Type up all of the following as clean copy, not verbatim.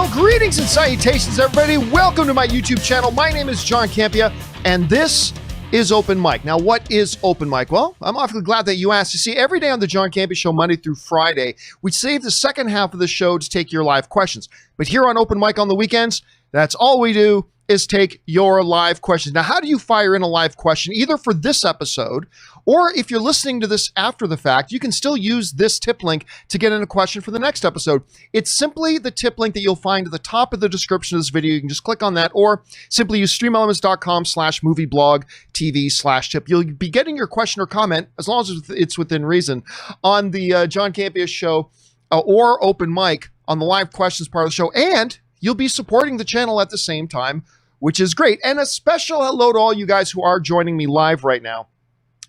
Well, greetings and salutations, everybody. Welcome to my YouTube channel. My name is John Campea, and this is Open Mic. Now, what is Open Mic? Well, I'm awfully glad that you asked. You see, every day on the John Campea Show, Monday through Friday, we save the second half of the show to take your live questions. But here on Open Mic on the weekends, that's all we do is take your live questions. Now, how do you fire in a live question, either for this episode, or if you're listening to this after the fact, you can still use this tip link to get in a question for the next episode. It's simply the tip link that you'll find at the top of the description of this video. You can just click on that, or simply use streamelements.com/movieblog/tip. You'll be getting your question or comment, as long as it's within reason, on the John Campea Show or Open Mic on the live questions part of the show, and you'll be supporting the channel at the same time, which is great. And a special hello to all you guys who are joining me live right now.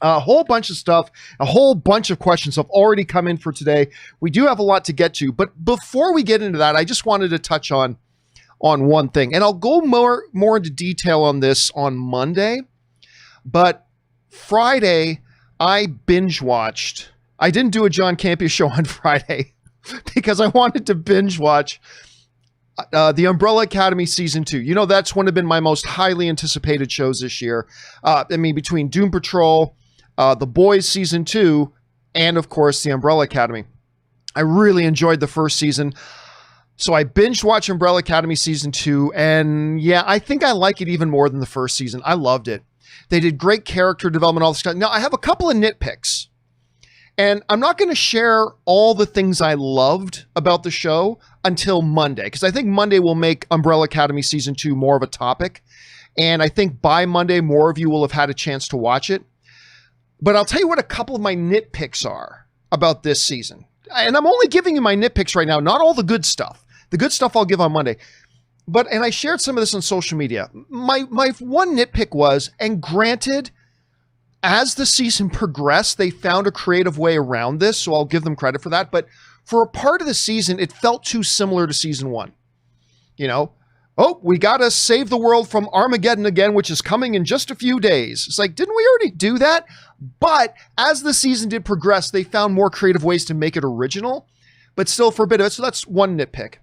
A whole bunch of stuff, a whole bunch of questions have already come in for today. We do have a lot to get to, but before we get into that, I just wanted to touch on one thing, and I'll go more into detail on this on Monday. But Friday, I binge watched. I didn't do a John Campea Show on Friday because I wanted to binge watch The Umbrella Academy Season 2. You know, that's one of been my most highly anticipated shows this year. I mean, between Doom Patrol, The Boys Season 2, and of course, The Umbrella Academy. I really enjoyed the first season. So I binged watched Umbrella Academy Season 2, and yeah, I think I like it even more than the first season. I loved it. They did great character development, all this stuff. Now, I have a couple of nitpicks, and I'm not going to share all the things I loved about the show until Monday, because I think Monday will make Umbrella Academy Season 2 more of a topic. And I think by Monday, more of you will have had a chance to watch it. But I'll tell you what a couple of my nitpicks are about this season. And I'm only giving you my nitpicks right now, not all the good stuff. The good stuff I'll give on Monday. And I shared some of this on social media. My one nitpick was, and granted, as the season progressed, they found a creative way around this, so I'll give them credit for that. But for a part of the season, it felt too similar to season 1. You know, oh, we got to save the world from Armageddon again, which is coming in just a few days. It's like, didn't we already do that? But as the season did progress, they found more creative ways to make it original, but still for a bit of it. So that's one nitpick.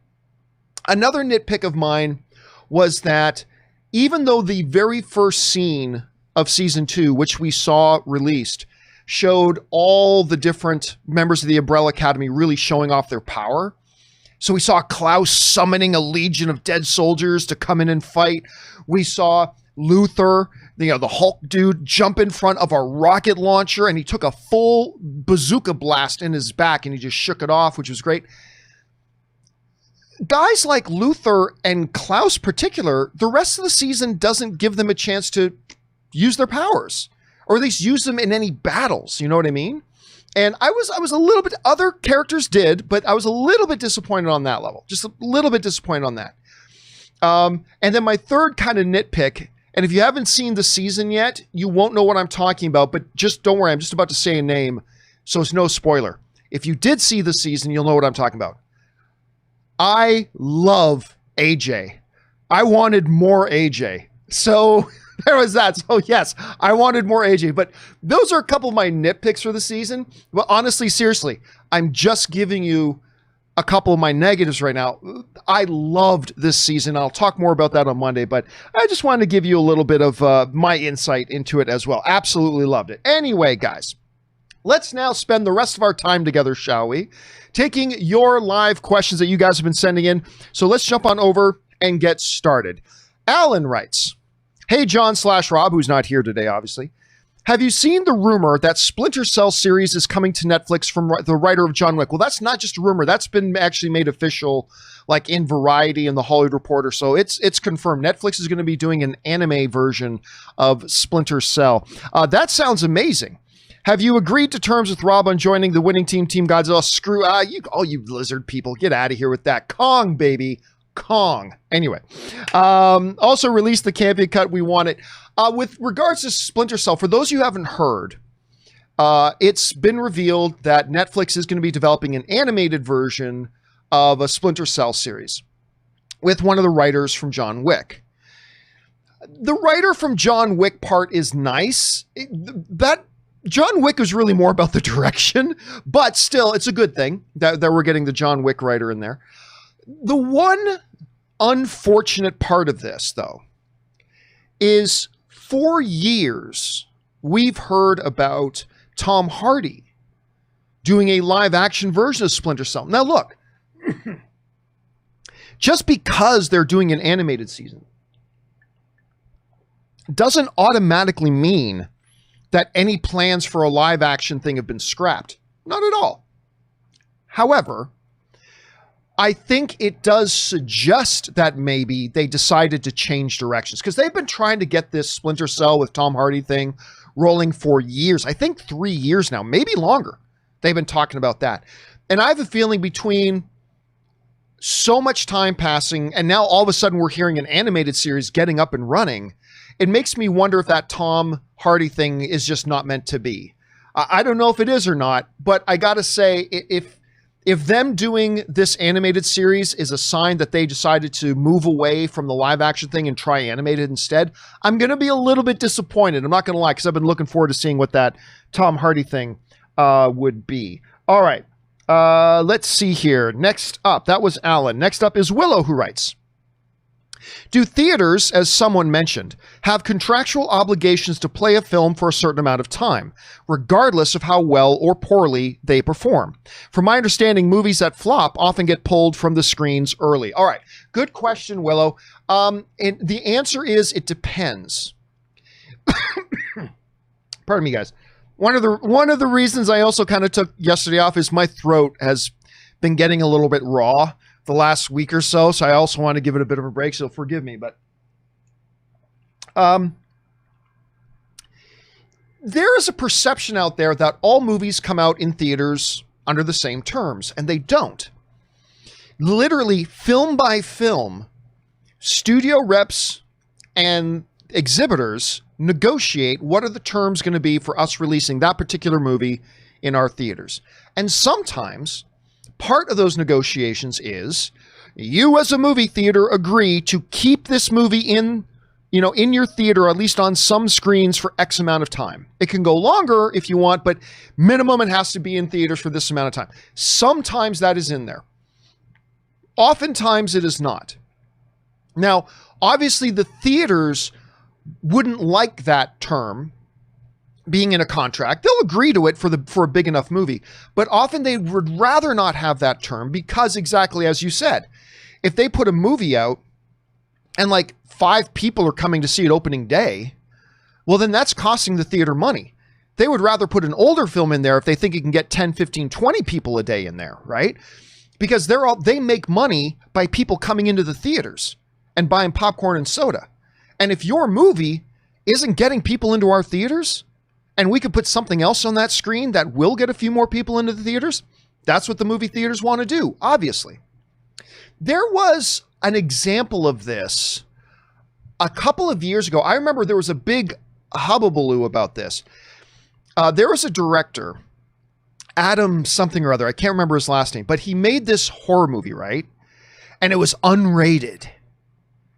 Another nitpick of mine was that even though the very first scene of season 2, which we saw released, showed all the different members of the Umbrella Academy really showing off their power. So we saw Klaus summoning a legion of dead soldiers to come in and fight. We saw Luther, the Hulk dude, jump in front of a rocket launcher, and he took a full bazooka blast in his back and he just shook it off, which was great. Guys like Luther and Klaus particular, the rest of the season doesn't give them a chance to use their powers, or at least use them in any battles. You know what I mean? And I was a little bit, other characters did, but I was a little bit disappointed on that level. Just a little bit disappointed on that. And then my third kind of nitpick, and if you haven't seen the season yet, you won't know what I'm talking about, but just don't worry. I'm just about to say a name, so it's no spoiler. If you did see the season, you'll know what I'm talking about. I love AJ. I wanted more AJ. So there was that. So yes, I wanted more AJ, but those are a couple of my nitpicks for the season. But honestly, seriously, I'm just giving you a couple of my negatives right now. I loved this season. I'll talk more about that on Monday, but I just wanted to give you a little bit of my insight into it as well. Absolutely loved it. Anyway, guys, let's now spend the rest of our time together, shall we? Taking your live questions that you guys have been sending in. So let's jump on over and get started. Alan writes, "Hey, John/Rob, who's not here today, obviously. Have you seen the rumor that Splinter Cell series is coming to Netflix from the writer of John Wick?" Well, that's not just a rumor. That's been actually made official, like in Variety and the Hollywood Reporter. So it's confirmed. Netflix is going to be doing an anime version of Splinter Cell. That sounds amazing. Have you agreed to terms with Rob on joining the winning team, Team Godzilla? Screw you lizard people. Get out of here with that. Kong, baby. Kong. Anyway, also released the Campia cut. We want it. With regards to Splinter Cell, for those you haven't heard, it's been revealed that Netflix is going to be developing an animated version of a Splinter Cell series with one of the writers from John Wick. The writer from John Wick part is nice. That John Wick is really more about the direction, but still, it's a good thing that we're getting the John Wick writer in there. The one unfortunate part of this, though, is for years we've heard about Tom Hardy doing a live action version of Splinter Cell. Now look, just because they're doing an animated season doesn't automatically mean that any plans for a live action thing have been scrapped. Not at all. However, I think it does suggest that maybe they decided to change directions, because they've been trying to get this Splinter Cell with Tom Hardy thing rolling for years. I think 3 years now, maybe longer. They've been talking about that. And I have a feeling between so much time passing and now all of a sudden we're hearing an animated series getting up and running, it makes me wonder if that Tom Hardy thing is just not meant to be. I don't know if it is or not, but I got to say, if them doing this animated series is a sign that they decided to move away from the live action thing and try animated instead, I'm going to be a little bit disappointed. I'm not going to lie, because I've been looking forward to seeing what that Tom Hardy thing would be. All right. Let's see here. Next up, that was Alan. Next up is Willow, who writes, do theaters, as someone mentioned, have contractual obligations to play a film for a certain amount of time, regardless of how well or poorly they perform? From my understanding, movies that flop often get pulled from the screens early. All right. Good question, Willow. And the answer is it depends. Pardon me, guys. One of the reasons I also kind of took yesterday off is my throat has been getting a little bit raw the last week or so. So I also want to give it a bit of a break. So forgive me, but there is a perception out there that all movies come out in theaters under the same terms, and they don't. Literally, film by film, studio reps and exhibitors negotiate what are the terms going to be for us releasing that particular movie in our theaters. And sometimes part of those negotiations is you as a movie theater agree to keep this movie in your theater, at least on some screens, for X amount of time. It can go longer if you want, but minimum it has to be in theaters for this amount of time. Sometimes that is in there. Oftentimes it is not. Now, obviously the theaters wouldn't like that term being in a contract. They'll agree to it for a big enough movie, but often they would rather not have that term because, exactly as you said, if they put a movie out and like 5 people are coming to see it opening day, well, then that's costing the theater money. They would rather put an older film in there if they think it can get 10, 15, 20 people a day in there, right? Because they make money by people coming into the theaters and buying popcorn and soda. And if your movie isn't getting people into our theaters, and we could put something else on that screen that will get a few more people into the theaters, that's what the movie theaters want to do, obviously. There was an example of this a couple of years ago. I remember there was a big hubbubaloo about this. There was a director, Adam something or other, I can't remember his last name, but he made this horror movie, right? And it was unrated.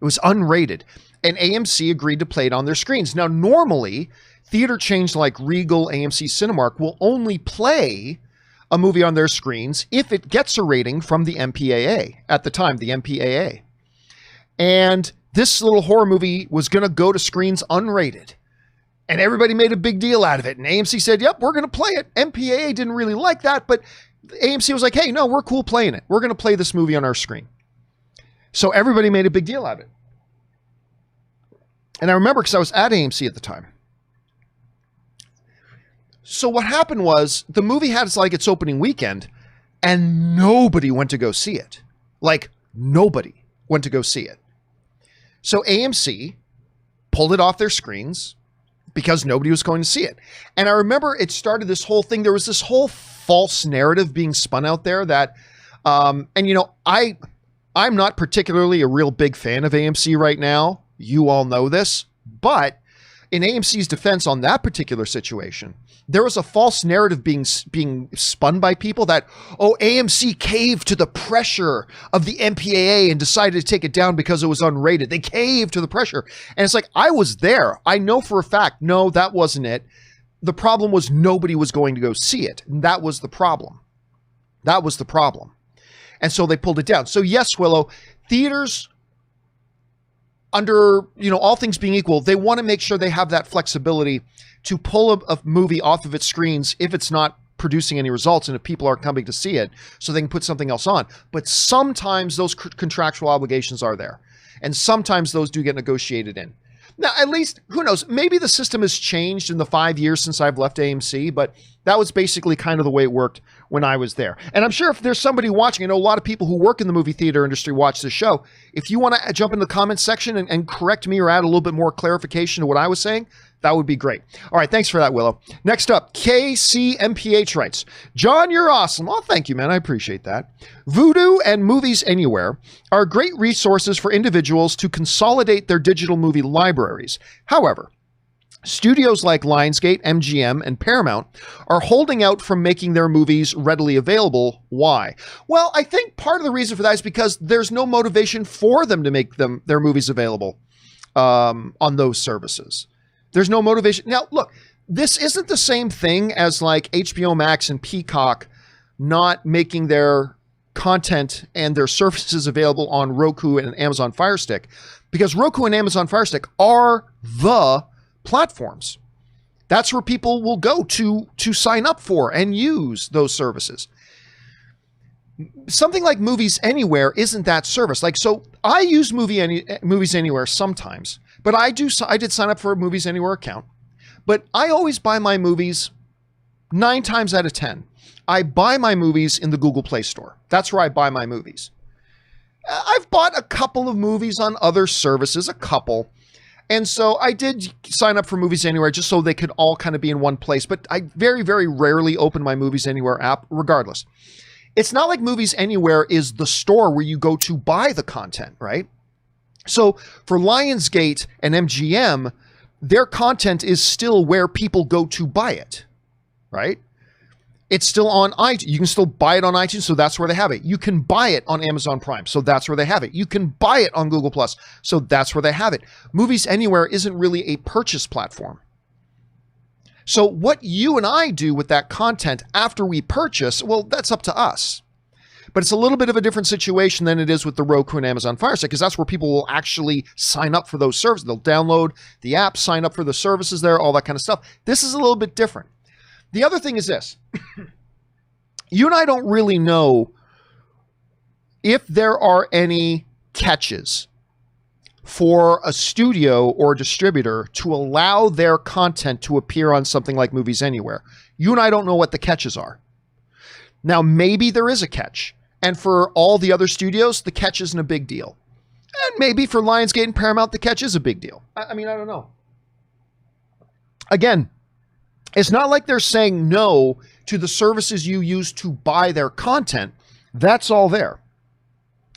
It was unrated. And AMC agreed to play it on their screens. Now, normally, theater chains like Regal, AMC, Cinemark will only play a movie on their screens if it gets a rating from the MPAA, at the time, the MPAA. And this little horror movie was going to go to screens unrated. And everybody made a big deal out of it. And AMC said, yep, we're going to play it. MPAA didn't really like that, but AMC was like, hey, no, we're cool playing it. We're going to play this movie on our screen. So everybody made a big deal out of it. And I remember because I was at AMC at the time. So what happened was the movie had its opening weekend and nobody went to go see it. Like nobody went to go see it. So AMC pulled it off their screens because nobody was going to see it. And I remember it started this whole thing. There was this whole false narrative being spun out there that, I'm not particularly a real big fan of AMC right now. You all know this, but in AMC's defense on that particular situation, there was a false narrative being spun by people that, AMC caved to the pressure of the MPAA and decided to take it down because it was unrated. They caved to the pressure. And it's like, I was there. I know for a fact, no, that wasn't it. The problem was nobody was going to go see it. And that was the problem. That was the problem. And so they pulled it down. So yes, Willow, theaters under, all things being equal, they want to make sure they have that flexibility to pull a movie off of its screens if it's not producing any results and if people aren't coming to see it, so they can put something else on. But sometimes those contractual obligations are there, and sometimes those do get negotiated in. Now, at least, who knows, maybe the system has changed in the 5 years since I've left AMC, but that was basically kind of the way it worked when I was there. And I'm sure if there's somebody watching, I know a lot of people who work in the movie theater industry watch this show. If you want to jump in the comments section and correct me or add a little bit more clarification to what I was saying, that would be great. All right, thanks for that, Willow. Next up, KCMPH writes, John, you're awesome. Oh, thank you, man. I appreciate that. Vudu and Movies Anywhere are great resources for individuals to consolidate their digital movie libraries. However, studios like Lionsgate, MGM, and Paramount are holding out from making their movies readily available. Why? Well, I think part of the reason for that is because there's no motivation for them to make their movies available on those services. There's no motivation. Now, look, this isn't the same thing as like HBO Max and Peacock not making their content and their services available on Roku and Amazon Fire Stick, because Roku and Amazon Fire Stick are the platforms. That's where people will go to sign up for and use those services. Something like Movies Anywhere isn't that service. Like, so I use Movies Anywhere sometimes, but I did sign up for a Movies Anywhere account, but I always buy my movies 9 times out of 10. I buy my movies in the Google Play Store. That's where I buy my movies. I've bought a couple of movies on other services, a couple. And so I did sign up for Movies Anywhere just so they could all kind of be in one place. But I very, very rarely open my Movies Anywhere app regardless. It's not like Movies Anywhere is the store where you go to buy the content, right? So for Lionsgate and MGM, their content is still where people go to buy it, right? It's still on iTunes. You can still buy it on iTunes, so that's where they have it. You can buy it on Amazon Prime, so that's where they have it. You can buy it on Google Plus, so that's where they have it. Movies Anywhere isn't really a purchase platform. So what you and I do with that content after we purchase, well, that's up to us. But it's a little bit of a different situation than it is with the Roku and Amazon Fire Stick, because that's where people will actually sign up for those services. They'll download the app, sign up for the services there, all that kind of stuff. This is a little bit different. The other thing is this. You and I don't really know if there are any catches for a studio or distributor to allow their content to appear on something like Movies Anywhere. You and I don't know what the catches are. Now, maybe there is a catch. And for all the other studios, the catch isn't a big deal. And maybe for Lionsgate and Paramount, the catch is a big deal. I mean, I don't know. Again, it's not like they're saying no to the services you use to buy their content. That's all there.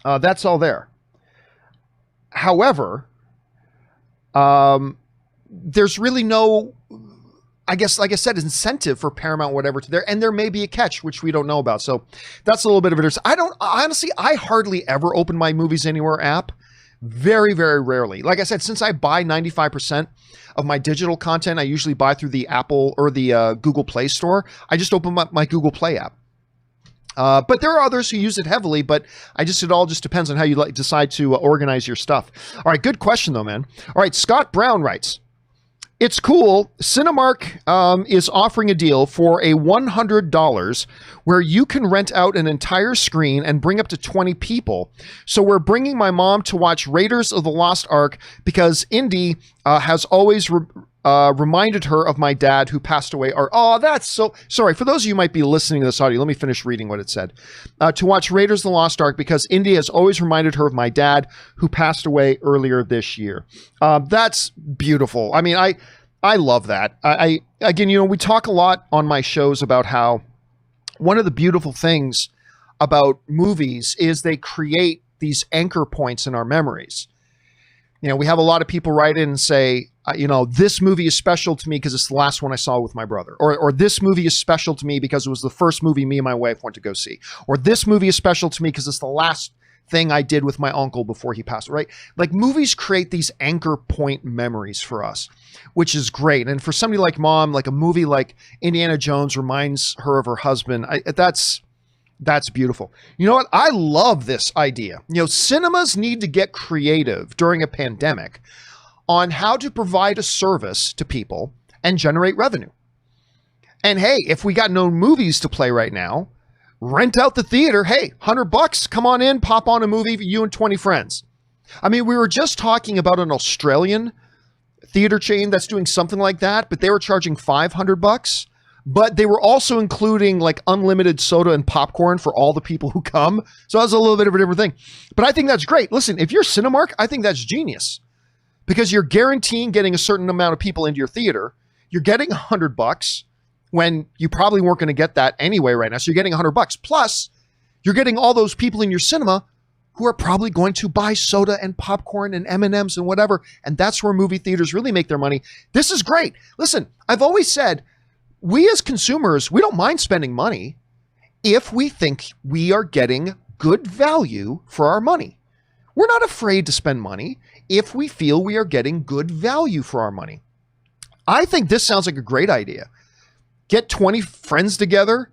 That's all there. However, there's really no, I guess, like I said, incentive for Paramount, whatever, to there. And there may be a catch, which we don't know about. So that's a little bit of it. I hardly ever open my Movies Anywhere app. Very, very rarely. Like I said, since I buy 95% of my digital content, I usually buy through the Apple or the Google Play Store. I just open my Google Play app. But there are others who use it heavily, but it all just depends on how you decide to organize your stuff. All right, good question though, man. All right, Scott Brown writes, it's cool. Cinemark is offering a deal for a $100 where you can rent out an entire screen and bring up to 20 people. So we're bringing my mom to watch Raiders of the Lost Ark because Indy has always reminded her of my dad who passed away. That's so sorry. For those of you who might be listening to this audio, let me finish reading what it said. To watch Raiders of the Lost Ark because Indy has always reminded her of my dad who passed away earlier this year. That's beautiful. I mean, I love that. Again, we talk a lot on my shows about how one of the beautiful things about movies is they create these anchor points in our memories. We have a lot of people write in and say, this movie is special to me because it's the last one I saw with my brother. Or this movie is special to me because it was the first movie me and my wife went to go see. Or this movie is special to me because it's the last thing I did with my uncle before he passed, right? Like movies create these anchor point memories for us, which is great. And for somebody like mom, like a movie like Indiana Jones reminds her of her husband. That's That's beautiful. You know what? I love this idea. Cinemas need to get creative during a pandemic on how to provide a service to people and generate revenue. And hey, if we got no movies to play right now, rent out the theater. Hey, $100, come on in, pop on a movie for you and 20 friends. I mean, we were just talking about an Australian theater chain that's doing something like that, but they were charging $500. But they were also including like unlimited soda and popcorn for all the people who come. So that was a little bit of a different thing. But I think that's great. Listen, if you're Cinemark, I think that's genius because you're guaranteeing getting a certain amount of people into your theater. You're getting $100 when you probably weren't going to get that anyway right now. So you're getting $100. Plus, you're getting all those people in your cinema who are probably going to buy soda and popcorn and M&Ms and whatever. And that's where movie theaters really make their money. This is great. Listen, I've always said, we as consumers, we don't mind spending money if we think we are getting good value for our money. We're not afraid to spend money if we feel we are getting good value for our money. I think this sounds like a great idea. Get 20 friends together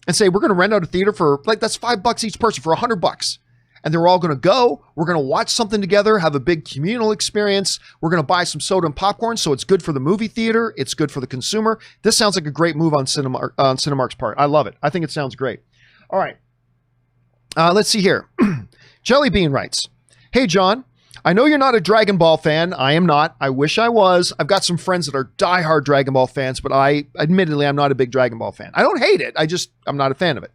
and say, we're going to rent out a theater for that's $5 each person for $100. And they're all going to go. We're going to watch something together, have a big communal experience. We're going to buy some soda and popcorn. So it's good for the movie theater. It's good for the consumer. This sounds like a great move on Cinemark's part. I love it. I think it sounds great. All right. Let's see here. Jelly Bean writes, hey, John, I know you're not a Dragon Ball fan. I am not. I wish I was. I've got some friends that are diehard Dragon Ball fans, but admittedly, I'm not a big Dragon Ball fan. I don't hate it. I'm not a fan of it.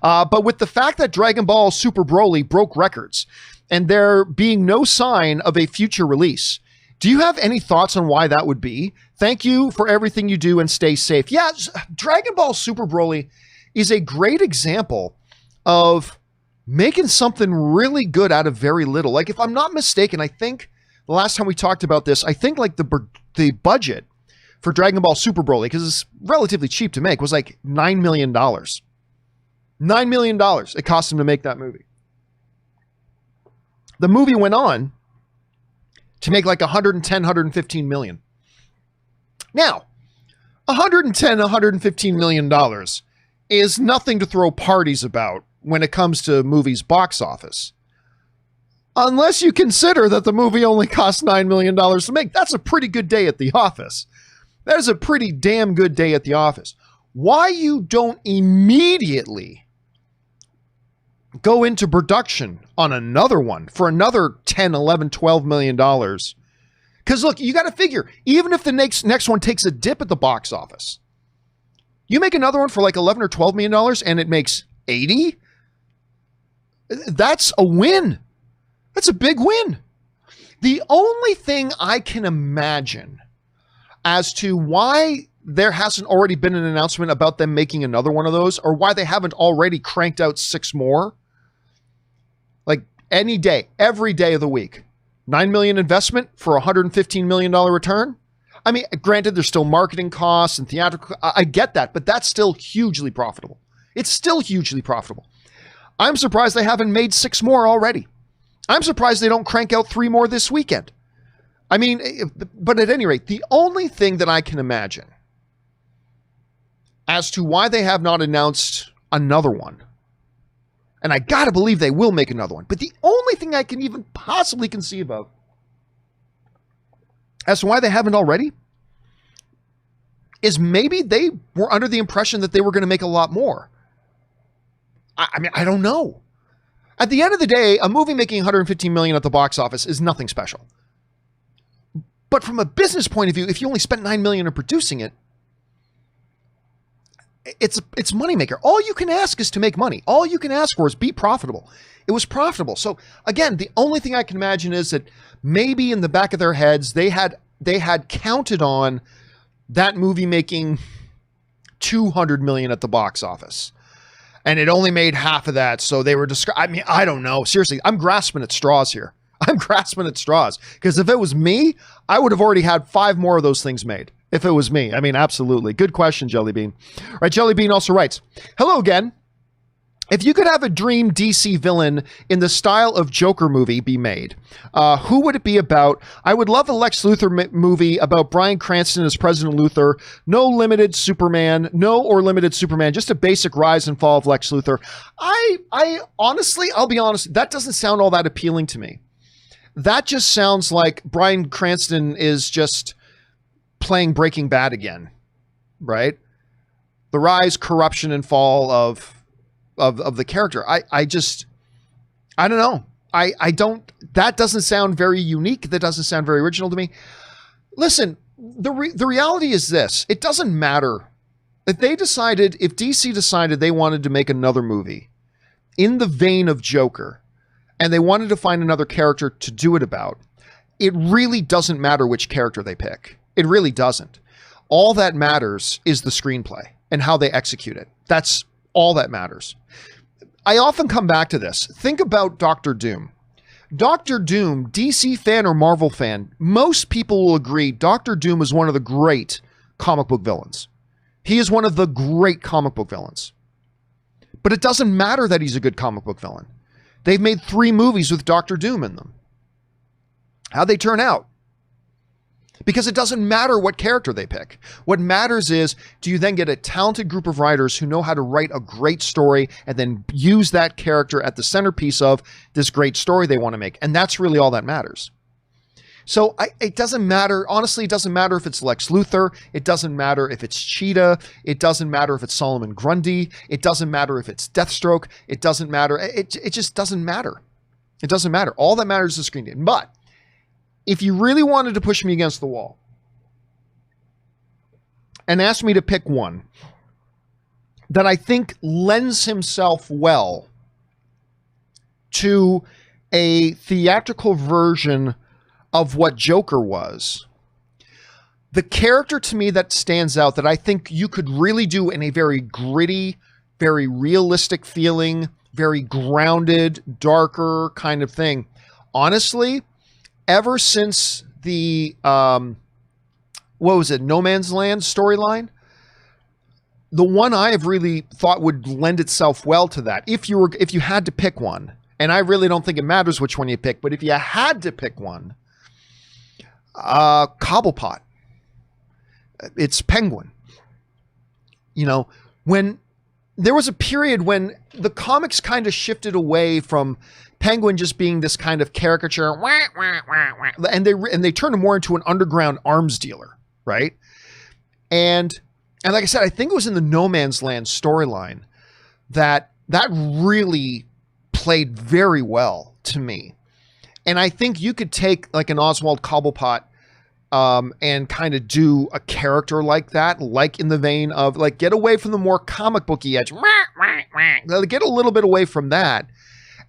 But with the fact that Dragon Ball Super Broly broke records and there being no sign of a future release, do you have any thoughts on why that would be? Thank you for everything you do and stay safe. Yeah, Dragon Ball Super Broly is a great example of making something really good out of very little. Like, if I'm not mistaken, I think the last time we talked about this, I think like the budget for Dragon Ball Super Broly, because it's relatively cheap to make, was like $9 million. $9 million it cost him to make that movie. The movie went on to make like 110, 115 million. Now, 110, 115 million dollars is nothing to throw parties about when it comes to movies box office. Unless you consider that the movie only cost $9 million to make. That's a pretty good day at the office. That is a pretty damn good day at the office. Why you don't immediately go into production on another one for another 10, 11, 12 million dollars? Because look, you got to figure, even if the next one takes a dip at the box office, you make another one for like 11 or 12 million dollars and it makes 80. That's a win. That's a big win. The only thing I can imagine as to why there hasn't already been an announcement about them making another one of those, or why they haven't already cranked out 6 more, like any day, every day of the week, $9 million investment for a $115 million return. I mean, granted, there's still marketing costs and theatrical. I get that, but that's still hugely profitable. It's still hugely profitable. I'm surprised they haven't made 6 more already. I'm surprised they don't crank out 3 more this weekend. I mean, but at any rate, the only thing that I can imagine as to why they have not announced another one, and I gotta believe they will make another one, but the only thing I can even possibly conceive of as to why they haven't already is maybe they were under the impression that they were going to make a lot more. I mean, I don't know. At the end of the day, a movie making $115 million at the box office is nothing special. But from a business point of view, if you only spent $9 million in producing it, it's moneymaker. All you can ask is to make money. All you can ask for is be profitable. It was profitable. So again, the only thing I can imagine is that maybe in the back of their heads, they had counted on that movie making $200 million at the box office. And it only made half of that. So they were I mean, I don't know. Seriously, I'm grasping at straws here. I'm grasping at straws. Because if it was me, I would have already had 5 more of those things made. If it was me. I mean, absolutely. Good question, Jellybean. All right, Jellybean also writes, hello again. If you could have a dream DC villain in the style of Joker movie be made, who would it be about? I would love a Lex Luthor movie about Bryan Cranston as President Luthor. No limited Superman, just a basic rise and fall of Lex Luthor. I honestly, I'll be honest, that doesn't sound all that appealing to me. That just sounds like Bryan Cranston is just playing Breaking Bad again, right? The rise, corruption, and fall of the character. I don't know. That doesn't sound very unique. That doesn't sound very original to me. Listen, the reality is this. It doesn't matter. If DC decided they wanted to make another movie in the vein of Joker, and they wanted to find another character to do it about, it really doesn't matter which character they pick. It really doesn't. All that matters is the screenplay and how they execute it. That's all that matters. I often come back to this. Think about Doctor Doom. Doctor Doom, DC fan or Marvel fan, most people will agree Doctor Doom is one of the great comic book villains. He is one of the great comic book villains. But it doesn't matter that he's a good comic book villain. They've made 3 movies with Doctor Doom in them. How'd they turn out? Because it doesn't matter what character they pick. What matters is, do you then get a talented group of writers who know how to write a great story and then use that character at the centerpiece of this great story they want to make? And that's really all that matters. So it doesn't matter. Honestly, it doesn't matter if it's Lex Luthor. It doesn't matter if it's Cheetah. It doesn't matter if it's Solomon Grundy. It doesn't matter if it's Deathstroke. It doesn't matter. It just doesn't matter. It doesn't matter. All that matters is the screen name. But if you really wanted to push me against the wall and ask me to pick one that I think lends himself well to a theatrical version of what Joker was, the character to me that stands out that I think you could really do in a very gritty, very realistic feeling, very grounded, darker kind of thing. Honestly, ever since the, No Man's Land storyline, the one I have really thought would lend itself well to that, if you had to pick one, and I really don't think it matters which one you pick, but if you had to pick one, Cobblepot. It's Penguin. You know, when there was a period when the comics kind of shifted away from Penguin just being this kind of caricature, and they turned him more into an underground arms dealer, right? And like I said, I think it was in the No Man's Land storyline that really played very well to me. And I think you could take like an Oswald Cobblepot and kind of do a character like that, like in the vein of like, get away from the more comic booky edge, get a little bit away from that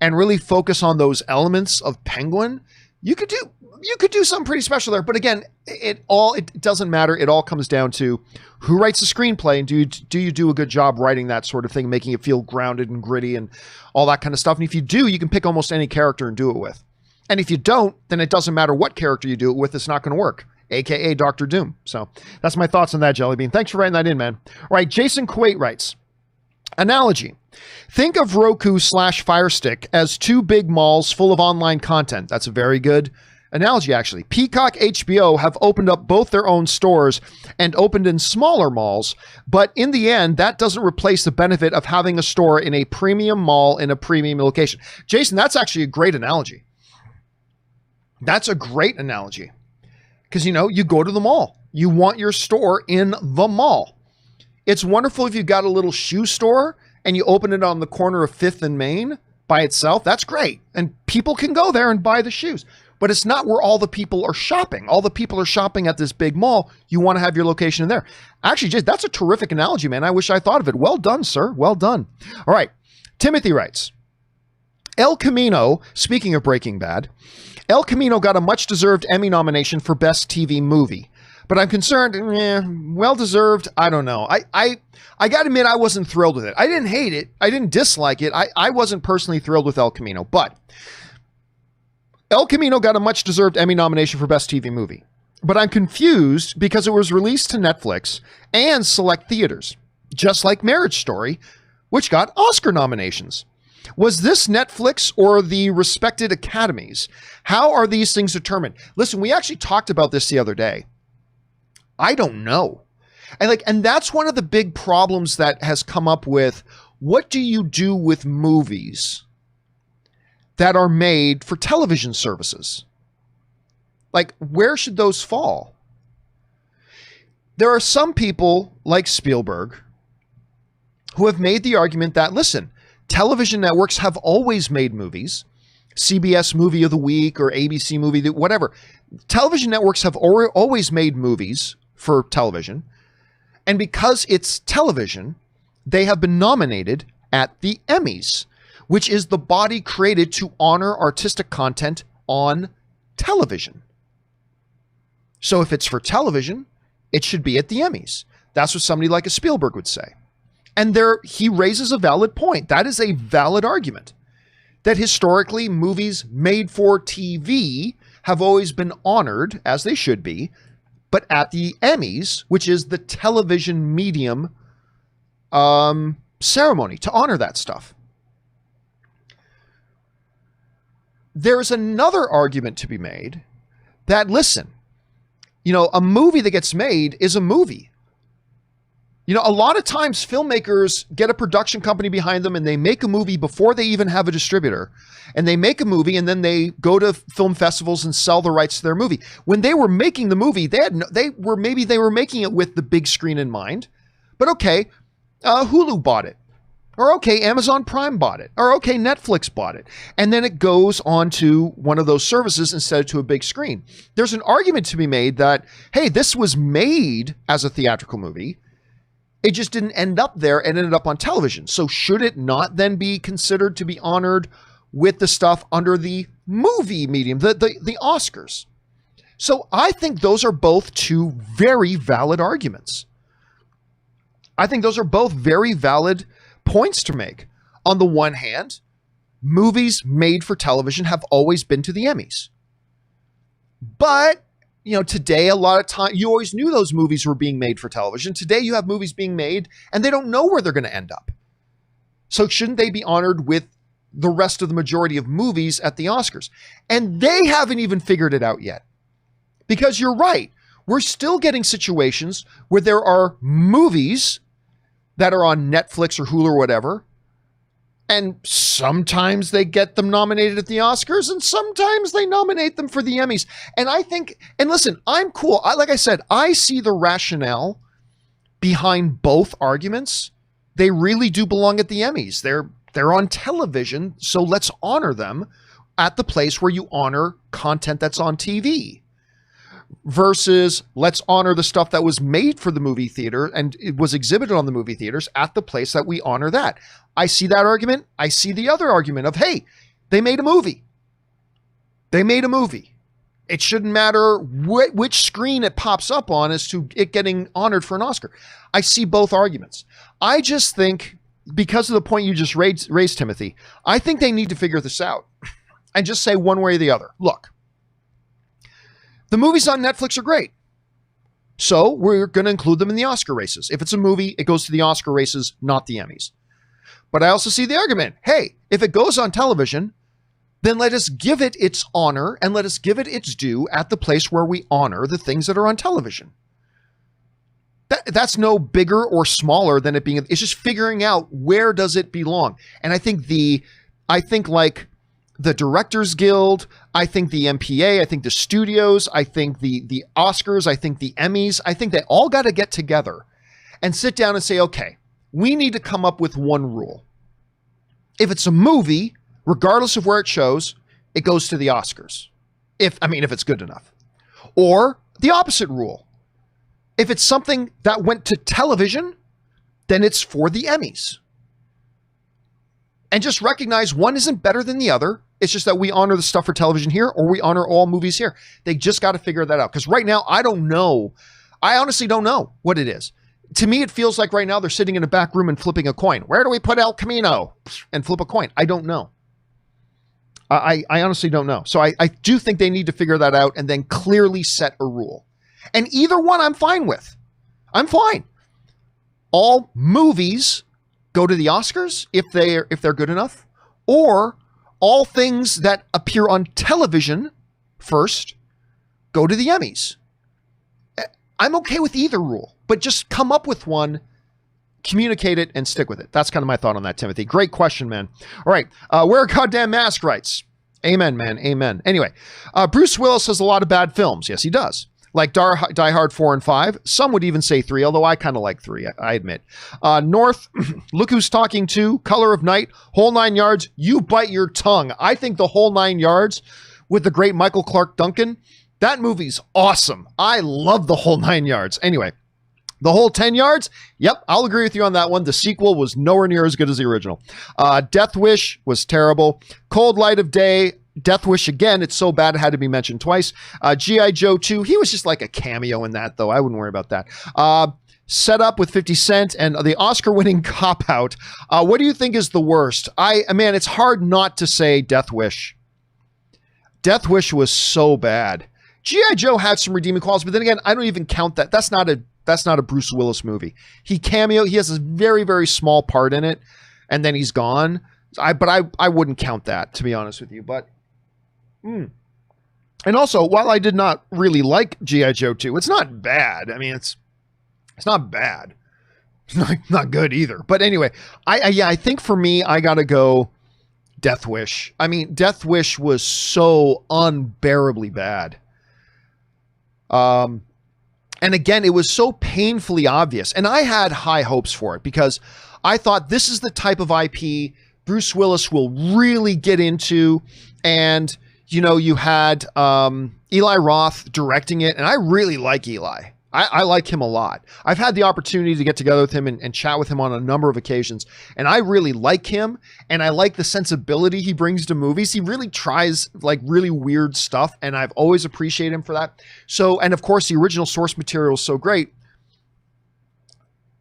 and really focus on those elements of Penguin. You could do something pretty special there. But again, it doesn't matter. It all comes down to who writes the screenplay and do you do a good job writing that sort of thing, making it feel grounded and gritty and all that kind of stuff. And if you do, you can pick almost any character and do it with. And if you don't, then it doesn't matter what character you do it with, it's not going to work, aka Doctor Doom. So that's my thoughts on that, Jellybean. Thanks for writing that in, man. All right, Jason Kuwait writes, analogy. Think of Roku / Firestick as 2 big malls full of online content. That's a very good analogy, actually. Peacock, HBO have opened up both their own stores and opened in smaller malls, but in the end, that doesn't replace the benefit of having a store in a premium mall in a premium location. Jason, that's actually a great analogy. That's a great analogy because, you know, you go to the mall. You want your store in the mall. It's wonderful if you got a little shoe store and you open it on the corner of 5th and Main by itself. That's great. And people can go there and buy the shoes. But it's not where all the people are shopping. All the people are shopping at this big mall. You want to have your location in there. Actually, Jay, that's a terrific analogy, man. I wish I thought of it. Well done, sir. Well done. All right. Timothy writes, El Camino, speaking of Breaking Bad, El Camino got a much-deserved Emmy nomination for Best TV Movie. But I'm concerned, well-deserved, I don't know. I got to admit, I wasn't thrilled with it. I didn't hate it. I didn't dislike it. I wasn't personally thrilled with El Camino. But El Camino got a much-deserved Emmy nomination for Best TV Movie. But I'm confused because it was released to Netflix and select theaters. Just like Marriage Story, which got Oscar nominations. Was this Netflix or the respected academies? How are these things determined? Listen, we actually talked about this the other day. I don't know. And that's one of the big problems that has come up with, what do you do with movies that are made for television services? Like, where should those fall? There are some people like Spielberg who have made the argument that, listen, television networks have always made movies, CBS Movie of the Week or ABC Movie, whatever. Television networks have always made movies for television. And because it's television, they have been nominated at the Emmys, which is the body created to honor artistic content on television. So if it's for television, it should be at the Emmys. That's what somebody like a Spielberg would say. And there, he raises a valid point. That is a valid argument. That historically, movies made for TV have always been honored, as they should be, but at the Emmys, which is the television medium ceremony, to honor that stuff. There's another argument to be made that, listen, you know, a movie that gets made is a movie. You know, a lot of times filmmakers get a production company behind them and they make a movie before they even have a distributor. And they make a movie and then they go to film festivals and sell the rights to their movie. When they were making the movie, they were making it with the big screen in mind. But okay, Hulu bought it. Or okay, Amazon Prime bought it. Or okay, Netflix bought it. And then it goes on to one of those services instead of to a big screen. There's an argument to be made that, hey, this was made as a theatrical movie. It just didn't end up there and ended up on television. So should it not then be considered to be honored with the stuff under the movie medium, the Oscars? So I think those are both two very valid arguments. I think those are both very valid points to make. On the one hand, movies made for television have always been to the Emmys. But you know, today, a lot of time, you always knew those movies were being made for television. Today, you have movies being made and they don't know where they're going to end up. So shouldn't they be honored with the rest of the majority of movies at the Oscars? And they haven't even figured it out yet. Because you're right. We're still getting situations where there are movies that are on Netflix or Hulu or whatever. And sometimes they get them nominated at the Oscars and sometimes they nominate them for the Emmys. And I think, and listen, I'm cool. Like I said, I see the rationale behind both arguments. They really do belong at the Emmys. They're on television, so let's honor them at the place where you honor content that's on TV. Versus let's honor the stuff that was made for the movie theater and it was exhibited on the movie theaters at the place that we honor that. I see that argument. I see the other argument of, hey, they made a movie. They made a movie. It shouldn't matter which screen it pops up on as to it getting honored for an Oscar. I see both arguments. I just think, because of the point you just raised, Timothy, I think they need to figure this out and just say one way or the other. Look, the movies on Netflix are great. So we're going to include them in the Oscar races. If it's a movie, it goes to the Oscar races, not the Emmys. But I also see the argument, hey, if it goes on television, then let us give it its honor and let us give it its due at the place where we honor the things that are on television. That's no bigger or smaller than it being, it's just figuring out where does it belong. And I think like the Directors Guild, I think the MPA, I think the studios, I think the Oscars, I think the Emmys, I think they all got to get together and sit down and say, okay, we need to come up with one rule. If it's a movie, regardless of where it shows, it goes to the Oscars. If it's good enough. Or the opposite rule. If it's something that went to television, then it's for the Emmys. And just recognize one isn't better than the other. It's just that we honor the stuff for television here or we honor all movies here. They just got to figure that out. Because right now, I don't know. I honestly don't know what it is. To me, it feels like right now they're sitting in a back room and flipping a coin. Where do we put El Camino? And flip a coin. I don't know. I honestly don't know. So I do think they need to figure that out and then clearly set a rule. And either one I'm fine with. I'm fine. All movies go to the Oscars if they're good enough, or all things that appear on television first go to the Emmys. I'm okay with either rule, but just come up with one, communicate it, and stick with it. That's kind of my thought on that, Timothy. Great question, man. All right. Wear a goddamn mask writes. Amen, man. Amen. Anyway, Bruce Willis has a lot of bad films. Yes, he does. Like Die Hard 4 and 5. Some would even say 3, although I kind of like 3, I admit. North, Look Who's Talking 2, Color of Night, Whole 9 Yards. You bite your tongue. I think the Whole 9 Yards with the great Michael Clark Duncan, that movie's awesome. I love the Whole 9 Yards. Anyway, the Whole 10 Yards, yep, I'll agree with you on that one. The sequel was nowhere near as good as the original. Death Wish was terrible. Cold Light of Day, Death Wish again, it's so bad it had to be mentioned twice. G.I. Joe 2, he was just like a cameo in that, though. I wouldn't worry about that. Set Up with 50 Cent and the Oscar-winning Cop Out. What do you think is the worst? Man, it's hard not to say Death Wish. Death Wish was so bad. G.I. Joe had some redeeming qualities, but then again, I don't even count that. That's not a Bruce Willis movie. He has a very, very small part in it, and then he's gone. I wouldn't count that, to be honest with you. But and also, while I did not really like G.I. Joe 2, it's not bad. I mean, it's not bad. It's not good either. But anyway, I think for me, I gotta go Death Wish. I mean, Death Wish was so unbearably bad. And again, it was so painfully obvious. And I had high hopes for it because I thought this is the type of IP Bruce Willis will really get into. And, you know, you had Eli Roth directing it. And I really like Eli. I like him a lot. I've had the opportunity to get together with him and chat with him on a number of occasions. And I really like him. And I like the sensibility he brings to movies. He really tries like really weird stuff. And I've always appreciated him for that. So, and of course, the original source material is so great.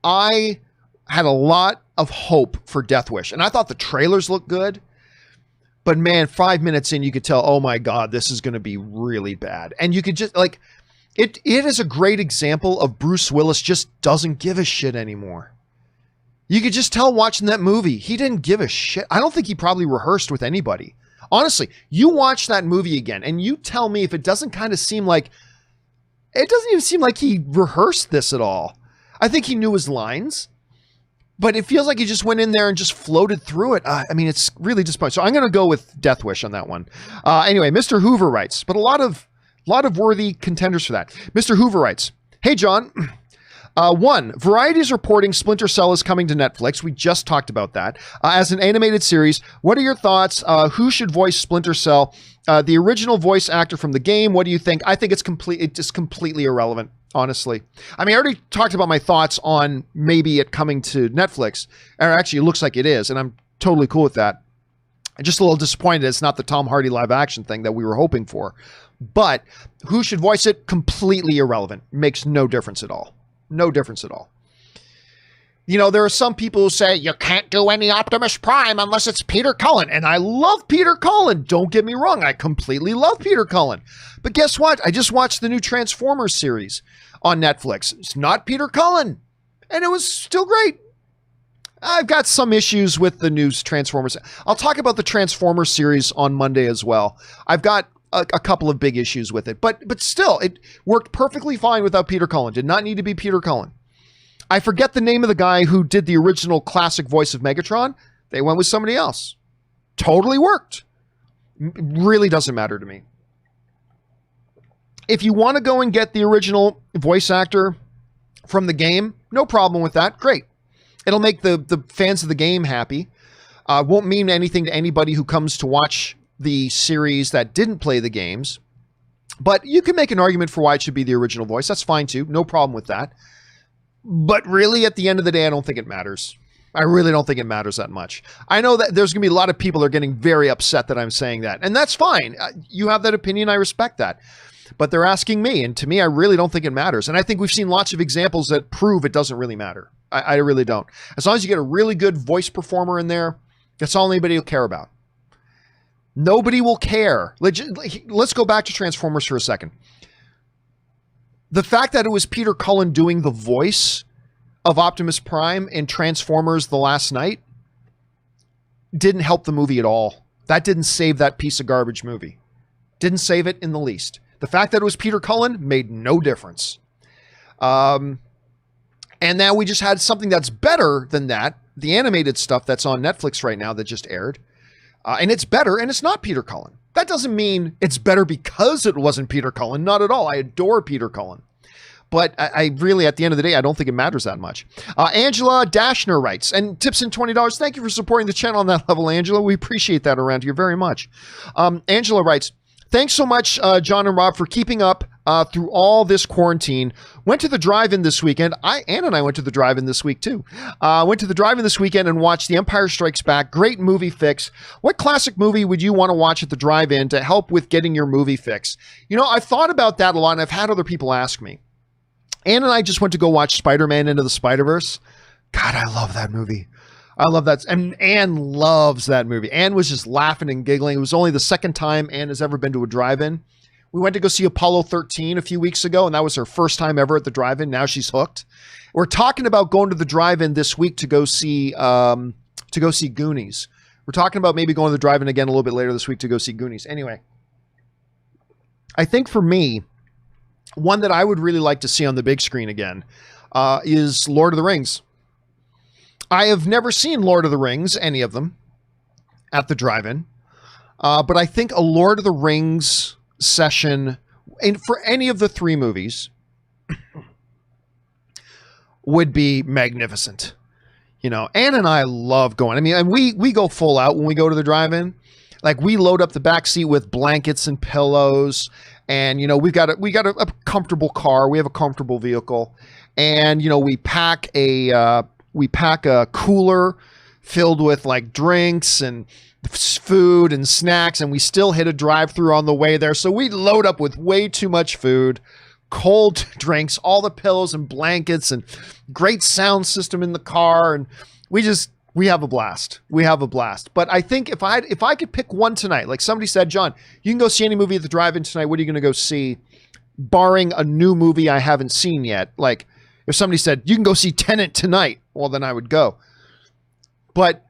I had a lot of hope for Death Wish. And I thought the trailers looked good. But man, 5 minutes in, you could tell, oh my God, this is going to be really bad. And you could just like... It is a great example of Bruce Willis just doesn't give a shit anymore. You could just tell watching that movie, he didn't give a shit. I don't think he probably rehearsed with anybody. Honestly, you watch that movie again and you tell me if it doesn't kind of seem like, it doesn't even seem like he rehearsed this at all. I think he knew his lines, but it feels like he just went in there and just floated through it. I mean, it's really disappointing. So I'm going to go with Death Wish on that one. Anyway, Mr. Hoover writes, but a lot of worthy contenders for that. Mr. Hoover writes, hey, John. 1, Variety is reporting Splinter Cell is coming to Netflix. We just talked about that. As an animated series, what are your thoughts? Who should voice Splinter Cell? The original voice actor from the game, what do you think? I think it's completely irrelevant, honestly. I mean, I already talked about my thoughts on maybe it coming to Netflix. Or actually, it looks like it is, and I'm totally cool with that. I'm just a little disappointed it's not the Tom Hardy live action thing that we were hoping for. But who should voice it? Completely irrelevant. Makes no difference at all. No difference at all. You know, there are some people who say you can't do any Optimus Prime unless it's Peter Cullen. And I love Peter Cullen. Don't get me wrong. I completely love Peter Cullen. But guess what? I just watched the new Transformers series on Netflix. It's not Peter Cullen. And it was still great. I've got some issues with the new Transformers. I'll talk about the Transformers series on Monday as well. I've got a couple of big issues with it, but still, it worked perfectly fine without Peter Cullen. Did not need to be Peter Cullen. I forget the name of the guy who did the original classic voice of Megatron. They went with somebody else. Totally worked. Really doesn't matter to me. If you want to go and get the original voice actor from the game, no problem with that. Great. It'll make the fans of the game happy. Won't mean anything to anybody who comes to watch the series that didn't play the games. But you can make an argument for why it should be the original voice. That's fine too. No problem with that. But really, at the end of the day, I don't think it matters. I really don't think it matters that much. I know that there's going to be a lot of people that are getting very upset that I'm saying that. And that's fine. You have that opinion. I respect that. But they're asking me. And to me, I really don't think it matters. And I think we've seen lots of examples that prove it doesn't really matter. I really don't. As long as you get a really good voice performer in there, that's all anybody will care about. Nobody will care. Let's go back to Transformers for a second. The fact that it was Peter Cullen doing the voice, of Optimus Prime in Transformers The Last Knight didn't help the movie at all. That didn't save that piece of garbage movie. Didn't save it in the least. The fact that it was Peter Cullen made no difference. And now we just had something that's better than that. The animated stuff that's on Netflix right now that just aired. And it's better, and it's not Peter Cullen. That doesn't mean it's better because it wasn't Peter Cullen. Not at all. I adore Peter Cullen. But I really, at the end of the day, I don't think it matters that much. Angela Dashner writes, and tips in $20. Thank you for supporting the channel on that level, Angela. We appreciate that around here very much. Angela writes, thanks so much, John and Rob, for keeping up through all this quarantine. Went to the drive-in this weekend. Ann and I went to the drive-in this week, too. Went to the drive-in this weekend and watched The Empire Strikes Back. Great movie fix. What classic movie would you want to watch at the drive-in to help with getting your movie fix? You know, I've thought about that a lot, and I've had other people ask me. Ann and I just went to go watch Spider-Man Into the Spider-Verse. God, I love that movie. I love that. And Ann loves that movie. Ann was just laughing and giggling. It was only the second time Ann has ever been to a drive-in. We went to go see Apollo 13 a few weeks ago, and that was her first time ever at the drive-in. Now she's hooked. We're talking about going to the drive-in this week to go see Goonies. We're talking about maybe going to the drive-in again a little bit later this week to go see Goonies. Anyway, I think for me, one that I would really like to see on the big screen again is Lord of the Rings. I have never seen Lord of the Rings, any of them, at the drive-in. But I think a Lord of the Rings session, and for any of the three movies, would be magnificent. You know, Ann and I love going. I mean, and we go full out when we go to the drive-in. Like, we load up the back seat with blankets and pillows. And, you know, we got a comfortable car. We have a comfortable vehicle. And, you know, we pack a cooler filled with like drinks and food and snacks. And we still hit a drive-through on the way there. So we load up with way too much food, cold drinks, all the pillows and blankets, and great sound system in the car. And we have a blast. We have a blast. But I think if I could pick one tonight, like somebody said, John, you can go see any movie at the drive-in tonight. What are you going to go see? Barring a new movie I haven't seen yet. Like if somebody said, you can go see Tenet tonight, well, then I would go. But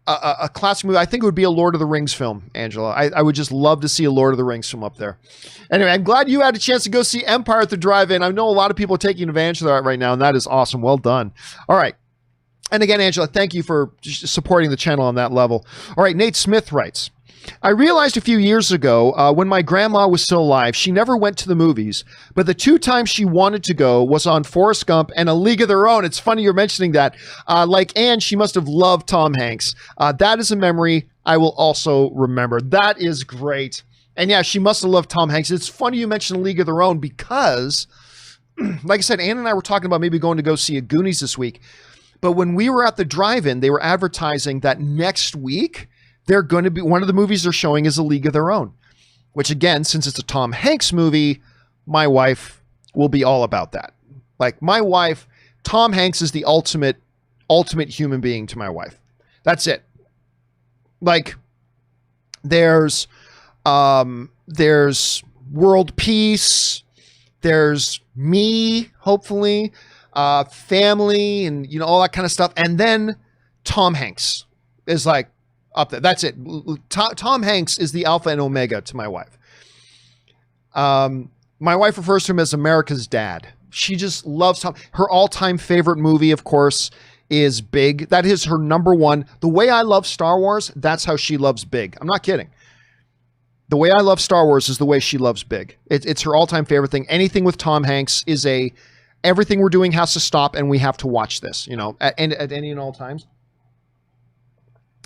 a classic movie, I think it would be a Lord of the Rings film, Angela. I would just love to see a Lord of the Rings film up there. Anyway, I'm glad you had a chance to go see Empire at the drive-in. I know a lot of people are taking advantage of that right now, and that is awesome. Well done. All right. And again, Angela, thank you for supporting the channel on that level. All right, Nate Smith writes, I realized a few years ago when my grandma was still alive, she never went to the movies, but the two times she wanted to go was on Forrest Gump and A League of Their Own. It's funny you're mentioning that. Like Anne, she must have loved Tom Hanks. That is a memory I will also remember. That is great. And yeah, she must have loved Tom Hanks. It's funny you mentioned A League of Their Own because, like I said, Anne and I were talking about maybe going to go see a Goonies this week. But when we were at the drive-in, they were advertising that next week, they're going to be, one of the movies they're showing is A League of Their Own, which again, since it's a Tom Hanks movie, my wife will be all about that. Like my wife, Tom Hanks is the ultimate human being to my wife. That's it. Like there's world peace. There's me, hopefully. Family and, you know, all that kind of stuff. And then Tom Hanks is like up there. That's it. Tom Hanks is the alpha and omega to my wife. My wife refers to him as America's dad. She just loves Tom. Her all-time favorite movie, of course, is Big. That is her number one. The way I love Star Wars, that's how she loves Big. I'm not kidding. The way I love Star Wars is the way she loves Big. It's her all-time favorite thing. Anything with Tom Hanks is everything we're doing has to stop and we have to watch this, you know, at any and all times.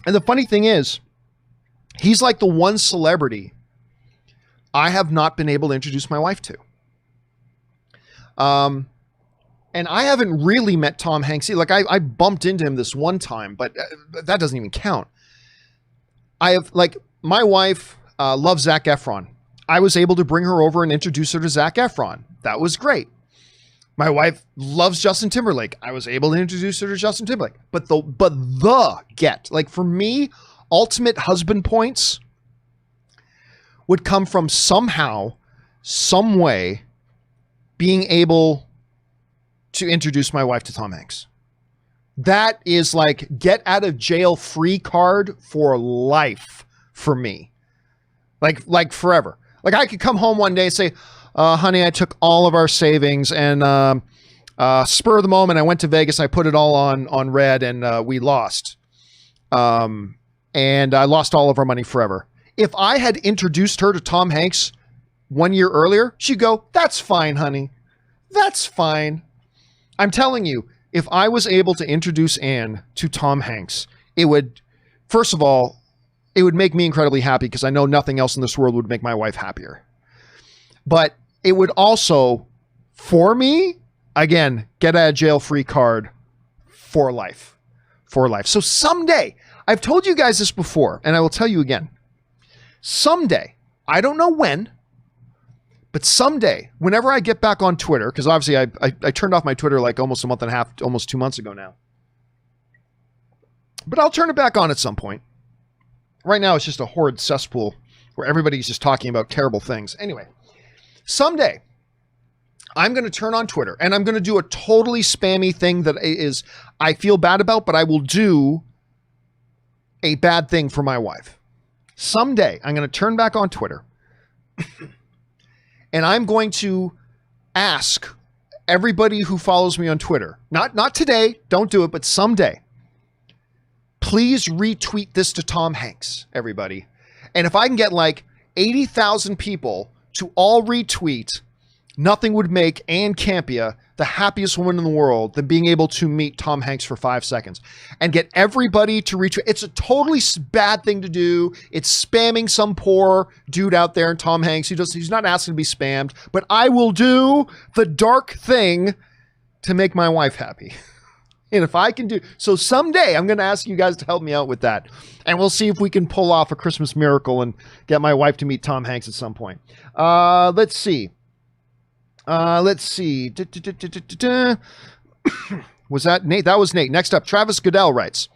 And the funny thing is, he's like the one celebrity I have not been able to introduce my wife to. And I haven't really met Tom Hanks. Like I bumped into him this one time, but that doesn't even count. My wife loves Zac Efron. I was able to bring her over and introduce her to Zac Efron. That was great. My wife loves Justin Timberlake. I was able to introduce her to Justin Timberlake. But like for me, ultimate husband points would come from somehow, some way being able to introduce my wife to Tom Hanks. That is like get out of jail free card for life for me. Like forever. Like I could come home one day and say, honey, I took all of our savings and spur of the moment, I went to Vegas and I put it all on red and we lost. And I lost all of our money forever. If I had introduced her to Tom Hanks 1 year earlier, she'd go, that's fine, honey. That's fine. I'm telling you, if I was able to introduce Anne to Tom Hanks, it would, first of all, it would make me incredibly happy because I know nothing else in this world would make my wife happier. But it would also, for me, again, get out of jail free card for life. For life. So someday, I've told you guys this before, and I will tell you again. Someday, I don't know when, but someday, whenever I get back on Twitter, because obviously I turned off my Twitter like almost a month and a half, almost 2 months ago now. But I'll turn it back on at some point. Right now, it's just a horrid cesspool where everybody's just talking about terrible things. Anyway, someday, I'm going to turn on Twitter, and I'm going to do a totally spammy thing that is I feel bad about, but I will do a bad thing for my wife. Someday, I'm going to turn back on Twitter, and I'm going to ask everybody who follows me on Twitter, not today, don't do it, but someday, please retweet this to Tom Hanks, everybody. And if I can get like 80,000 people to all retweet, nothing would make Anne Campia the happiest woman in the world than being able to meet Tom Hanks for 5 seconds and get everybody to retweet. It's a totally bad thing to do. It's spamming some poor dude out there, and Tom Hanks, he's not asking to be spammed, but I will do the dark thing to make my wife happy. And if I can do, so someday I'm going to ask you guys to help me out with that. And we'll see if we can pull off a Christmas miracle and get my wife to meet Tom Hanks at some point. Let's see. Was that Nate? That was Nate. Next up, Travis Goodell writes,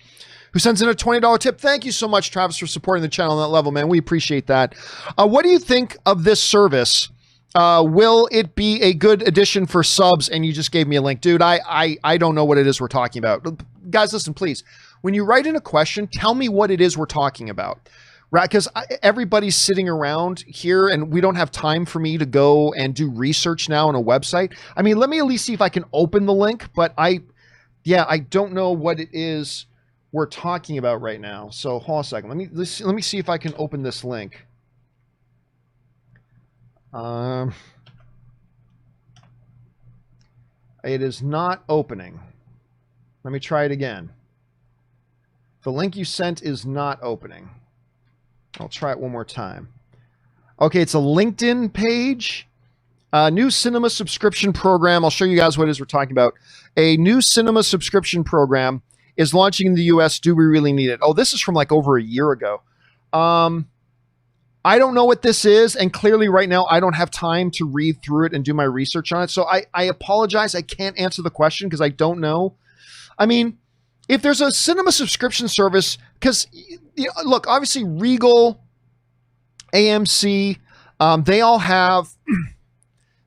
who sends in a $20 tip. Thank you so much, Travis, for supporting the channel on that level, man. We appreciate that. What do you think of this service? Will it be a good addition for subs? And you just gave me a link. Dude, I don't know what it is we're talking about. Guys, listen, please. When you write in a question, tell me what it is we're talking about. Right? Because everybody's sitting around here and we don't have time for me to go and do research now on a website. I mean, let me at least see if I can open the link, but I don't know what it is we're talking about right now. So hold on a second. Let me see if I can open this link. It is not opening. Let me try it again. The link you sent is not opening. I'll try it one more time. Okay, it's a LinkedIn page. New cinema subscription program. I'll show you guys what it is we're talking about. A new cinema subscription program is launching in the US. Do we really need it? Oh, this is from like over a year ago. I don't know what this is, and clearly right now I don't have time to read through it and do my research on it. So I apologize. I can't answer the question because I don't know. I mean, if there's a cinema subscription service, because look, obviously Regal, AMC, they all have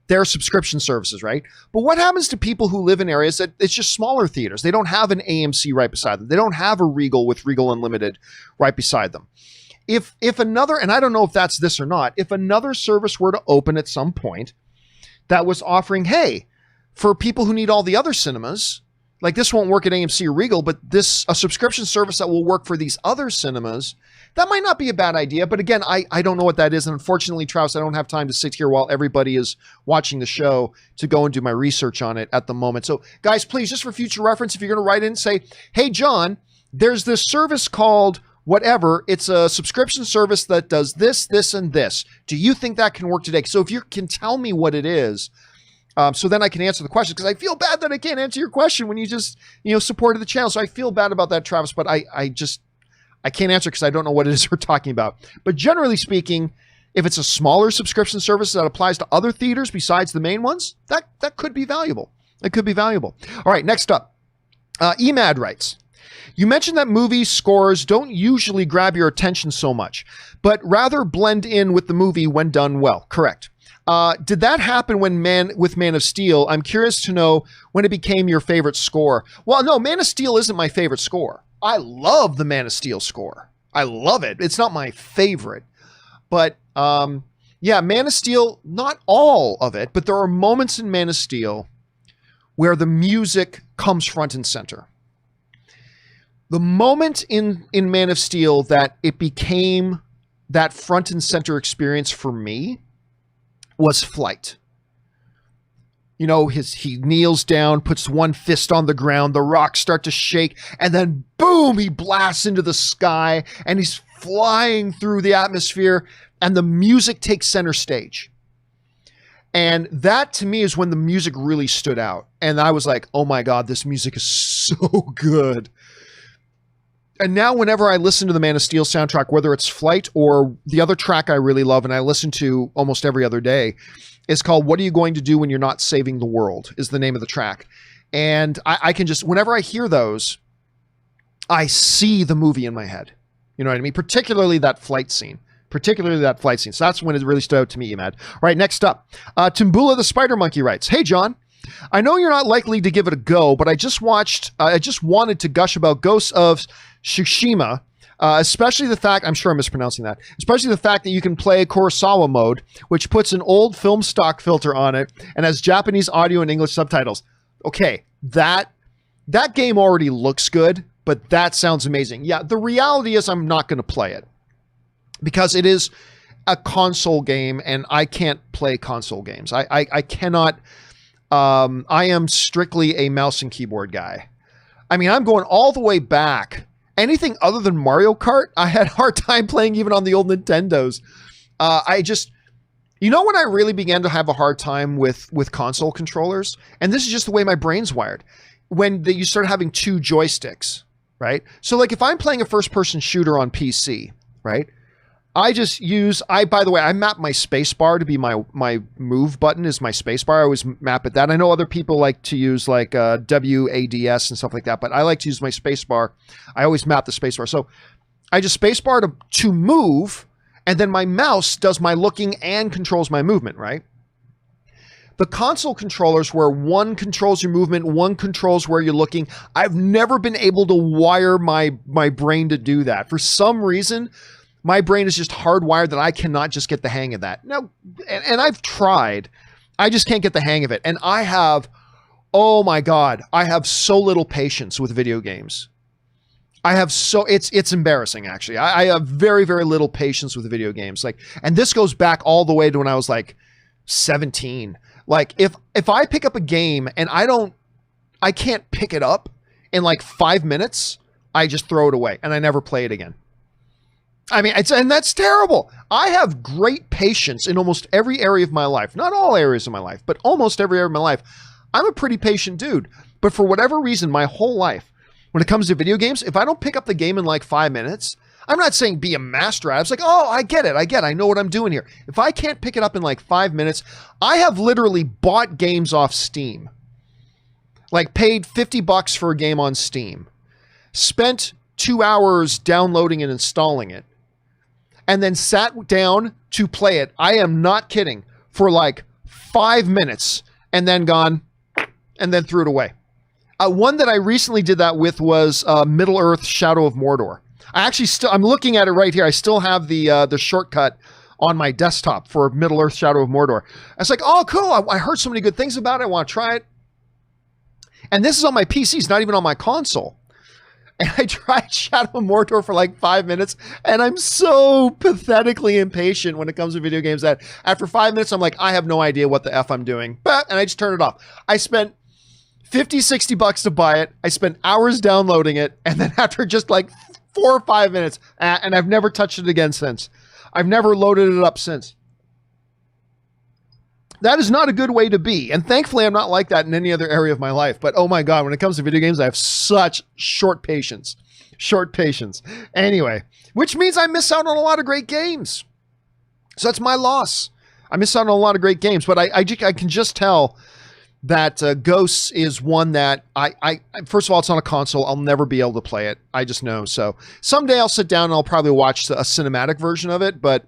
their subscription services, right? But what happens to people who live in areas that it's just smaller theaters? They don't have an AMC right beside them. They don't have a Regal with Regal Unlimited right beside them. If another, and I don't know if that's this or not, if another service were to open at some point that was offering, hey, for people who need all the other cinemas, like this won't work at AMC or Regal, but a subscription service that will work for these other cinemas, that might not be a bad idea. But again, I don't know what that is. And unfortunately, Travis, I don't have time to sit here while everybody is watching the show to go and do my research on it at the moment. So guys, please, just for future reference, if you're going to write in and say, hey, John, there's this service called whatever. It's a subscription service that does this, this, and this. Do you think that can work today? So if you can tell me what it is, so then I can answer the question, because I feel bad that I can't answer your question when you just, supported the channel. So I feel bad about that, Travis, but I can't answer because I don't know what it is we're talking about. But generally speaking, if it's a smaller subscription service that applies to other theaters besides the main ones, that could be valuable. It could be valuable. All right, next up, Emad writes, you mentioned that movie scores don't usually grab your attention so much, but rather blend in with the movie when done well. Correct. Did that happen with Man of Steel? I'm curious to know when it became your favorite score. Well, no, Man of Steel isn't my favorite score. I love the Man of Steel score. I love it. It's not my favorite. But yeah, Man of Steel, not all of it, but there are moments in Man of Steel where the music comes front and center. The moment in Man of Steel that it became that front and center experience for me was Flight. You know, he kneels down, puts one fist on the ground, the rocks start to shake, and then boom, he blasts into the sky, and he's flying through the atmosphere, and the music takes center stage. And that, to me, is when the music really stood out. And I was like, oh my God, this music is so good. And now whenever I listen to the Man of Steel soundtrack, whether it's Flight or the other track I really love and I listen to almost every other day, is called What Are You Going to Do When You're Not Saving the World, is the name of the track. And I can just, whenever I hear those, I see the movie in my head. You know what I mean? Particularly that flight scene. So that's when it really stood out to me, Emad. All right, next up. Timbula the Spider Monkey writes, hey, John. I know you're not likely to give it a go, but I just wanted to gush about Ghosts of Tsushima, especially the fact, I'm sure I'm mispronouncing that, especially the fact that you can play Kurosawa mode, which puts an old film stock filter on it and has Japanese audio and English subtitles. Okay, that game already looks good, but that sounds amazing. Yeah, the reality is I'm not going to play it because it is a console game and I can't play console games. I cannot... I am strictly a mouse and keyboard guy. I mean, I'm going all the way back. Anything other than Mario Kart, I had a hard time playing even on the old Nintendos. You know when I really began to have a hard time with console controllers? And this is just the way my brain's wired. When you start having two joysticks, right? So like if I'm playing a first-person shooter on PC, right? By the way, I map my space bar to be my move button is my space bar. I always map it that. I know other people like to use like WADS and stuff like that, but I like to use my space bar. I always map the space bar. So I just space bar to move, and then my mouse does my looking and controls my movement, right? The console controllers where one controls your movement, one controls where you're looking, I've never been able to wire my brain to do that. For some reason, my brain is just hardwired that I cannot just get the hang of that. Now, and I've tried. I just can't get the hang of it. And I have, oh my God, I have so little patience with video games. It's embarrassing actually. I have very, very little patience with video games. And this goes back all the way to when I was like 17. Like if I pick up a game and I can't pick it up in like 5 minutes, I just throw it away and I never play it again. I mean, and that's terrible. I have great patience in almost every area of my life. Not all areas of my life, but almost every area of my life. I'm a pretty patient dude. But for whatever reason, my whole life, when it comes to video games, if I don't pick up the game in like 5 minutes, I'm not saying be a master at it. It's like, oh, I get it. I know what I'm doing here. If I can't pick it up in like 5 minutes, I have literally bought games off Steam. Like paid $50 for a game on Steam. Spent 2 hours downloading and installing it. And then sat down to play it. I am not kidding. For like 5 minutes and then gone and then threw it away. One that I recently did that with was Middle-earth Shadow of Mordor. I'm looking at it right here. I still have the shortcut on my desktop for Middle-earth Shadow of Mordor. I was like, oh, cool. I heard so many good things about it. I want to try it. And this is on my PC. It's not even on my console. And I tried Shadow of Mordor for like 5 minutes, and I'm so pathetically impatient when it comes to video games that after 5 minutes, I'm like, I have no idea what the F I'm doing. And I just turn it off. I spent $50-$60 to buy it. I spent hours downloading it, and then after just like 4 or 5 minutes, and I've never touched it again since. I've never loaded it up since. That is not a good way to be. And thankfully, I'm not like that in any other area of my life. But oh my God, when it comes to video games, I have such short patience. Anyway, which means I miss out on a lot of great games. So that's my loss. I miss out on a lot of great games. But I can just tell that Ghosts is one that first of all, it's on a console. I'll never be able to play it. I just know. So someday I'll sit down and I'll probably watch a cinematic version of it. But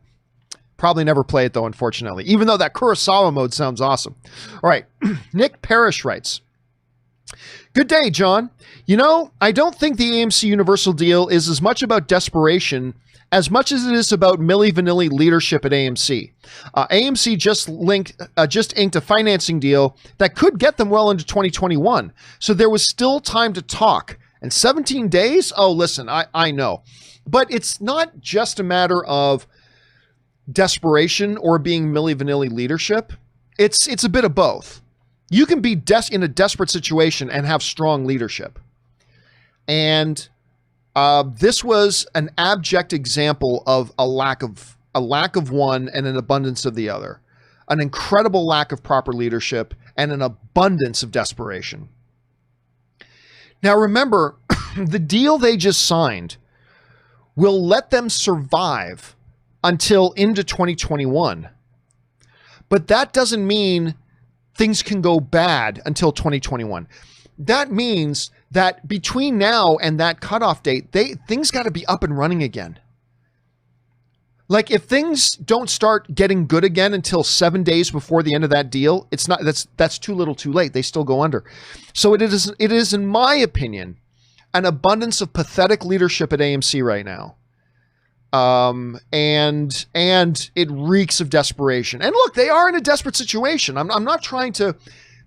Probably never play it though, unfortunately, even though that Kurosawa mode sounds awesome. All right. Nick Parrish writes, good day, John. You know, I don't think the AMC Universal deal is as much about desperation as much as it is about Milli Vanilli leadership at AMC. AMC just inked a financing deal that could get them well into 2021. So there was still time to talk. And 17 days? Oh, listen, I know. But it's not just a matter of desperation or being Milli Vanilli leadership. It's a bit of both. You can be in a desperate situation and have strong leadership. And this was an abject example of a lack of one and an abundance of the other. An incredible lack of proper leadership and an abundance of desperation. Now remember, the deal they just signed will let them survive until into 2021. But that doesn't mean things can go bad until 2021. That means that between now and that cutoff date, things got to be up and running again. Like if things don't start getting good again until 7 days before the end of that deal, that's too little too late. They still go under. So it is in my opinion, an abundance of pathetic leadership at AMC right now. And it reeks of desperation. And look, they are in a desperate situation. I'm not trying to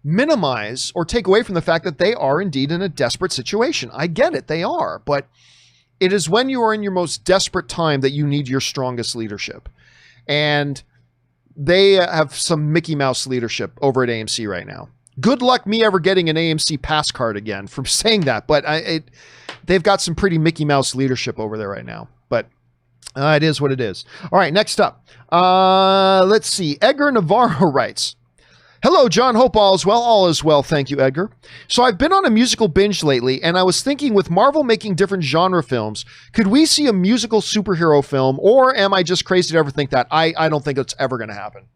minimize or take away from the fact that they are indeed in a desperate situation. I get it. They are, but it is when you are in your most desperate time that you need your strongest leadership. And they have some Mickey Mouse leadership over at AMC right now. Good luck me ever getting an AMC pass card again from saying that, but they've got some pretty Mickey Mouse leadership over there right now. But it is what it is. All right, next up. Let's see. Edgar Navarro writes, hello, John. Hope all is well. All is well. Thank you, Edgar. So I've been on a musical binge lately, and I was thinking with Marvel making different genre films, could we see a musical superhero film, or am I just crazy to ever think that? I don't think it's ever going to happen.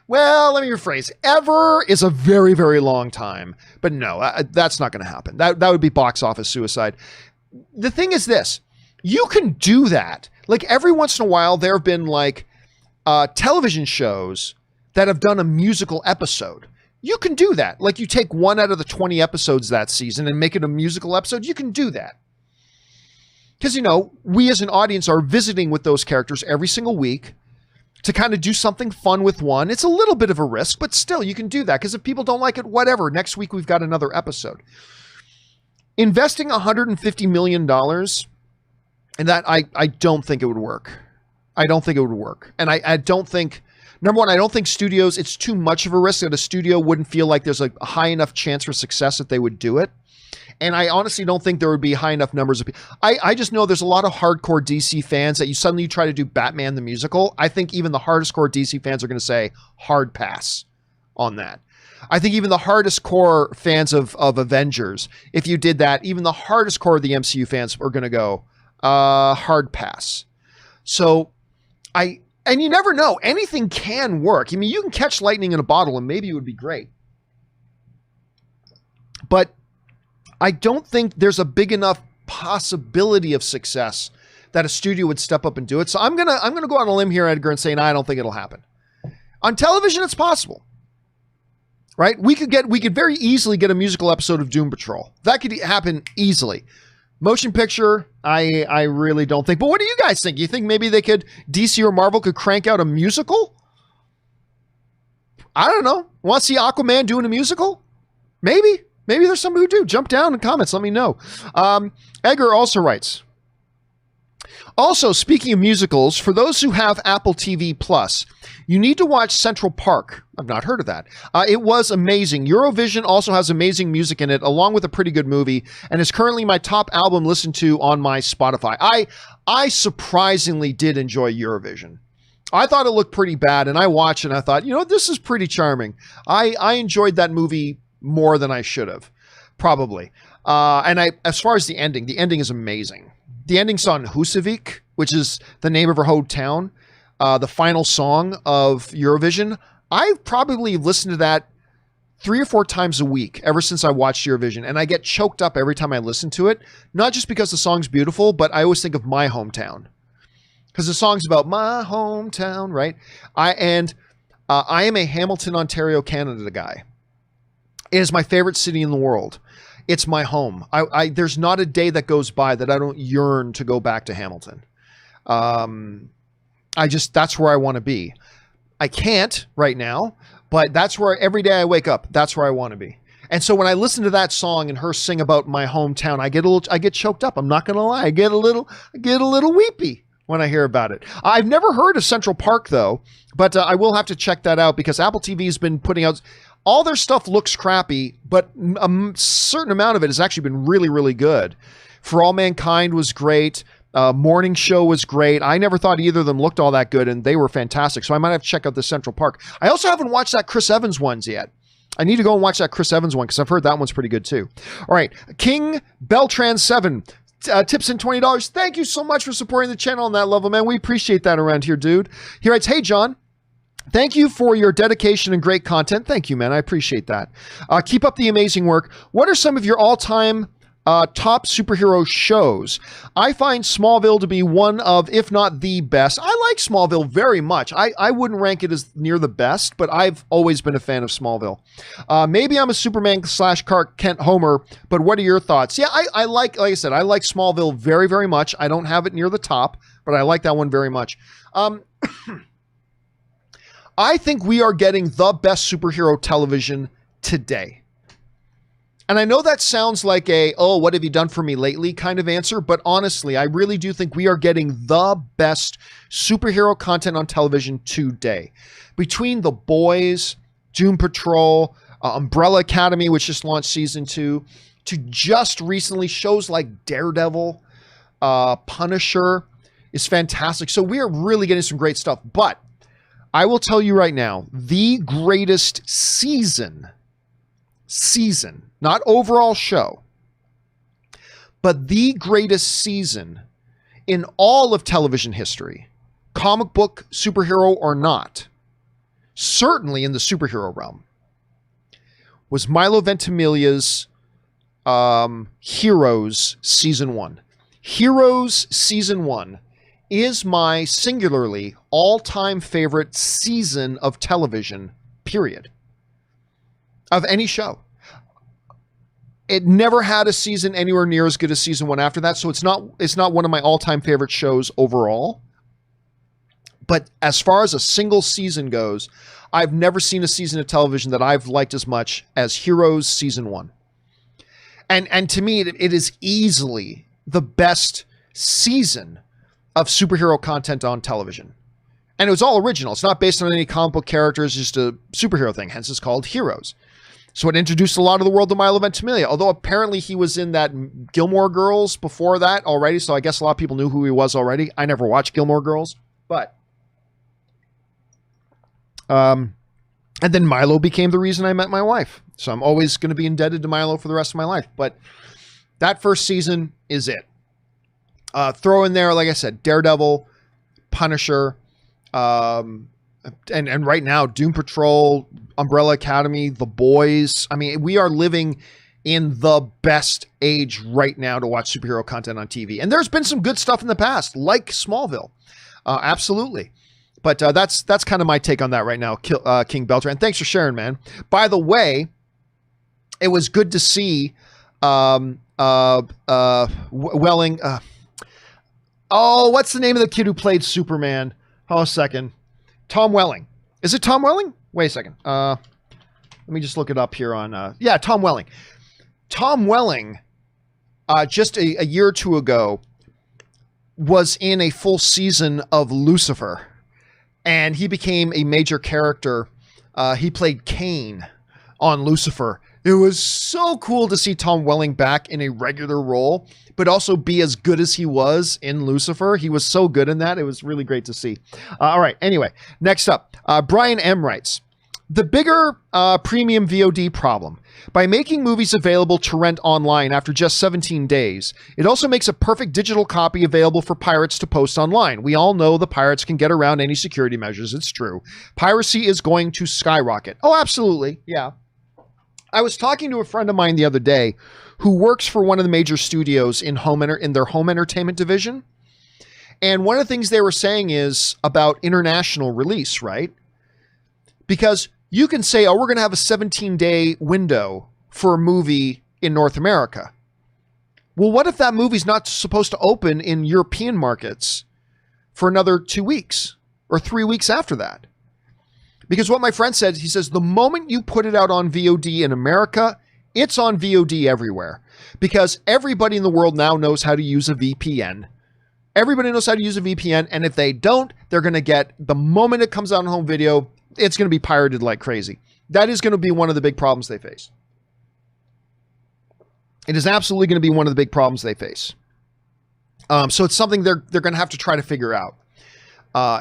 Well, let me rephrase. Ever is a very, very long time. But no, that's not going to happen. That would be box office suicide. The thing is this. You can do that. Like every once in a while, there have been like television shows that have done a musical episode. You can do that. Like you take one out of the 20 episodes that season and make it a musical episode. You can do that. Because, you know, we as an audience are visiting with those characters every single week to kind of do something fun with one. It's a little bit of a risk, but still you can do that. Because if people don't like it, whatever. Next week, we've got another episode. Investing $150 million and that I don't think it would work. I don't think it would work. And I don't think, number one, I don't think studios, it's too much of a risk that a studio wouldn't feel like there's a high enough chance for success that they would do it. And I honestly don't think there would be high enough numbers of people. I just know there's a lot of hardcore DC fans that you suddenly try to do Batman the musical. I think even the hardest core DC fans are going to say hard pass on that. I think even the hardest core fans of Avengers, if you did that, even the hardest core of the MCU fans are going to go, hard pass. So and you never know, anything can work. I mean, you can catch lightning in a bottle and maybe it would be great. But I don't think there's a big enough possibility of success that a studio would step up and do it. So I'm going to go on a limb here, Edgar, and say, no, I don't think it'll happen. On television, it's possible. Right? We could very easily get a musical episode of Doom Patrol. That could happen easily. Motion picture, I really don't think. But what do you guys think? You think maybe DC or Marvel could crank out a musical? I don't know. Want to see Aquaman doing a musical? Maybe. Maybe there's somebody who do. Jump down in comments. Let me know. Edgar also writes, also, speaking of musicals, for those who have Apple TV Plus, you need to watch Central Park. I've not heard of that. It was amazing. Eurovision also has amazing music in it, along with a pretty good movie, and is currently my top album listened to on my Spotify. I surprisingly did enjoy Eurovision. I thought it looked pretty bad, and I watched it, and I thought, you know, this is pretty charming. I enjoyed that movie more than I should have, probably. As far as the ending is amazing. The ending's on Husavik, which is the name of her hometown, the final song of Eurovision. I've probably listened to that 3 or 4 times a week ever since I watched Eurovision, and I get choked up every time I listen to it, not just because the song's beautiful, but I always think of my hometown. because the song's about my hometown, right? I am a Hamilton, Ontario, Canada guy. It is my favorite city in the world. It's my home. There's not a day that goes by that I don't yearn to go back to Hamilton. That's where I want to be. I can't right now, but that's where every day I wake up, that's where I want to be. And so when I listen to that song and her sing about my hometown, I get choked up. I'm not going to lie. I get a little weepy when I hear about it. I've never heard of Central Park though, but I will have to check that out because Apple TV has been putting out all their stuff looks crappy, but a certain amount of it has actually been really, really good. For All Mankind was great. Morning Show was great. I never thought either of them looked all that good, and they were fantastic. So I might have to check out the Central Park. I also haven't watched that Chris Evans ones yet. I need to go and watch that Chris Evans one because I've heard that one's pretty good too. All right. King Beltran 7 tips in $20. Thank you so much for supporting the channel on that level, man. We appreciate that around here, dude. He writes, hey, John. Thank you for your dedication and great content. Thank you, man. I appreciate that. Keep up the amazing work. What are some of your all-time top superhero shows? I find Smallville to be one of, if not the best. I like Smallville very much. I wouldn't rank it as near the best, but I've always been a fan of Smallville. Maybe I'm a Superman / Clark Kent homer, but what are your thoughts? Yeah, I like I said, I like Smallville very, very much. I don't have it near the top, but I like that one very much. I think we are getting the best superhero television today. And I know that sounds like oh, what have you done for me lately kind of answer, but honestly, I really do think we are getting the best superhero content on television today. Between The Boys, Doom Patrol, Umbrella Academy, which just launched season 2, to just recently shows like Daredevil, Punisher is fantastic. So we are really getting some great stuff, but I will tell you right now, the greatest season, not overall show, but the greatest season in all of television history, comic book, superhero or not, certainly in the superhero realm, was Milo Ventimiglia's Heroes Season 1. Heroes Season 1 is my singularly all-time favorite season of television, period. Of any show. It never had a season anywhere near as good as season 1 after that, so it's not one of my all-time favorite shows overall. But as far as a single season goes, I've never seen a season of television that I've liked as much as Heroes Season 1. And to me, it is easily the best season of superhero content on television. And it was all original. It's not based on any comic book characters, just a superhero thing. Hence it's called Heroes. So it introduced a lot of the world to Milo Ventimiglia, although apparently he was in that Gilmore Girls before that already. So I guess a lot of people knew who he was already. I never watched Gilmore Girls, but, and then Milo became the reason I met my wife. So I'm always going to be indebted to Milo for the rest of my life. But that first season is it. Throw in there, like I said, Daredevil, Punisher, and right now, Doom Patrol, Umbrella Academy, The Boys. I mean, we are living in the best age right now to watch superhero content on TV. And there's been some good stuff in the past, like Smallville. Absolutely. But that's kind of my take on that right now, King Beltran. Thanks for sharing, man. By the way, it was good to see Welling. Oh, what's the name of the kid who played Superman? Oh, a second. Tom Welling. Is it Tom Welling? Wait a second. Let me just look it up here on... yeah, Tom Welling. Tom Welling, just a year or two ago, was in a full season of Lucifer. And he became a major character. He played Cain on Lucifer. It was so cool to see Tom Welling back in a regular role, but also be as good as he was in Lucifer. He was so good in that. It was really great to see. All right. Anyway, next up, Brian M. writes, the bigger premium VOD problem. By making movies available to rent online after just 17 days, it also makes a perfect digital copy available for pirates to post online. We all know the pirates can get around any security measures. It's true. Piracy is going to skyrocket. Oh, absolutely. Yeah. I was talking to a friend of mine the other day who works for one of the major studios in their home entertainment division. And one of the things they were saying is about international release, right? Because you can say, oh, we're going to have a 17-day window for a movie in North America. Well, what if that movie's not supposed to open in European markets for another 2 weeks or 3 weeks after that? Because what my friend said, he says, the moment you put it out on VOD in America, it's on VOD everywhere. Because everybody in the world now knows how to use a VPN. Everybody knows how to use a VPN. And if they don't, they're going to get, the moment it comes out on home video, it's going to be pirated like crazy. That is going to be one of the big problems they face. It is absolutely going to be one of the big problems they face. So it's something they're going to have to try to figure out.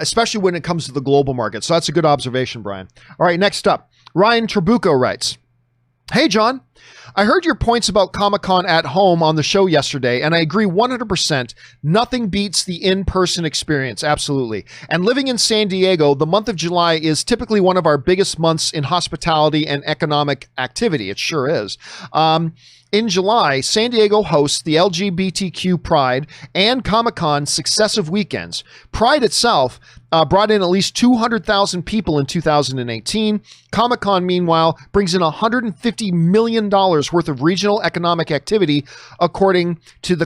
Especially when it comes to the global market. So that's a good observation, Brian. All right, next up, Ryan Trabuco writes, hey, John, I heard your points about Comic-Con at home on the show yesterday, and I agree 100%. Nothing beats the in-person experience. Absolutely. And living in San Diego, the month of July is typically one of our biggest months in hospitality and economic activity. It sure is. In July, San Diego hosts the LGBTQ Pride and Comic-Con successive weekends. Pride itself brought in at least 200,000 people in 2018. Comic-Con, meanwhile, brings in $150 million worth of regional economic activity, according to the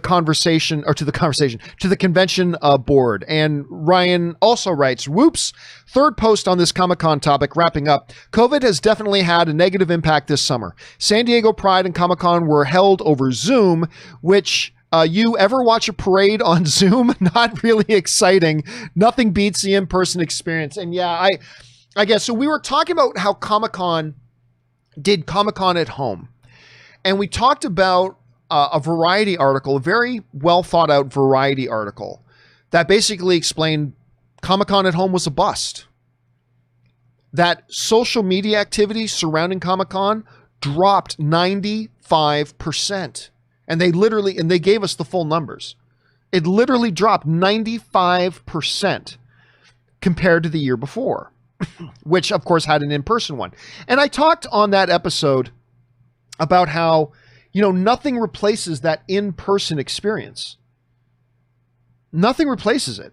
convention board. And Ryan also writes, whoops, third post on this Comic-Con topic, wrapping up. COVID has definitely had a negative impact this summer. San Diego Pride and Comic-Con were held over Zoom, which... you ever watch a parade on Zoom? Not really exciting. Nothing beats the in-person experience. And yeah, I guess, so we were talking about how Comic-Con did Comic-Con at home. And we talked about a Variety article, a very well thought out Variety article that basically explained Comic-Con at home was a bust. That social media activity surrounding Comic-Con dropped 95%. And they gave us the full numbers. It literally dropped 95% compared to the year before, which of course had an in-person one. And I talked on that episode about how, nothing replaces that in-person experience. Nothing replaces it.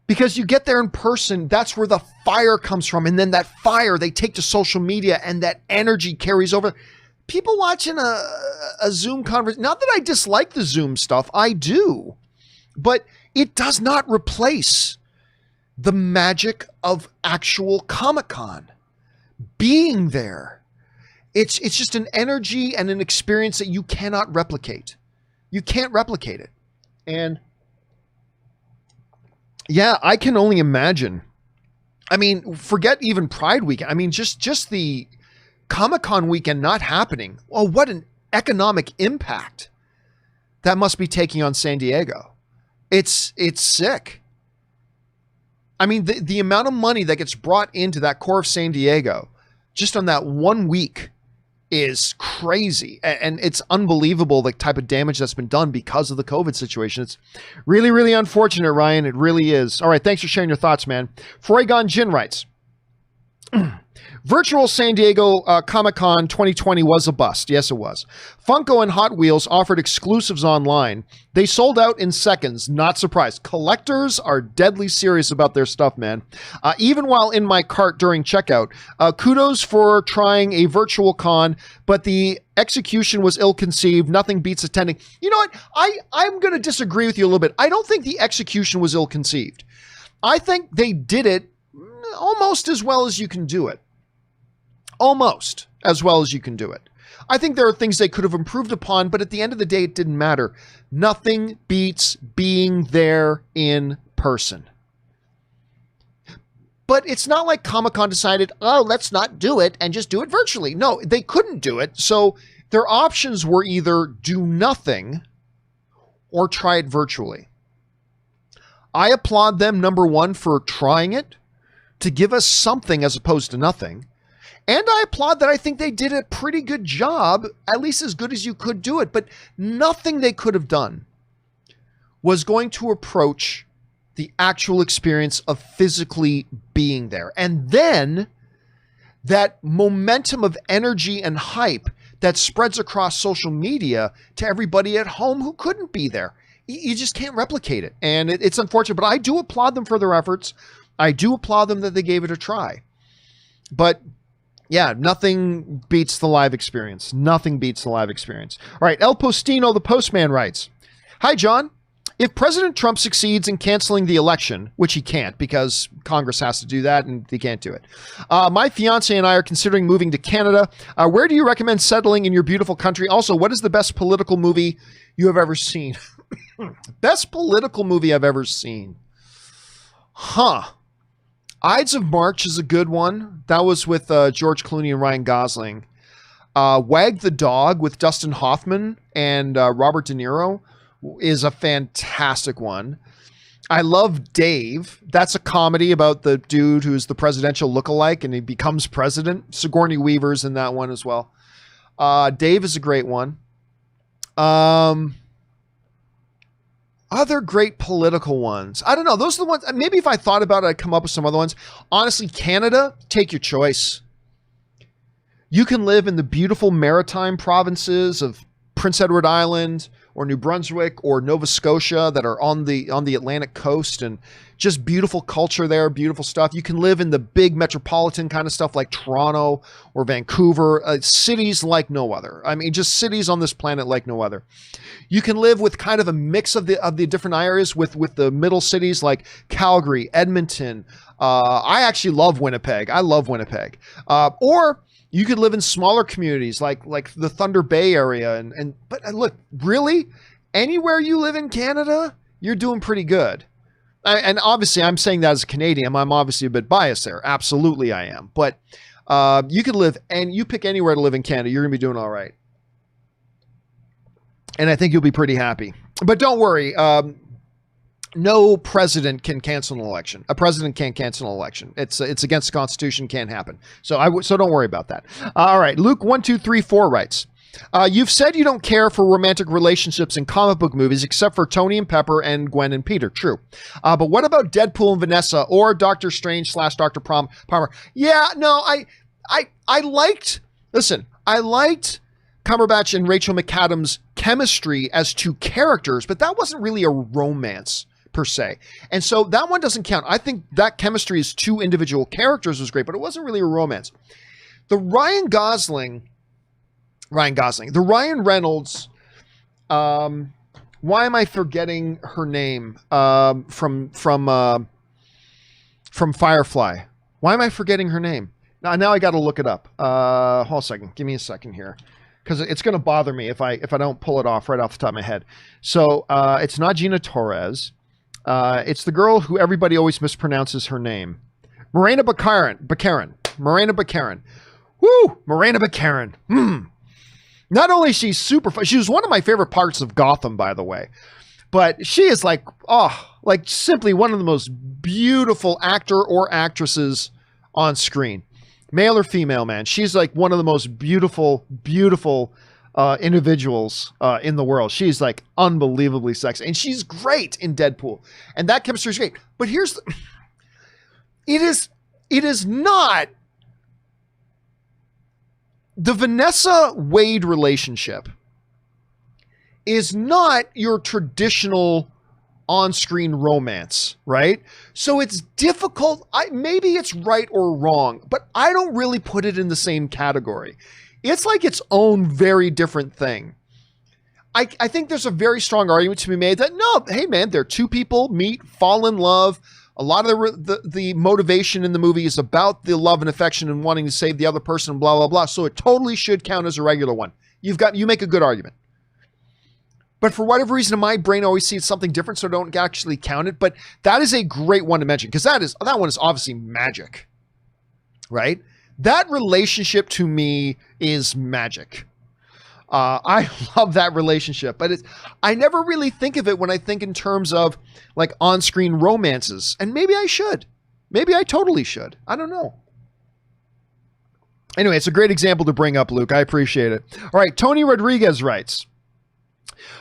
Because you get there in person, that's where the fire comes from. And then that fire they take to social media and that energy carries over. People watching a Zoom conversation, not that I dislike the Zoom stuff, I do, but it does not replace the magic of actual Comic-Con. Being there. It's just an energy and an experience that you cannot replicate. You can't replicate it. And yeah, I can only imagine. I mean, forget even Pride Weekend. I mean, just the Comic-Con weekend not happening. Well, what an economic impact that must be taking on San Diego. It's sick. I mean, the amount of money that gets brought into that core of San Diego just on that 1 week is crazy. And it's unbelievable the type of damage that's been done because of the COVID situation. It's really, really unfortunate, Ryan. It really is. All right. Thanks for sharing your thoughts, man. Froygon Jin writes, virtual San Diego Comic-Con 2020 was a bust. Yes, it was. Funko and Hot Wheels offered exclusives online. They sold out in seconds. Not surprised. Collectors are deadly serious about their stuff, man. Even while in my cart during checkout, kudos for trying a virtual con, but the execution was ill-conceived. Nothing beats attending. You know what? I'm going to disagree with you a little bit. I don't think the execution was ill-conceived. I think they did it almost as well as you can do it. Almost as well as you can do it. I think there are things they could have improved upon, but at the end of the day, it didn't matter. Nothing beats being there in person. But it's not like Comic-Con decided, oh, let's not do it and just do it virtually. No, they couldn't do it. So their options were either do nothing or try it virtually. I applaud them, number one, for trying it to give us something as opposed to nothing. And I applaud that I think they did a pretty good job, at least as good as you could do it. But nothing they could have done was going to approach the actual experience of physically being there. And then that momentum of energy and hype that spreads across social media to everybody at home who couldn't be there. you just can't replicate it. And it's unfortunate, but I do applaud them for their efforts. I do applaud them that they gave it a try. But yeah, nothing beats the live experience. Nothing beats the live experience. All right, El Postino, the postman, writes, "Hi, John. If President Trump succeeds in canceling the election," which he can't because Congress has to do that and he can't do it, "my fiance and I are considering moving to Canada. Where do you recommend settling in your beautiful country? Also, what is the best political movie you have ever seen?" Best political movie I've ever seen. Ides of March is a good one. That was with George Clooney and Ryan Gosling. Wag the Dog with Dustin Hoffman and Robert De Niro is a fantastic one. I love Dave. That's a comedy about the dude who's the presidential lookalike and he becomes president. Sigourney Weaver's in that one as well. Dave is a great one. Other great political ones. I don't know. Those are the ones. Maybe if I thought about it, I'd come up with some other ones. Honestly, Canada, take your choice. You can live in the beautiful maritime provinces of Prince Edward Island or New Brunswick or Nova Scotia that are on the Atlantic coast, and just beautiful culture there, beautiful stuff. You can live in the big metropolitan kind of stuff like Toronto or Vancouver, cities like no other. I mean, just cities on this planet like no other. You can live with kind of a mix of the different areas with the middle cities like Calgary, Edmonton. I actually love Winnipeg. I love Winnipeg. Or you could live in smaller communities like the Thunder Bay area. But look, really, anywhere you live in Canada, you're doing pretty good. And obviously, I'm saying that as a Canadian. I'm obviously a bit biased there. Absolutely, I am. But you could live, and you pick anywhere to live in Canada, you're going to be doing all right. And I think you'll be pretty happy. But don't worry. No president can cancel an election. A president can't cancel an election. It's against the Constitution. Can't happen. So don't worry about that. All right. Luke 1234 writes, "You've said you don't care for romantic relationships in comic book movies except for Tony and Pepper and Gwen and Peter." True. But what about Deadpool and Vanessa or Doctor Strange / Dr. Palmer? Yeah. No. I liked Cumberbatch and Rachel McAdams' chemistry as two characters, but that wasn't really a romance per se. And so that one doesn't count. I think that chemistry as two individual characters was great, but it wasn't really a romance. The Ryan Reynolds, why am I forgetting her name from Firefly? Why am I forgetting her name? Now I got to look it up. Hold on a second. Give me a second here, because it's going to bother me if I don't pull it off right off the top of my head. So it's not Gina Torres. It's the girl who everybody always mispronounces her name. Morena Baccarin. Morena Baccarin. Woo! Morena Baccarin. Not only is she super fun, she was one of my favorite parts of Gotham, by the way. But she is like simply one of the most beautiful actor or actresses on screen. Male or female, man. She's like one of the most beautiful individuals in the world. She's like unbelievably sexy. And she's great in Deadpool. And that chemistry is great. But it is not the Vanessa Wade relationship is not your traditional on-screen romance, right? So it's difficult. Maybe it's right or wrong, but I don't really put it in the same category. It's like its own very different thing. I think there's a very strong argument to be made that no, hey man, they're two people meet, fall in love. A lot of the motivation in the movie is about the love and affection and wanting to save the other person, blah, blah, blah. So it totally should count as a regular one. You make a good argument. But for whatever reason, in my brain always sees something different, so I don't actually count it. But that is a great one to mention, because that one is obviously magic, right? That relationship to me is magic. I love that relationship, but I never really think of it when I think in terms of like on-screen romances. And maybe I should. Maybe I totally should. I don't know. Anyway, it's a great example to bring up, Luke. I appreciate it. All right, Tony Rodriguez writes,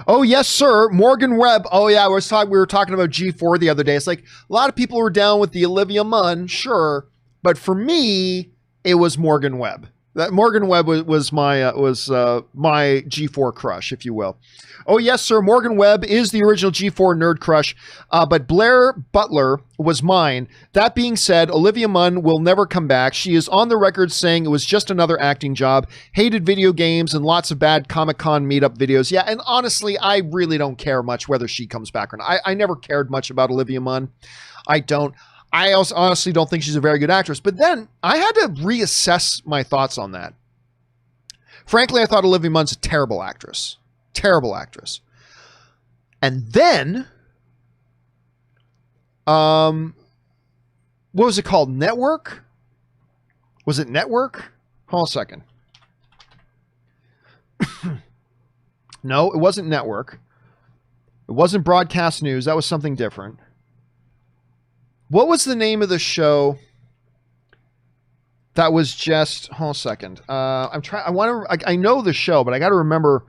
"Oh, yes, sir. Morgan Webb." Oh, yeah, we were talking about G4 the other day. It's like a lot of people were down with the Olivia Munn, sure. But for me, it was Morgan Webb. That Morgan Webb was my G4 crush, if you will. Oh yes, sir. Morgan Webb is the original G4 nerd crush, but Blair Butler was mine. That being said, Olivia Munn will never come back. She is on the record saying it was just another acting job. Hated video games and lots of bad Comic-Con meetup videos. Yeah, and honestly, I really don't care much whether she comes back or not. I never cared much about Olivia Munn. I don't. I also honestly don't think she's a very good actress. But then I had to reassess my thoughts on that. Frankly, I thought Olivia Munn's a terrible actress. Terrible actress. And then, what was it called? Network? Was it Network? Hold on a second. No, it wasn't Network. It wasn't Broadcast News. That was something different. What was the name of the show that was just, hold on a second. I know the show, but I got to remember,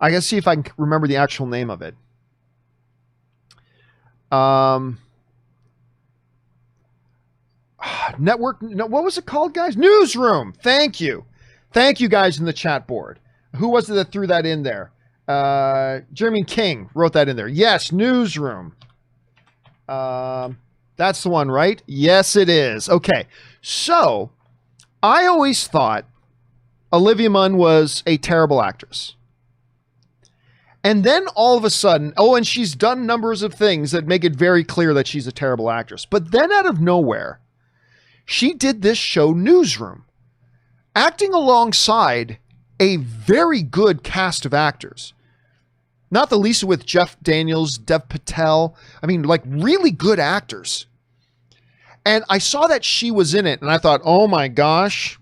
I got to see if I can remember the actual name of it. Network, no, what was it called, guys? Newsroom. Thank you. Thank you guys in the chat board. Who was it that threw that in there? Jeremy King wrote that in there. Yes, Newsroom. That's the one, right? Yes, it is. Okay. So I always thought Olivia Munn was a terrible actress. And then all of a sudden, oh, and she's done numbers of things that make it very clear that she's a terrible actress. But then out of nowhere, she did this show Newsroom, acting alongside a very good cast of actors. Not the least with Jeff Daniels, Dev Patel. I mean, like really good actors. And I saw that she was in it, and I thought, oh my gosh,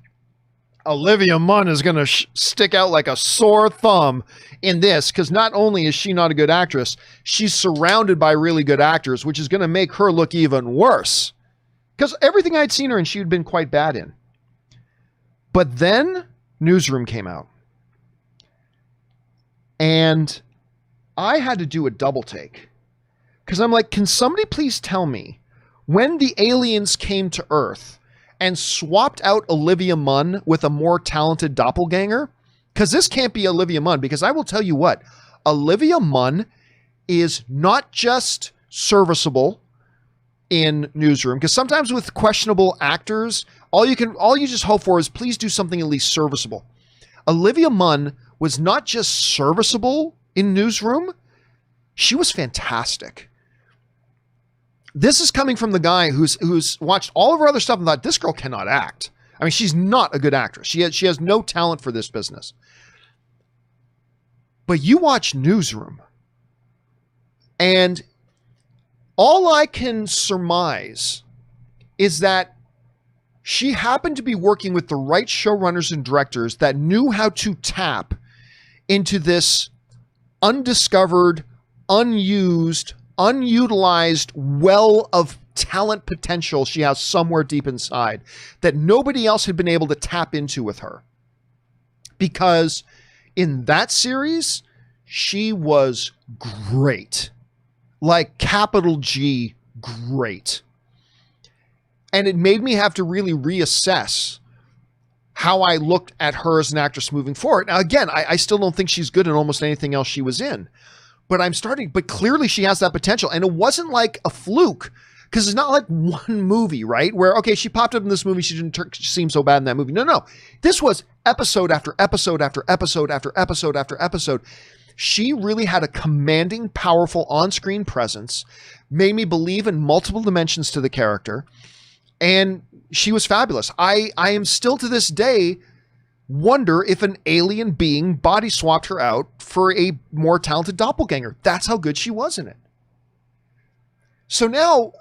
Olivia Munn is going to stick out like a sore thumb in this, because not only is she not a good actress, she's surrounded by really good actors, which is going to make her look even worse. Because everything I'd seen her in, she had been quite bad in. But then Newsroom came out. And I had to do a double take. Because I'm like, can somebody please tell me, when the aliens came to Earth and swapped out Olivia Munn with a more talented doppelganger, because this can't be Olivia Munn, because I will tell you what, Olivia Munn is not just serviceable in Newsroom, because sometimes with questionable actors, all you just hope for is please do something at least serviceable. Olivia Munn was not just serviceable in Newsroom, she was fantastic. This is coming from the guy who's watched all of her other stuff and thought, this girl cannot act. I mean, she's not a good actress. She has no talent for this business. But you watch Newsroom, and all I can surmise is that she happened to be working with the right showrunners and directors that knew how to tap into this undiscovered, unused, unutilized well of talent potential she has somewhere deep inside that nobody else had been able to tap into with her. Because in that series, she was great. Like capital G, great. And it made me have to really reassess how I looked at her as an actress moving forward. Now, again, I still don't think she's good in almost anything else she was in. But clearly she has that potential. And it wasn't like a fluke, because it's not like one movie, right? Where, okay, she popped up in this movie, she didn't seem so bad in that movie. No. This was episode after episode after episode after episode after episode. She really had a commanding, powerful on-screen presence, made me believe in multiple dimensions to the character, and she was fabulous. I am still to this day wonder if an alien being body swapped her out for a more talented doppelganger. That's how good she was in it. So now,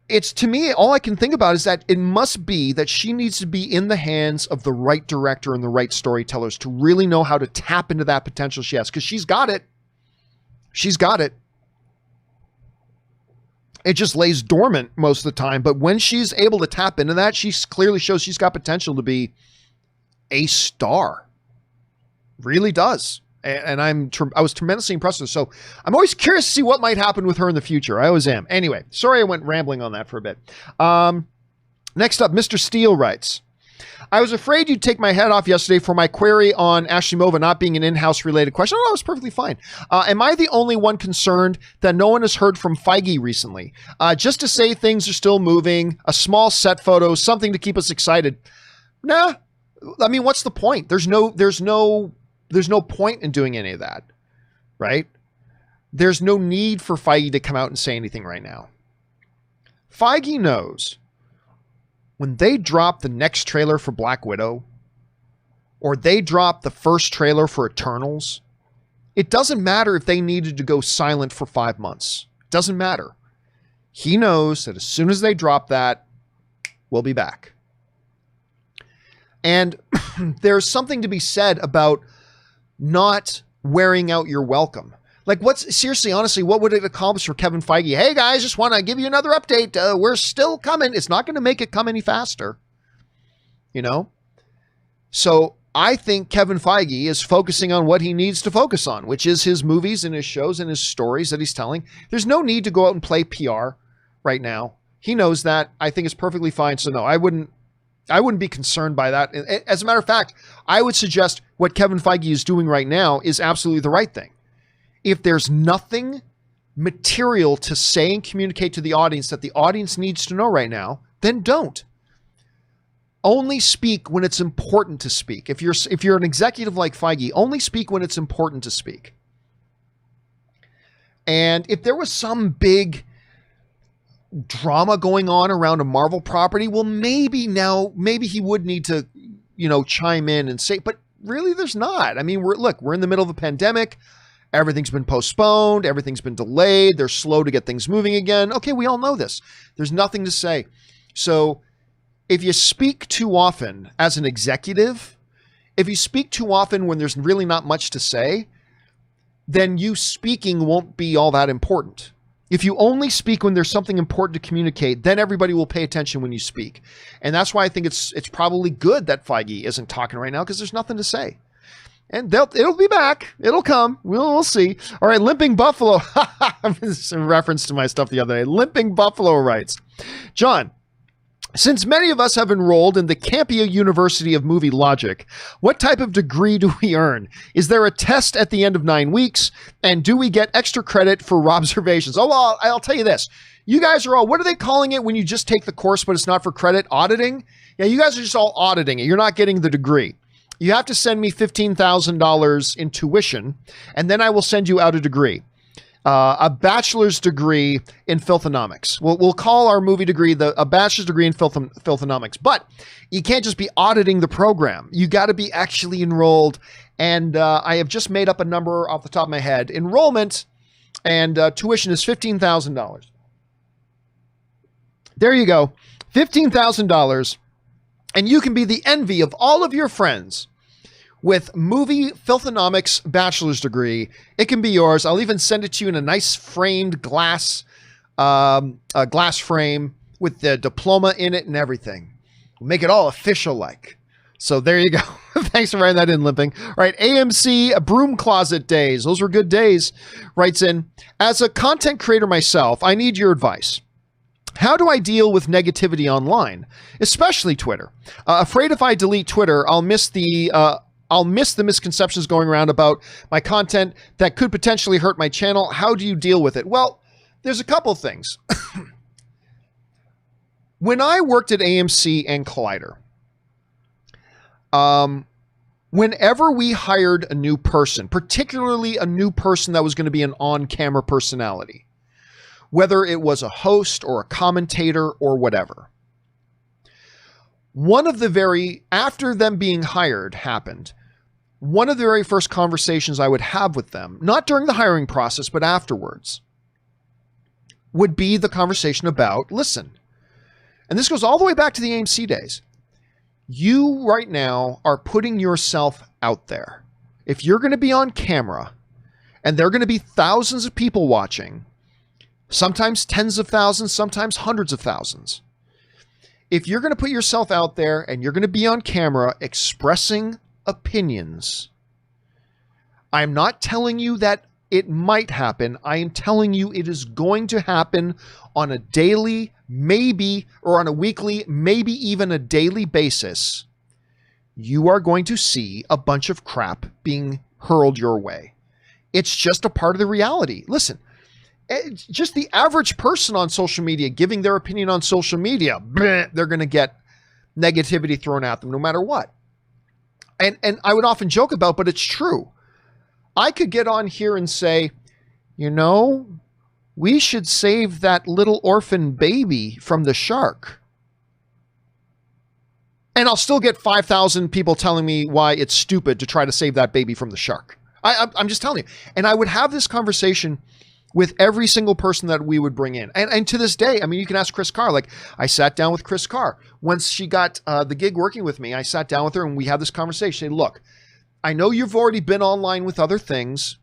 it's, to me, all I can think about is that it must be that she needs to be in the hands of the right director and the right storytellers to really know how to tap into that potential she has, because she's got it. She's got it. It just lays dormant most of the time, but when she's able to tap into that, she clearly shows she's got potential to be a star. Really does. And I was tremendously impressed with her. So I'm always curious to see what might happen with her in the future. I always am. Anyway, sorry I went rambling on that for a bit. Next up, Mr. Steele writes, I was afraid you'd take my head off yesterday for my query on Ashley Mova not being an in-house related question. Oh, that was perfectly fine. Am I the only one concerned that no one has heard from Feige recently? Just to say things are still moving, a small set photo, something to keep us excited. Nah. I mean, what's the point? There's no point in doing any of that, right? There's no need for Feige to come out and say anything right now. Feige knows when they drop the next trailer for Black Widow, or they drop the first trailer for Eternals, it doesn't matter if they needed to go silent for 5 months. It doesn't matter. He knows that as soon as they drop that, we'll be back. And there's something to be said about not wearing out your welcome. Like, seriously, honestly, what would it accomplish for Kevin Feige? Hey, guys, just want to give you another update. We're still coming. It's not going to make it come any faster. You know? So I think Kevin Feige is focusing on what he needs to focus on, which is his movies and his shows and his stories that he's telling. There's no need to go out and play PR right now. He knows that. I think it's perfectly fine. So no, I wouldn't be concerned by that. As a matter of fact, I would suggest what Kevin Feige is doing right now is absolutely the right thing. If there's nothing material to say and communicate to the audience that the audience needs to know right now, then don't. Only speak when it's important to speak. If you're an executive like Feige, only speak when it's important to speak. And if there was some big drama going on around a Marvel property, well, maybe he would need to, chime in and say, but really there's not. I mean, we're in the middle of a pandemic. Everything's been postponed. Everything's been delayed. They're slow to get things moving again. Okay, we all know this. There's nothing to say. So if you speak too often as an executive, if you speak too often when there's really not much to say, then you speaking won't be all that important. If you only speak when there's something important to communicate, then everybody will pay attention when you speak. And that's why I think it's probably good that Feige isn't talking right now, because there's nothing to say. And it'll be back. It'll come. We'll see. All right, Limping Buffalo. This is in reference to my stuff the other day. Limping Buffalo writes, John, since many of us have enrolled in the Campia University of Movie Logic, what type of degree do we earn? Is there a test at the end of 9 weeks? And do we get extra credit for observations? Oh, well, I'll tell you this. You guys are all, what are they calling it when you just take the course, but it's not for credit? Auditing? Yeah, you guys are just all auditing it. You're not getting the degree. You have to send me $15,000 in tuition, and then I will send you out a degree. A bachelor's degree in filthonomics. We'll call our movie degree a bachelor's degree in filthonomics. But you can't just be auditing the program. You got to be actually enrolled. And I have just made up a number off the top of my head. Enrollment and tuition is $15,000. There you go. $15,000. And you can be the envy of all of your friends with movie filthonomics bachelor's degree. It can be yours. I'll even send it to you in a nice framed glass frame with the diploma in it and everything. We'll make it all official like. So there you go. Thanks for writing that in, Limping. All right, AMC Broom Closet Days. Those were good days. Writes in, as a content creator myself, I need your advice. How do I deal with negativity online, especially Twitter? Afraid if I delete Twitter, I'll miss the misconceptions going around about my content that could potentially hurt my channel. How do you deal with it? Well, there's a couple things. When I worked at AMC and Collider, whenever we hired a new person, particularly a new person that was going to be an on-camera personality, whether it was a host or a commentator or whatever, after them being hired happened, one of the very first conversations I would have with them, not during the hiring process, but afterwards, would be the conversation about, listen, and this goes all the way back to the AMC days. You right now are putting yourself out there. If you're going to be on camera and there are going to be thousands of people watching, sometimes tens of thousands, sometimes hundreds of thousands. If you're going to put yourself out there and you're going to be on camera expressing opinions, I'm not telling you that it might happen. I am telling you it is going to happen on a daily, maybe, or on a weekly, maybe even a daily basis. you are going to see a bunch of crap being hurled your way. It's just a part of the reality. Listen, just the average person on social media giving their opinion on social media, they're going to get negativity thrown at them no matter what. And I would often joke about, but it's true. I could get on here and say, you know, we should save that little orphan baby from the shark. And I'll still get 5,000 people telling me why it's stupid to try to save that baby from the shark. I'm just telling you. And I would have this conversation with every single person that we would bring in. And to this day, I mean, you can ask Chris Carr. Like, I sat down with Chris Carr. Once she got the gig working with me, I sat down with her and we had this conversation. Say, look, I know you've already been online with other things,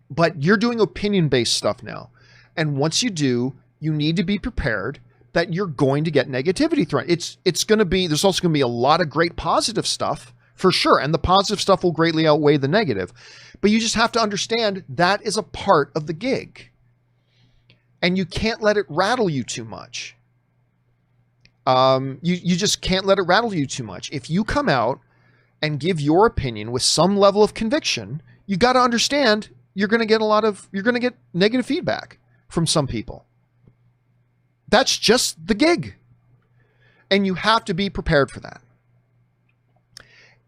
but you're doing opinion-based stuff now. And once you do, you need to be prepared that you're going to get negativity thrown. It's going to be, there's also going to be a lot of great positive stuff for sure. And the positive stuff will greatly outweigh the negative. But you just have to understand that is a part of the gig. And you can't let it rattle you too much. You just can't let it rattle you too much. If you come out and give your opinion with some level of conviction, you got to understand you're going to get negative feedback from some people. That's just the gig. And you have to be prepared for that.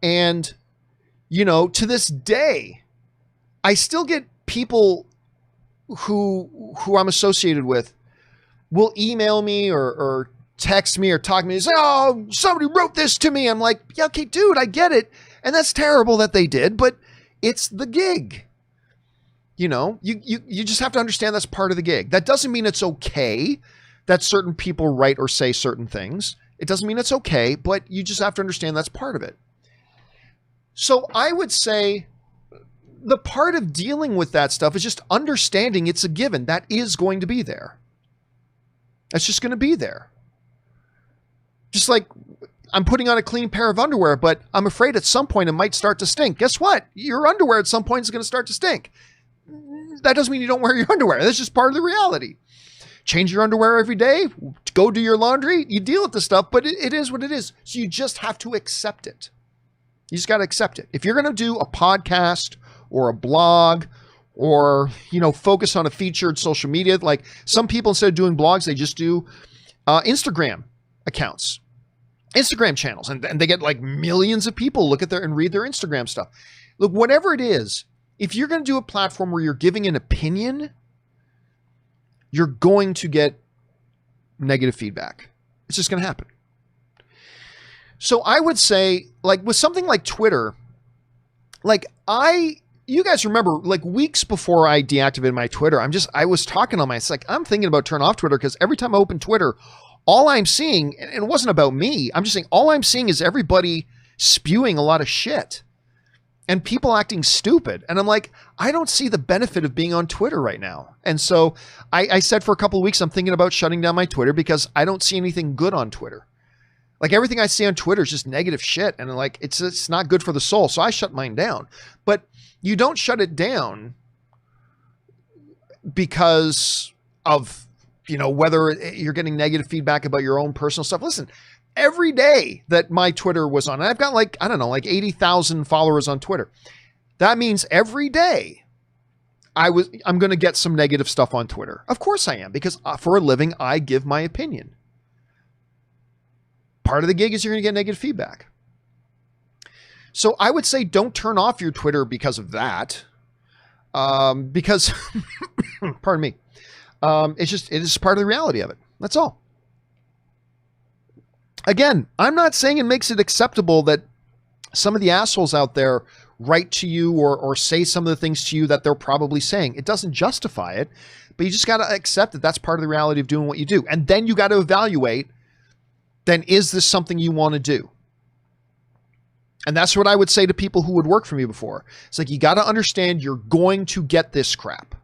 And, you know, to this day, I still get people who I'm associated with will email me or text me or talk to me and say, oh, somebody wrote this to me. I'm like, yeah, okay, dude, I get it. And that's terrible that they did, but it's the gig. You know, you just have to understand that's part of the gig. That doesn't mean it's okay that certain people write or say certain things. It doesn't mean it's okay, but you just have to understand that's part of it. So I would say the part of dealing with that stuff is just understanding it's a given. That is going to be there. That's just going to be there. Just like I'm putting on a clean pair of underwear, but I'm afraid at some point it might start to stink. Guess what? Your underwear at some point is going to start to stink. That doesn't mean you don't wear your underwear. That's just part of the reality. Change your underwear every day, go do your laundry, you deal with the stuff, but it is what it is. So you just have to accept it. You just got to accept it. If you're going to do a podcast or a blog or, you know, focus on a featured social media, like some people, instead of doing blogs, they just do Instagram accounts, Instagram channels, and they get like millions of people look at their and read their Instagram stuff. Look, whatever it is, if you're going to do a platform where you're giving an opinion, you're going to get negative feedback. It's just going to happen. So I would say, like with something like Twitter, like you guys remember, like weeks before I deactivated my Twitter, I was talking on it's like, I'm thinking about turning off Twitter because every time I open Twitter, all I'm seeing, and it wasn't about me, I'm just saying all I'm seeing is everybody spewing a lot of shit and people acting stupid. And I'm like, I don't see the benefit of being on Twitter right now. And so I said for a couple of weeks, I'm thinking about shutting down my Twitter because I don't see anything good on Twitter. Like everything I see on Twitter is just negative shit. And like, it's not good for the soul. So I shut mine down, but you don't shut it down because of, you know, whether you're getting negative feedback about your own personal stuff. Listen, every day that my Twitter was on, and I've got like, I don't know, like 80,000 followers on Twitter. That means every day I'm going to get some negative stuff on Twitter. Of course I am, because for a living, I give my opinion. Part of the gig is you're going to get negative feedback. So I would say don't turn off your Twitter because of that. Because, pardon me, it is part of the reality of it. That's all. Again, I'm not saying it makes it acceptable that some of the assholes out there write to you or say some of the things to you that they're probably saying. It doesn't justify it, but you just got to accept that that's part of the reality of doing what you do. And then you got to evaluate, then is this something you want to do? And that's what I would say to people who would work for me before. It's like, you got to understand you're going to get this crap.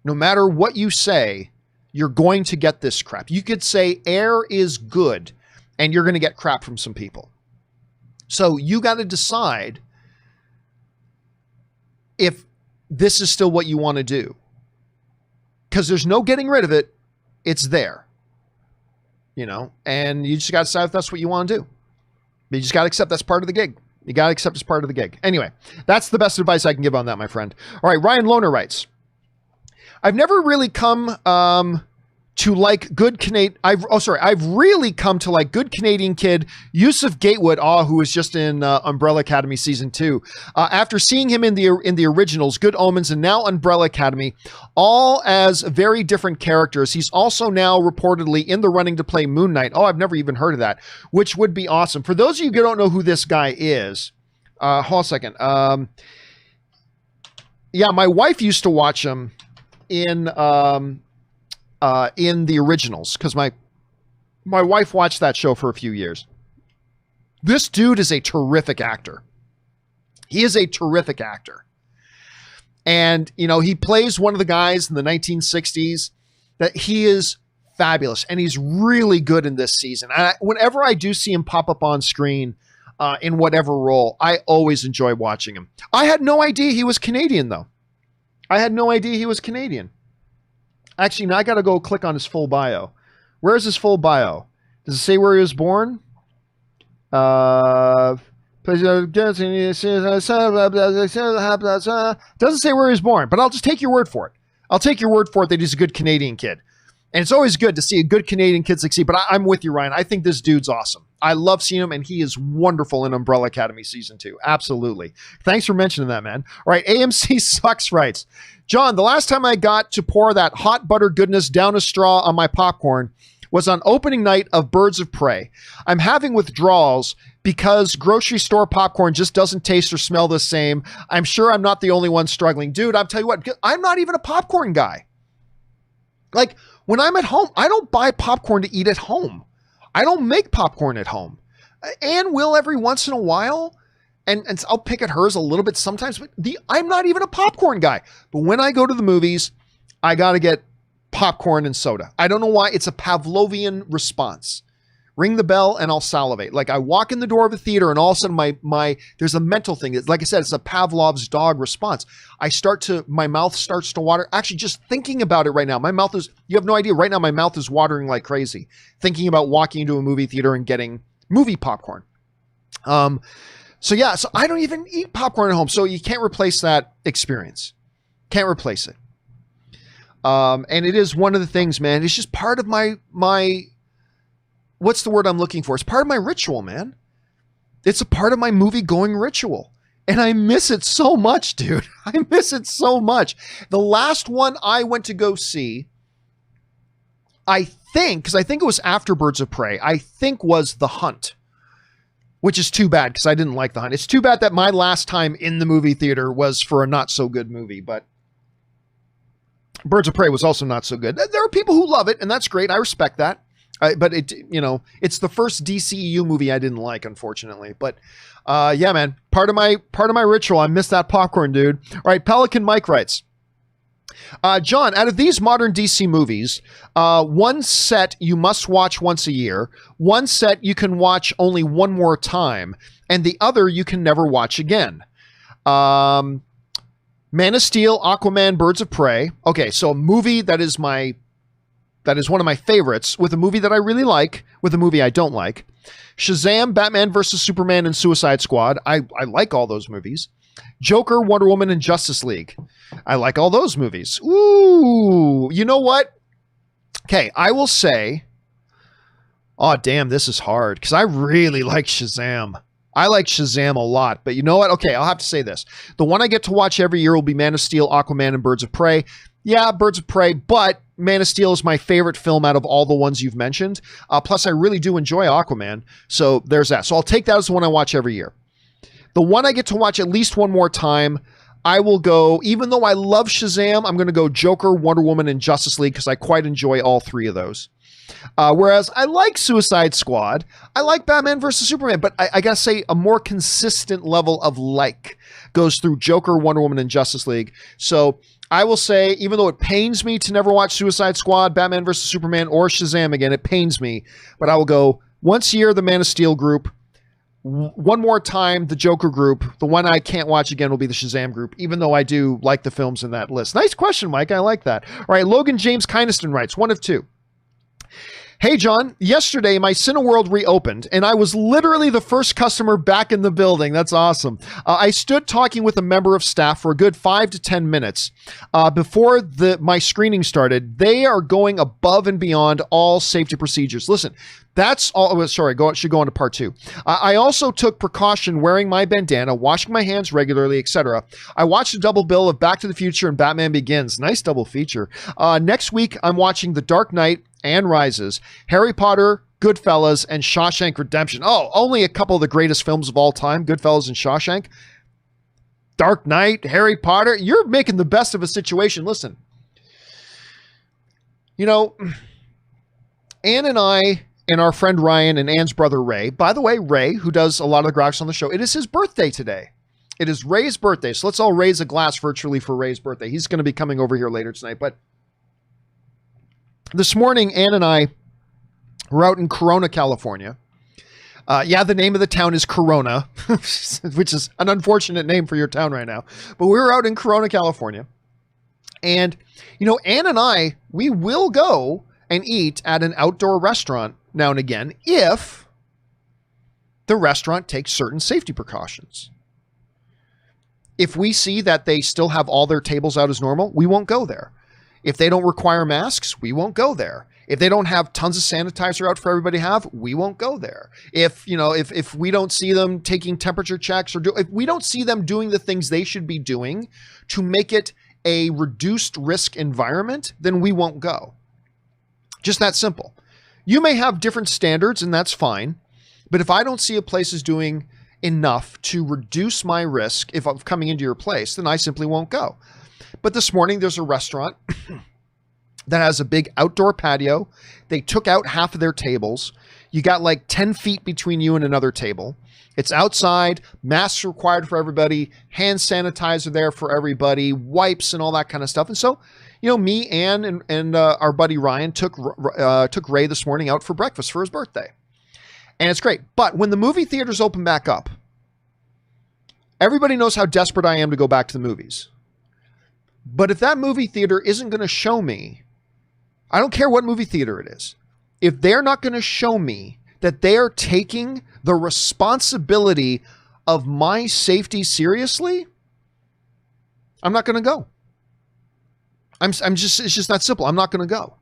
No matter what you say, you're going to get this crap. You could say air is good and you're going to get crap from some people. So you got to decide if this is still what you want to do. Because there's no getting rid of it. It's there. You know, and you just got to decide if that's what you want to do. You just got to accept that's part of the gig. You got to accept it's part of the gig. Anyway, that's the best advice I can give on that, my friend. All right, Ryan Lohner writes, I've never really come to like good Canadian. I've really come to like good Canadian kid Yusuf Gatewood, who was just in Umbrella Academy season 2. After seeing him in the originals, Good Omens, and now Umbrella Academy, all as very different characters. He's also now reportedly in the running to play Moon Knight. Oh, I've never even heard of that, which would be awesome. For those of you who don't know who this guy is, hold on a second. Yeah, my wife used to watch him in the originals, because my wife watched that show for a few years. This dude is a terrific actor. He is a terrific actor. And, you know, he plays one of the guys in the 1960s that he is fabulous. And he's really good in this season. Whenever I do see him pop up on screen in whatever role, I always enjoy watching him. I had no idea he was Canadian, though. I had no idea he was Canadian. Actually, now I got to go click on his full bio. Where's his full bio? Does it say where he was born? Doesn't say where he was born, but I'll just take your word for it. I'll take your word for it that he's a good Canadian kid. And it's always good to see a good Canadian kid succeed, but I'm with you, Ryan. I think this dude's awesome. I love seeing him, and he is wonderful in Umbrella Academy Season 2. Absolutely. Thanks for mentioning that, man. All right, AMC Sucks writes, John, the last time I got to pour that hot butter goodness down a straw on my popcorn was on opening night of Birds of Prey. I'm having withdrawals because grocery store popcorn just doesn't taste or smell the same. I'm sure I'm not the only one struggling. Dude, I'll tell you what, I'm not even a popcorn guy. Like, when I'm at home, I don't buy popcorn to eat at home. I don't make popcorn at home. Anne will every once in a while, and I'll pick at hers a little bit sometimes, but I'm not even a popcorn guy. But when I go to the movies, I got to get popcorn and soda. I don't know why. It's a Pavlovian response. Ring the bell and I'll salivate. Like, I walk in the door of a theater and all of a sudden my there's a mental thing. Like I said, it's a Pavlov's dog response. My mouth starts to water. Actually, just thinking about it right now, you have no idea. Right now, my mouth is watering like crazy. Thinking about walking into a movie theater and getting movie popcorn. So I don't even eat popcorn at home. So you can't replace that experience. Can't replace it. And it is one of the things, man. It's just part of my what's the word I'm looking for? It's part of my ritual, man. It's a part of my movie going ritual. And I miss it so much, dude. I miss it so much. The last one I went to go see, I think it was after Birds of Prey, I think was The Hunt, which is too bad because I didn't like The Hunt. It's too bad that my last time in the movie theater was for a not so good movie, but Birds of Prey was also not so good. There are people who love it, and that's great. I respect that. But it's the first DCEU movie I didn't like, unfortunately. But yeah, man, part of my ritual. I miss that popcorn, dude. All right, Pelican Mike writes, John, out of these modern DC movies, one set you must watch once a year, one set you can watch only one more time, and the other you can never watch again. Man of Steel, Aquaman, Birds of Prey. Okay, so a movie that is one of my favorites, with a movie that I really like, with a movie I don't like. Shazam, Batman vs. Superman, and Suicide Squad. I like all those movies. Joker, Wonder Woman, and Justice League. I like all those movies. Ooh, you know what? Okay, I will say, oh, damn, this is hard, because I really like Shazam. I like Shazam a lot, but you know what? Okay, I'll have to say this. The one I get to watch every year will be Man of Steel, Aquaman, and Birds of Prey. Yeah, Birds of Prey, but Man of Steel is my favorite film out of all the ones you've mentioned. Plus, I really do enjoy Aquaman, so there's that. So I'll take that as the one I watch every year. The one I get to watch at least one more time, I will go, even though I love Shazam, I'm going to go Joker, Wonder Woman, and Justice League, because I quite enjoy all three of those. Whereas I like Suicide Squad, I like Batman vs. Superman, but I gotta say a more consistent level of like goes through Joker, Wonder Woman, and Justice League. So I will say, even though it pains me to never watch Suicide Squad, Batman vs. Superman, or Shazam again, it pains me, but I will go once a year, the Man of Steel group, one more time, the Joker group. The one I can't watch again will be the Shazam group, even though I do like the films in that list. Nice question, Mike. I like that. All right, Logan James Kynaston writes, one of two. Hey, John, yesterday my Cineworld reopened and I was literally the first customer back in the building. That's awesome. I stood talking with a member of staff for a good 5 to 10 minutes before my screening started. They are going above and beyond all safety procedures. Listen, that's all. Oh, sorry, should go on to part 2. I also took precaution wearing my bandana, washing my hands regularly, etc. I watched a double bill of Back to the Future and Batman Begins. Nice double feature. Next week, I'm watching The Dark Knight and Rises, Harry Potter, Goodfellas, and Shawshank Redemption. Oh, only a couple of the greatest films of all time, Goodfellas and Shawshank. Dark Knight, Harry Potter. You're making the best of a situation. Listen, you know, Ann and I and our friend Ryan and Ann's brother Ray, by the way, Ray, who does a lot of the graphics on the show, it is his birthday today. It is Ray's birthday. So let's all raise a glass virtually for Ray's birthday. He's going to be coming over here later tonight, but this morning, Ann and I were out in Corona, California. Yeah, the name of the town is Corona, which is an unfortunate name for your town right now. But we were out in Corona, California. And, you know, Ann and I, we will go and eat at an outdoor restaurant now and again if the restaurant takes certain safety precautions. If we see that they still have all their tables out as normal, we won't go there. If they don't require masks, we won't go there. If they don't have tons of sanitizer out for everybody to have, we won't go there. If, you know, if we don't see them taking temperature checks if we don't see them doing the things they should be doing to make it a reduced risk environment, then we won't go. Just that simple. You may have different standards and that's fine. But if I don't see a place is doing enough to reduce my risk if I'm coming into your place, then I simply won't go. But this morning, there's a restaurant that has a big outdoor patio. They took out half of their tables. You got like 10 feet between you and another table. It's outside, masks required for everybody, hand sanitizer there for everybody, wipes and all that kind of stuff. And so, you know, me, Ann, and our buddy Ryan took Ray this morning out for breakfast for his birthday. And it's great. But when the movie theaters open back up, everybody knows how desperate I am to go back to the movies. But if that movie theater isn't going to show me, I don't care what movie theater it is, if they're not going to show me that they are taking the responsibility of my safety seriously, I'm not going to go. It's just that simple. I'm not going to go.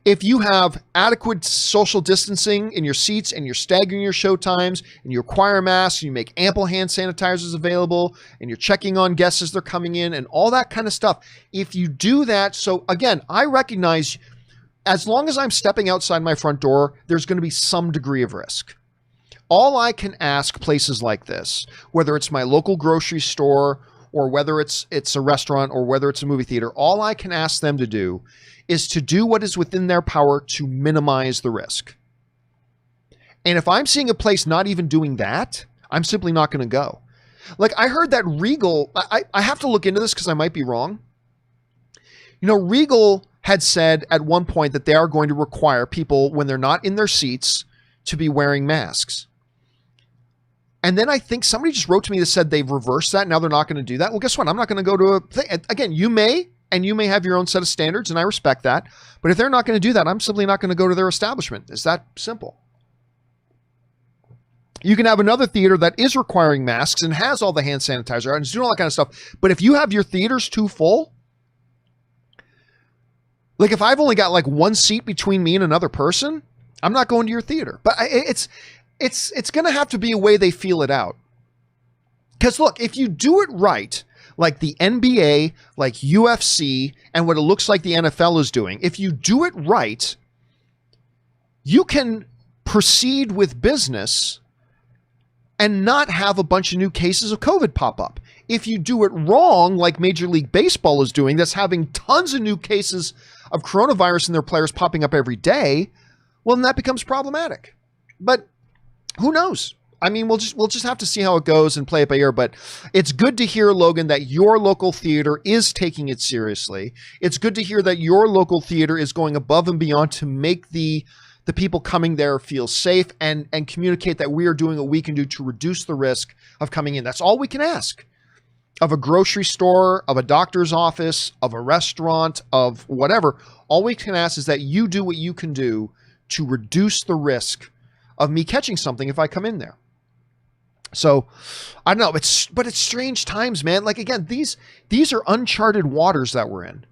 If you have adequate social distancing in your seats and you're staggering your show times and you require masks, and you make ample hand sanitizers available and you're checking on guests as they're coming in and all that kind of stuff. If you do that, so again, I recognize as long as I'm stepping outside my front door, there's going to be some degree of risk. All I can ask places like this, whether it's my local grocery store or whether it's a restaurant or whether it's a movie theater, all I can ask them to do is to do what is within their power to minimize the risk. And if I'm seeing a place not even doing that, I'm simply not going to go. Like I heard that Regal, I have to look into this because I might be wrong. You know, Regal had said at one point that they are going to require people when they're not in their seats to be wearing masks. And then I think somebody just wrote to me that said they've reversed that. Now they're not going to do that. Well, guess what? I'm not going to go to a thing. Again, you may have your own set of standards, and I respect that. But if they're not going to do that, I'm simply not going to go to their establishment. It's that simple. You can have another theater that is requiring masks and has all the hand sanitizer out and is doing all that kind of stuff. But if you have your theaters too full, like if I've only got like one seat between me and another person, I'm not going to your theater. But it's going to have to be a way they feel it out. Because look, if you do it right, like the NBA, like UFC, and what it looks like the NFL is doing, if you do it right, you can proceed with business and not have a bunch of new cases of COVID pop up. If you do it wrong, like Major League Baseball is doing, that's having tons of new cases of coronavirus in their players popping up every day, well, then that becomes problematic. But who knows? I mean, we'll just have to see how it goes and play it by ear. But it's good to hear, Logan, that your local theater is taking it seriously. It's good to hear that your local theater is going above and beyond to make the people coming there feel safe and communicate that we are doing what we can do to reduce the risk of coming in. That's all we can ask of a grocery store, of a doctor's office, of a restaurant, of whatever. All we can ask is that you do what you can do to reduce the risk of me catching something if I come in there. So I don't know, but it's strange times, man. Like, again, these are uncharted waters that we're in.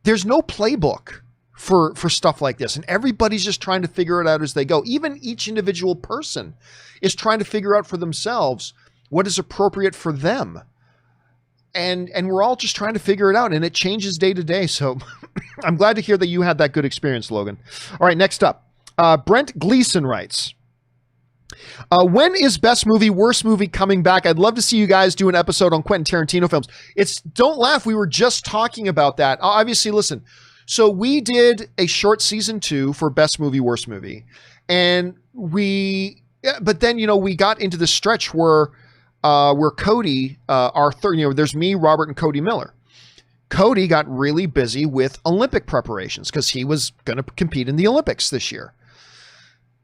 There's no playbook for stuff like this. And everybody's just trying to figure it out as they go. Even each individual person is trying to figure out for themselves what is appropriate for them. And we're all just trying to figure it out, and it changes day to day. So I'm glad to hear that you had that good experience, Logan. All right, next up, Brent Gleason writes, when is best movie, worst movie coming back? I'd love to see you guys do an episode on Quentin Tarantino films. Don't laugh. We were just talking about that. Obviously, listen. So we did a short season 2 for best movie, worst movie. But then, we got into the stretch where Cody, our third, there's me, Robert, and Cody Miller. Cody got really busy with Olympic preparations because he was going to compete in the Olympics this year.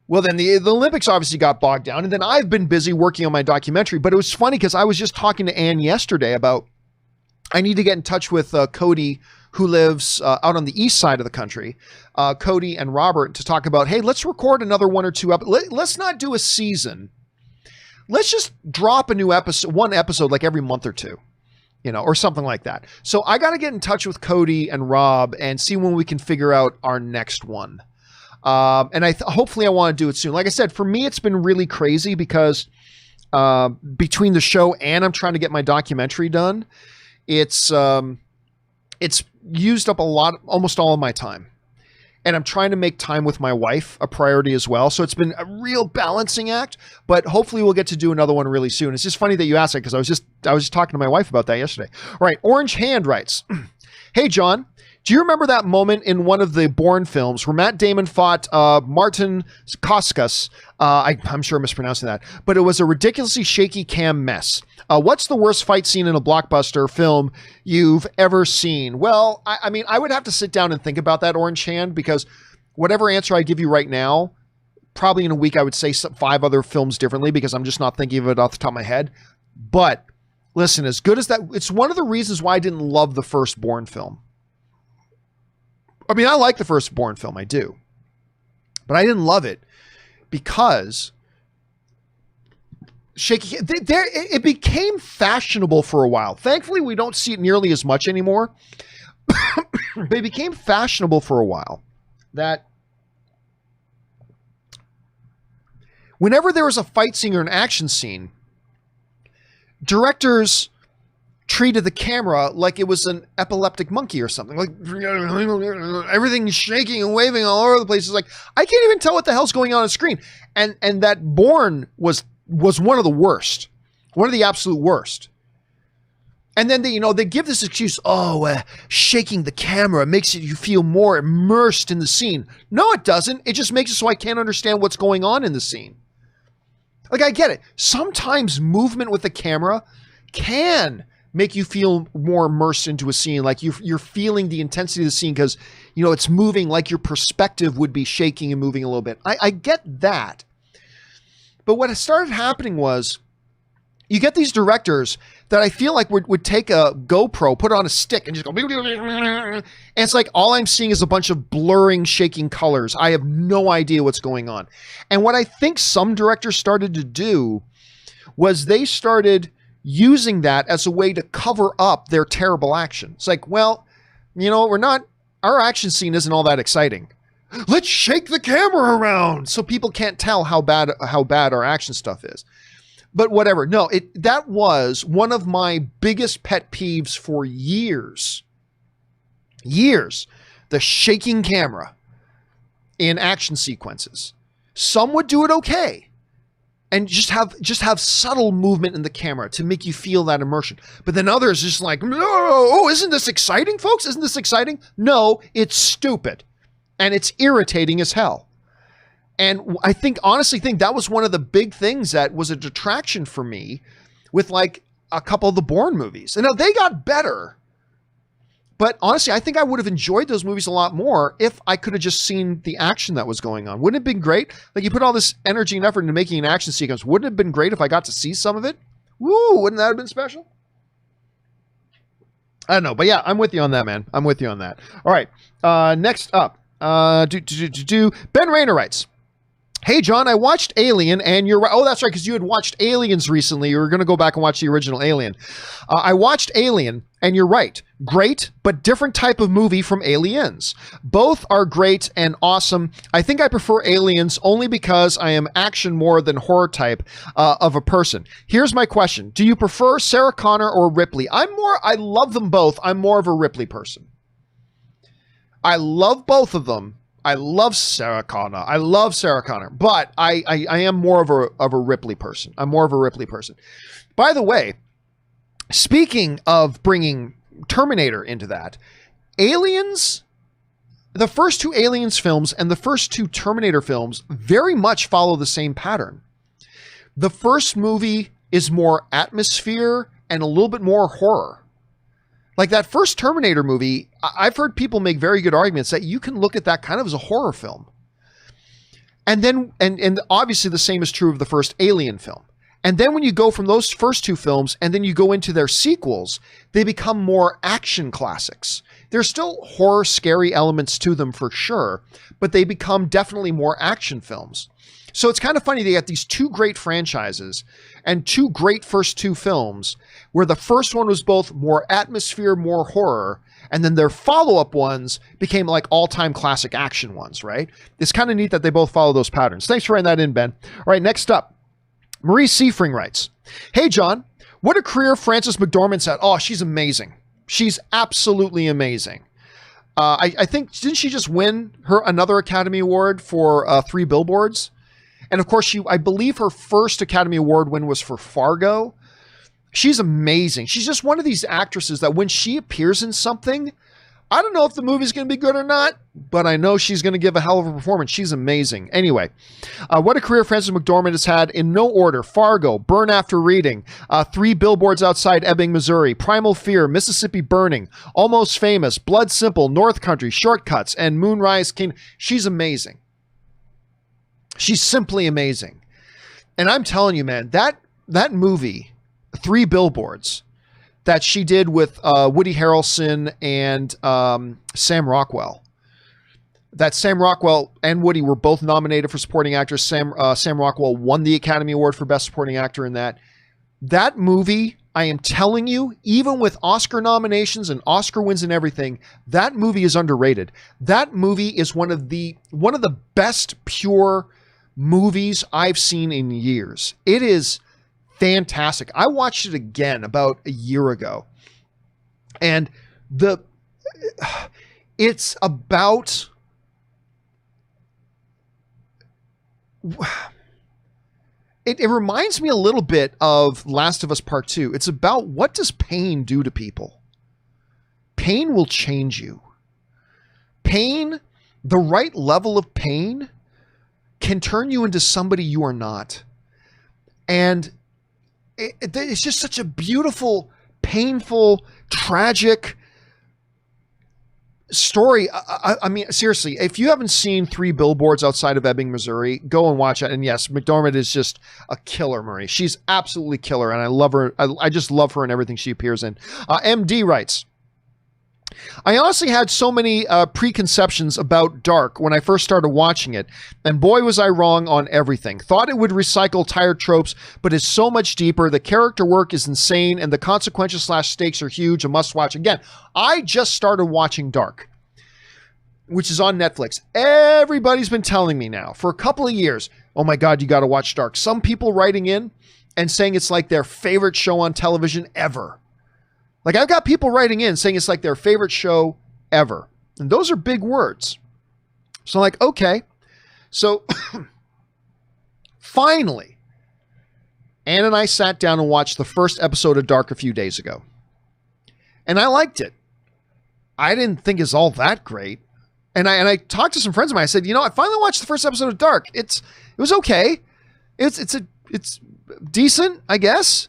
Well, then the Olympics obviously got bogged down, and then I've been busy working on my documentary. But it was funny because I was just talking to Ann yesterday about I need to get in touch with Cody, who lives out on the east side of the country, Cody and Robert, to talk about, hey, let's record another 1 or 2 episodes. Let's not do a season. Let's just drop a new episode, one episode like every month or 2, or something like that. So I got to get in touch with Cody and Rob and see when we can figure out our next one. And hopefully I want to do it soon. Like I said, for me, it's been really crazy because between the show and I'm trying to get my documentary done, it's used up almost all of my time. And I'm trying to make time with my wife a priority as well. So it's been a real balancing act, but hopefully we'll get to do another one really soon. It's just funny that you asked that because I was just talking to my wife about that yesterday. All right. Orange Hand writes, hey, John, do you remember that moment in one of the Bourne films where Matt Damon fought Martin Koskas? I'm sure I'm mispronouncing that, but it was a ridiculously shaky cam mess. What's the worst fight scene in a blockbuster film you've ever seen? Well, I mean, I would have to sit down and think about that, Orange Hand, because whatever answer I give you right now, probably in a week I would say 5 other films differently because I'm just not thinking of it off the top of my head. But listen, as good as that, it's one of the reasons why I didn't love the first Bourne film. I mean, I like the first Bourne film, I do. But I didn't love it because it became fashionable for a while. Thankfully, we don't see it nearly as much anymore. But it became fashionable for a while that whenever there was a fight scene or an action scene, directors treated the camera like it was an epileptic monkey or something. Like everything's shaking and waving all over the place. It's like, I can't even tell what the hell's going on screen. And that Bourne was one of the worst, one of the absolute worst. And then they give this excuse, shaking the camera makes you feel more immersed in the scene. No, it doesn't. It just makes it so I can't understand what's going on in the scene. Like, I get it. Sometimes movement with the camera can make you feel more immersed into a scene. Like you're feeling the intensity of the scene because, it's moving, like your perspective would be shaking and moving a little bit. I get that. But what started happening was you get these directors that I feel like would take a GoPro, put it on a stick and just go, and it's like all I'm seeing is a bunch of blurring, shaking colors. I have no idea what's going on. And what I think some directors started to do was they started using that as a way to cover up their terrible action. It's like, well, our action scene isn't all that exciting. Let's shake the camera around so people can't tell how bad our action stuff is. But whatever. No, that was one of my biggest pet peeves for years. Years. The shaking camera in action sequences. Some would do it okay. And just have subtle movement in the camera to make you feel that immersion. But then others just like, oh, isn't this exciting, folks? Isn't this exciting? No, it's stupid. And it's irritating as hell. And I honestly think that was one of the big things that was a detraction for me with like a couple of the Bourne movies. And now they got better. But honestly, I think I would have enjoyed those movies a lot more if I could have just seen the action that was going on. Wouldn't it have been great? Like, you put all this energy and effort into making an action sequence. Wouldn't it have been great if I got to see some of it? Woo, wouldn't that have been special? I don't know, but yeah, I'm with you on that, man. I'm with you on that. All right. Next up, Ben Rayner writes, "Hey, John, I watched Alien and you're right." Oh, that's right, because you had watched Aliens recently. You were going to go back and watch the original Alien. I watched Alien and you're right. Great, but different type of movie from Aliens. Both are great and awesome. I think I prefer Aliens only because I am action more than horror type of a person. Here's my question. Do you prefer Sarah Connor or Ripley? I love them both. I'm more of a Ripley person. I love both of them. I love Sarah Connor. But I am more of a Ripley person. I'm more of a Ripley person. By the way, speaking of bringing Terminator into that, Aliens, the first two Aliens films and the first two Terminator films very much follow the same pattern. The first movie is more atmosphere and a little bit more horror. Like that first Terminator movie, I've heard people make very good arguments that you can look at that kind of as a horror film. And then, and obviously the same is true of the first Alien film. And then when you go from those first two films and then you go into their sequels, they become more action classics. There's still horror, scary elements to them for sure, but they become definitely more action films. So it's kind of funny, they got these two great franchises and two great first two films where the first one was both more atmosphere, more horror, and then their follow-up ones became like all-time classic action ones, right? It's kind of neat that they both follow those patterns. Thanks for writing that in, Ben. All right, next up, Marie Seafring writes, "Hey, John, what a career Frances McDormand had." Oh, she's amazing. She's absolutely amazing. I think, didn't she just win another Academy Award for 3 Billboards? And of course, I believe her first Academy Award win was for Fargo. She's amazing. She's just one of these actresses that when she appears in something, I don't know if the movie's going to be good or not, but I know she's going to give a hell of a performance. She's amazing. Anyway, what a career Frances McDormand has had in no order: Fargo, Burn After Reading, 3 Billboards Outside Ebbing, Missouri, Primal Fear, Mississippi Burning, Almost Famous, Blood Simple, North Country, Shortcuts, and Moonrise Kingdom. She's amazing. She's simply amazing. And I'm telling you, man, that movie, 3 Billboards, that she did with Woody Harrelson and Sam Rockwell. That Sam Rockwell and Woody were both nominated for supporting actors. Sam Rockwell won the Academy Award for Best Supporting Actor in that. That movie, I am telling you, even with Oscar nominations and Oscar wins and everything, that movie is underrated. That movie is one of the best pure movies I've seen in years. It is fantastic. I watched it again about a year ago, and it's about it reminds me a little bit of Last of Us Part 2. It's about, what does pain do to people? Pain will change you. Pain, the right level of pain, can turn you into somebody you are not. And it's just such a beautiful, painful, tragic story. I mean, seriously, if you haven't seen 3 Billboards Outside of Ebbing, Missouri, go and watch it. And yes, McDormand is just a killer, Marie. She's absolutely killer, and I love her. I just love her in everything she appears in. MD writes, "I honestly had so many preconceptions about Dark when I first started watching it, and boy was I wrong on everything. Thought it would recycle tired tropes, but it's so much deeper. The character work is insane, and the consequences / stakes are huge. A must watch." Again, I just started watching Dark, which is on Netflix. Everybody's been telling me now for a couple of years, "Oh my God, you got to watch Dark." Some people writing in and saying it's like their favorite show on television ever. Like, I've got people writing in saying it's like their favorite show ever. And those are big words. So I'm like, okay. So finally, Ann and I sat down and watched the first episode of Dark a few days ago. And I liked it. I didn't think it's all that great. And I talked to some friends of mine. I said, I finally watched the first episode of Dark. It was okay. It's decent, I guess.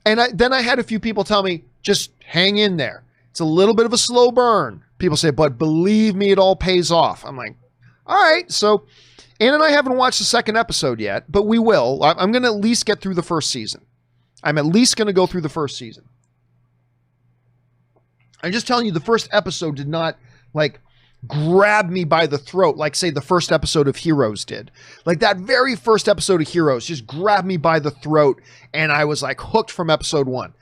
And then I had a few people tell me, just hang in there. It's a little bit of a slow burn. People say, but believe me, it all pays off. I'm like, all right. So Ann and I haven't watched the second episode yet, but we will. I'm going to at least get through the first season. I'm at least going to go through the first season. I'm just telling you, the first episode did not like grab me by the throat like, say, the first episode of Heroes did. Like that very first episode of Heroes just grabbed me by the throat, and I was like hooked from episode 1.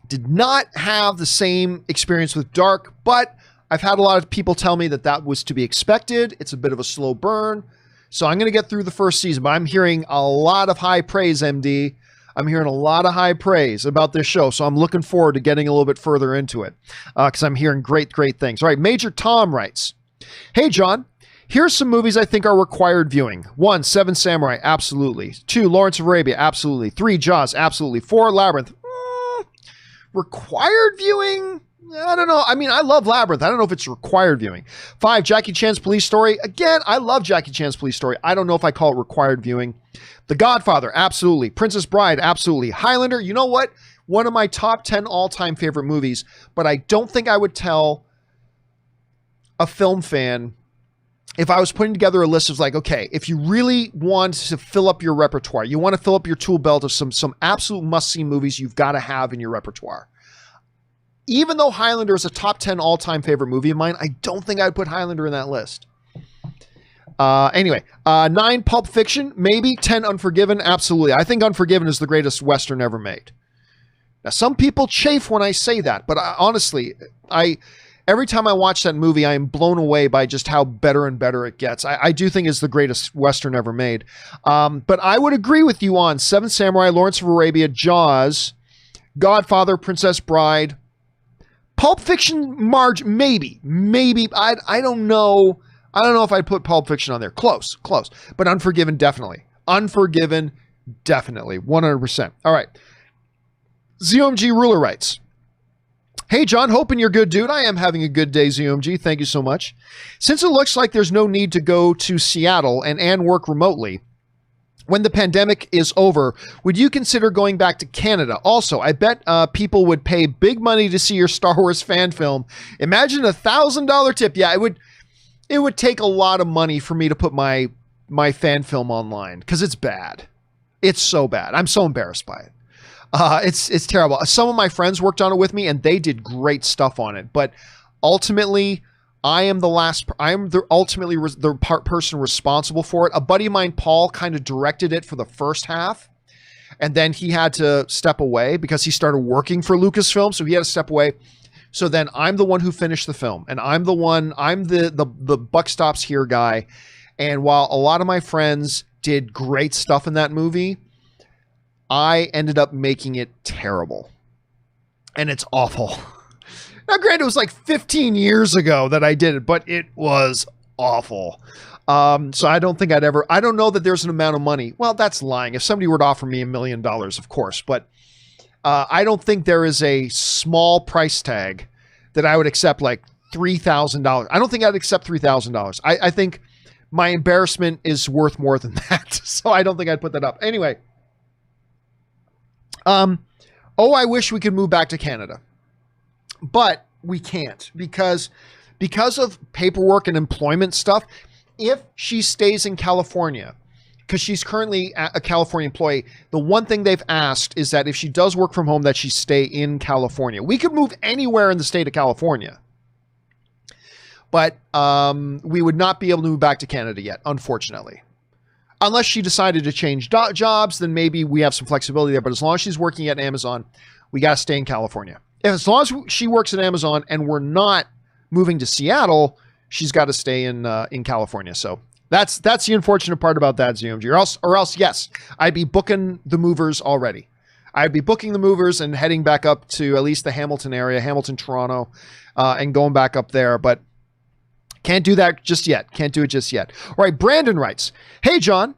Did not have the same experience with Dark, but I've had a lot of people tell me that that was to be expected. It's a bit of a slow burn. So I'm going to get through the first season, but I'm hearing a lot of high praise, MD. I'm hearing a lot of high praise about this show, so I'm looking forward to getting a little bit further into it because I'm hearing great things. All right, Major Tom writes, "Hey, John, here's some movies I think are required viewing. 1, Seven Samurai, absolutely. 2, Lawrence of Arabia, absolutely. 3, Jaws, absolutely. 4, Labyrinth. Required viewing? I don't know. I mean, I love Labyrinth. I don't know if it's required viewing. 5, Jackie Chan's Police Story. Again, I love Jackie Chan's Police Story. I don't know if I call it required viewing. The Godfather, absolutely. Princess Bride, absolutely. Highlander, you know what? One of my top 10 all-time favorite movies, but I don't think I would tell a film fan if I was putting together a list of like, okay, if you really want to fill up your repertoire, you want to fill up your tool belt of some absolute must-see movies you've got to have in your repertoire. Even though Highlander is a top 10 all-time favorite movie of mine, I don't think I'd put Highlander in that list. Anyway, 9, Pulp Fiction, maybe. 10, Unforgiven, absolutely. I think Unforgiven is the greatest Western ever made. Now, some people chafe when I say that, but honestly, every time I watch that movie, I am blown away by just how better and better it gets. I do think it's the greatest Western ever made. But I would agree with you on Seven Samurai, Lawrence of Arabia, Jaws, Godfather, Princess Bride, Pulp Fiction, maybe. I don't know. I don't know if I'd put Pulp Fiction on there. Close. But Unforgiven, definitely. 100%. All right. ZOMG Ruler writes, "Hey, John, hoping you're good, dude. I am having a good day, ZOMG. Thank you so much. Since it looks like there's no need to go to Seattle and work remotely, when the pandemic is over, would you consider going back to Canada? Also, I bet people would pay big money to see your Star Wars fan film. Imagine $1,000 tip. Yeah, it would take a lot of money for me to put my fan film online because it's bad. It's so bad. I'm so embarrassed by it. It's terrible. Some of my friends worked on it with me and they did great stuff on it, but ultimately I am ultimately the person responsible for it. A buddy of mine, Paul, kind of directed it for the first half, and then he had to step away because he started working for Lucasfilm, so he had to step away. So then I'm the one who finished the film, and I'm the buck stops here guy. And while a lot of my friends did great stuff in that movie, I ended up making it terrible, and it's awful. Now, granted, it was like 15 years ago that I did it, but it was awful. So I don't think I don't know that there's an amount of money. Well, that's lying. If somebody were to offer me $1 million, of course, but I don't think there is a small price tag that I would accept, like $3,000. I don't think I'd accept $3,000. I think my embarrassment is worth more than that. So I don't think I'd put that up. Anyway. I wish we could move back to Canada. But we can't because of paperwork and employment stuff. If she stays in California, because she's currently a California employee, the one thing they've asked is that if she does work from home, that she stay in California. We could move anywhere in the state of California, but we would not be able to move back to Canada yet, unfortunately. Unless she decided to change jobs, then maybe we have some flexibility there. But as long as she's working at Amazon, we got to stay in California. As long as she works at Amazon and we're not moving to Seattle, she's got to stay in California. So that's the unfortunate part about that, ZOMG. Or else, yes, I'd be booking the movers already. I'd be booking the movers and heading back up to at least the Hamilton area, Hamilton, Toronto, and going back up there. But can't do that just yet. Can't do it just yet. All right, Brandon writes, "Hey, John,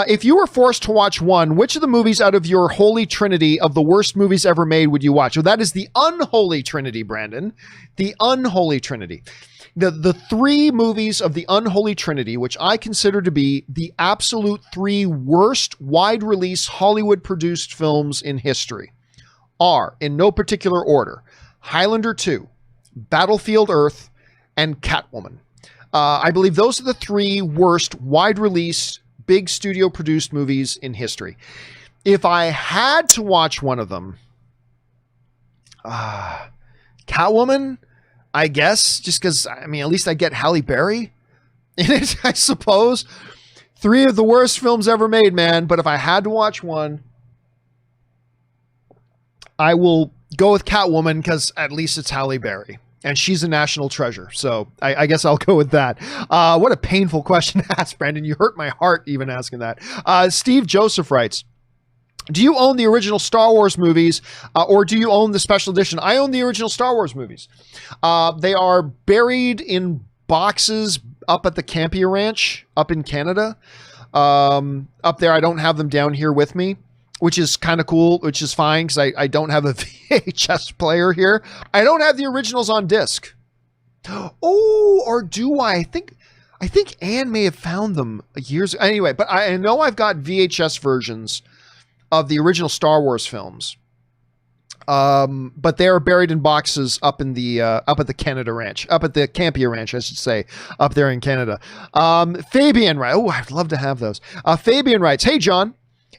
if you were forced to watch one, which of the movies out of your holy trinity of the worst movies ever made would you watch?" Well, that is the unholy trinity, Brandon. The unholy trinity. The 3 movies of the unholy trinity, which I consider to be the absolute 3 worst wide-release Hollywood-produced films in history, are, in no particular order, Highlander 2, Battlefield Earth, and Catwoman. I believe those are the 3 worst wide-release, big studio-produced movies in history. If I had to watch one of them, Catwoman, I guess, just because, I mean, at least I get Halle Berry in it, I suppose. 3 of the worst films ever made, man. But if I had to watch one, I will go with Catwoman because at least it's Halle Berry. And she's a national treasure. So I guess I'll go with that. What a painful question to ask, Brandon. You hurt my heart even asking that. Steve Joseph writes, do you own the original Star Wars movies or do you own the special edition? I own the original Star Wars movies. They are buried in boxes up at the Campia Ranch up in Canada. Up there, I don't have them down here with me, which is kind of cool, which is fine because I don't have a VHS player here. I don't have the originals on disc. Oh, or do I? I think Anne may have found them years ago. Anyway, but I know I've got VHS versions of the original Star Wars films. But they are buried in boxes up in the up at the Canada Ranch, up at the Campia Ranch, I should say, up there in Canada. Fabian writes, oh, I'd love to have those. Fabian writes, hey, John,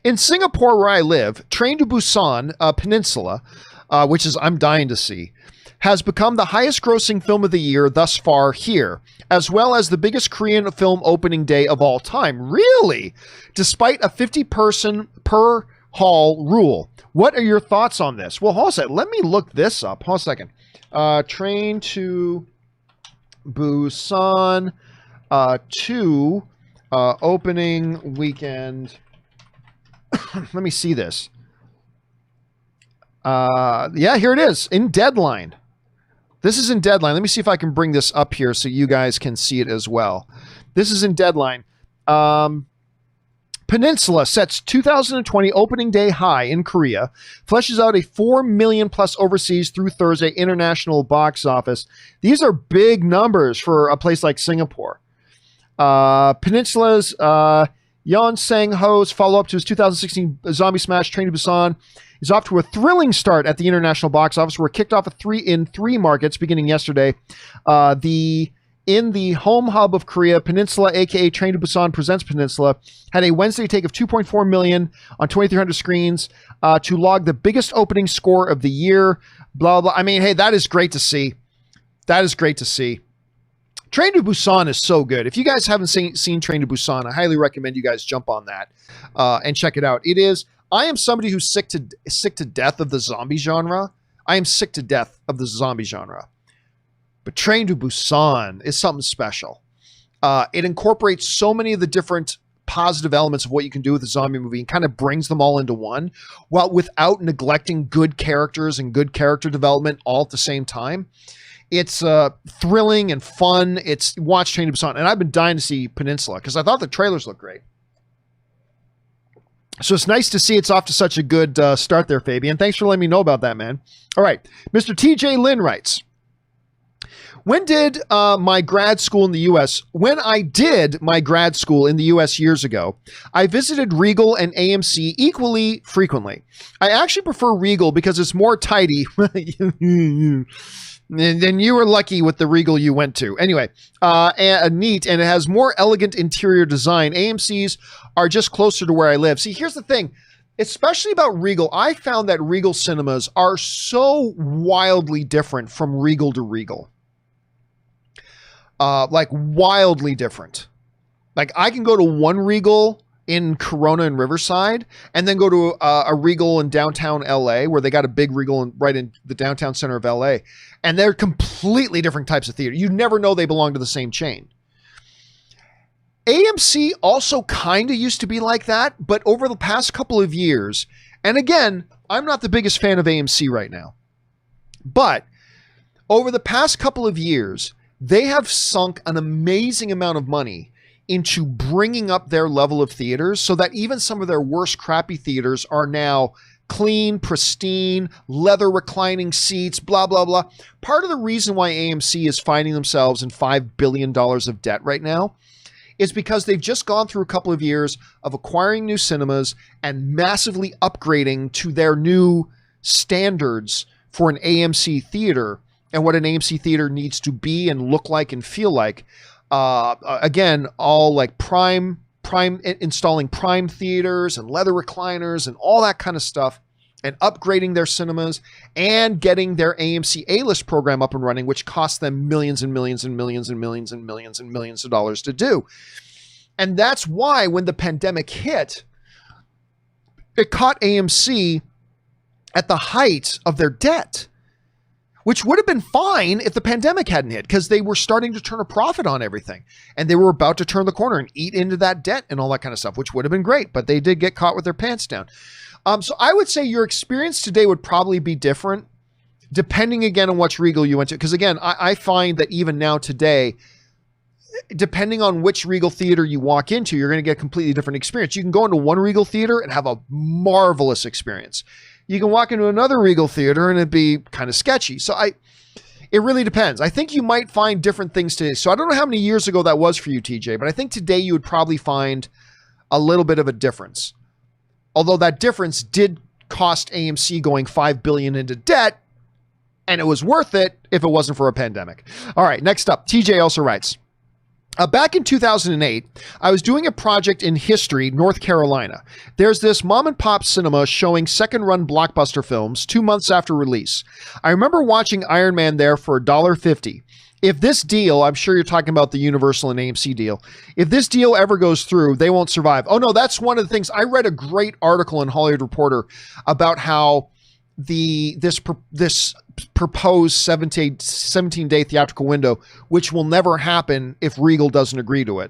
in Singapore where I live, Train to Busan, Peninsula, which is I'm dying to see, has become the highest grossing film of the year thus far here, as well as the biggest Korean film opening day of all time. Really? Despite a 50-person per hall rule. What are your thoughts on this? Well, hold on a second. Let me look this up. Hold on a second. Train to Busan 2 opening weekend. Let me see this. Yeah, here it is in Deadline. This is in Deadline. Let me see if I can bring this up here so you guys can see it as well. This is in Deadline. Peninsula sets 2020 opening day high in Korea, fleshes out a 4 million plus overseas through Thursday international box office. These are big numbers for a place like Singapore. Peninsula's Yeon Sang-ho's follow-up to his 2016 Zombie Smash Train to Busan is off to a thrilling start at the international box office, where it kicked off in three markets beginning yesterday. In the home hub of Korea, Peninsula, aka Train to Busan Presents Peninsula, had a Wednesday take of 2.4 million on 2,300 screens to log the biggest opening score of the year. Blah, blah. I mean, hey, that is great to see. That is great to see. Train to Busan is so good. If you guys haven't seen Train to Busan, I highly recommend you guys jump on that and check it out. It is. I am somebody who's sick to death of the zombie genre. I am sick to death of the zombie genre. But Train to Busan is something special. It incorporates so many of the different positive elements of what you can do with a zombie movie and kind of brings them all into one, while without neglecting good characters and good character development all at the same time. It's thrilling and fun. It's watch Train to Busan. And I've been dying to see Peninsula because I thought the trailers looked great. So it's nice to see it's off to such a good start there, Fabian. Thanks for letting me know about that, man. All right. Mr. TJ Lynn writes, when did my grad school in the U.S., when I did my grad school in the U.S. years ago, I visited Regal and AMC equally frequently. I actually prefer Regal because it's more tidy. Then you were lucky with the Regal you went to. Anyway, neat, and it has more elegant interior design. AMC's are just closer to where I live. See, here's the thing. Especially about Regal, I found that Regal cinemas are so wildly different from Regal to Regal. Like wildly different. Like I can go to one Regal in Corona and Riverside and then go to a Regal in downtown LA, where they got a big Regal right in the downtown center of LA. And they're completely different types of theater. You never know they belong to the same chain. AMC also kind of used to be like that, but over the past couple of years, and again, I'm not the biggest fan of AMC right now, but over the past couple of years, they have sunk an amazing amount of money into bringing up their level of theaters so that even some of their worst crappy theaters are now clean, pristine, leather reclining seats, blah, blah, blah. Part of the reason why AMC is finding themselves in $5 billion of debt right now is because they've just gone through a couple of years of acquiring new cinemas and massively upgrading to their new standards for an AMC theater and what an AMC theater needs to be and look like and feel like. Again, all like installing prime theaters and leather recliners and all that kind of stuff. and upgrading their cinemas and getting their AMC A-list program up and running, which cost them millions and millions and millions and millions and millions and millions of dollars to do. And that's why when the pandemic hit, it caught AMC at the height of their debt, which would have been fine if the pandemic hadn't hit, because they were starting to turn a profit on everything. And they were about to turn the corner and eat into that debt and all that kind of stuff, which would have been great. But they did get caught with their pants down. So I would say your experience today would probably be different, depending again on which Regal you went to. Because again, I find that even now today, depending on which Regal theater you walk into, you're going to get a completely different experience. You can go into one Regal theater and have a marvelous experience. You can walk into another Regal theater and it'd be kind of sketchy. So it really depends. I think you might find different things today. So I don't know how many years ago that was for you, TJ, but I think today you would probably find a little bit of a difference. Although that difference did cost AMC going $5 billion into debt, and it was worth it if it wasn't for a pandemic. All right, next up, TJ also writes, back in 2008, I was doing a project in History, North Carolina. There's this mom and pop cinema showing second run blockbuster films 2 months after release. I remember watching Iron Man there for $1.50. If this deal, I'm sure you're talking about the Universal and AMC deal. If this deal ever goes through, they won't survive. Oh no, that's one of the things. I read a great article in Hollywood Reporter about how this proposed 17-day theatrical window, which will never happen if Regal doesn't agree to it.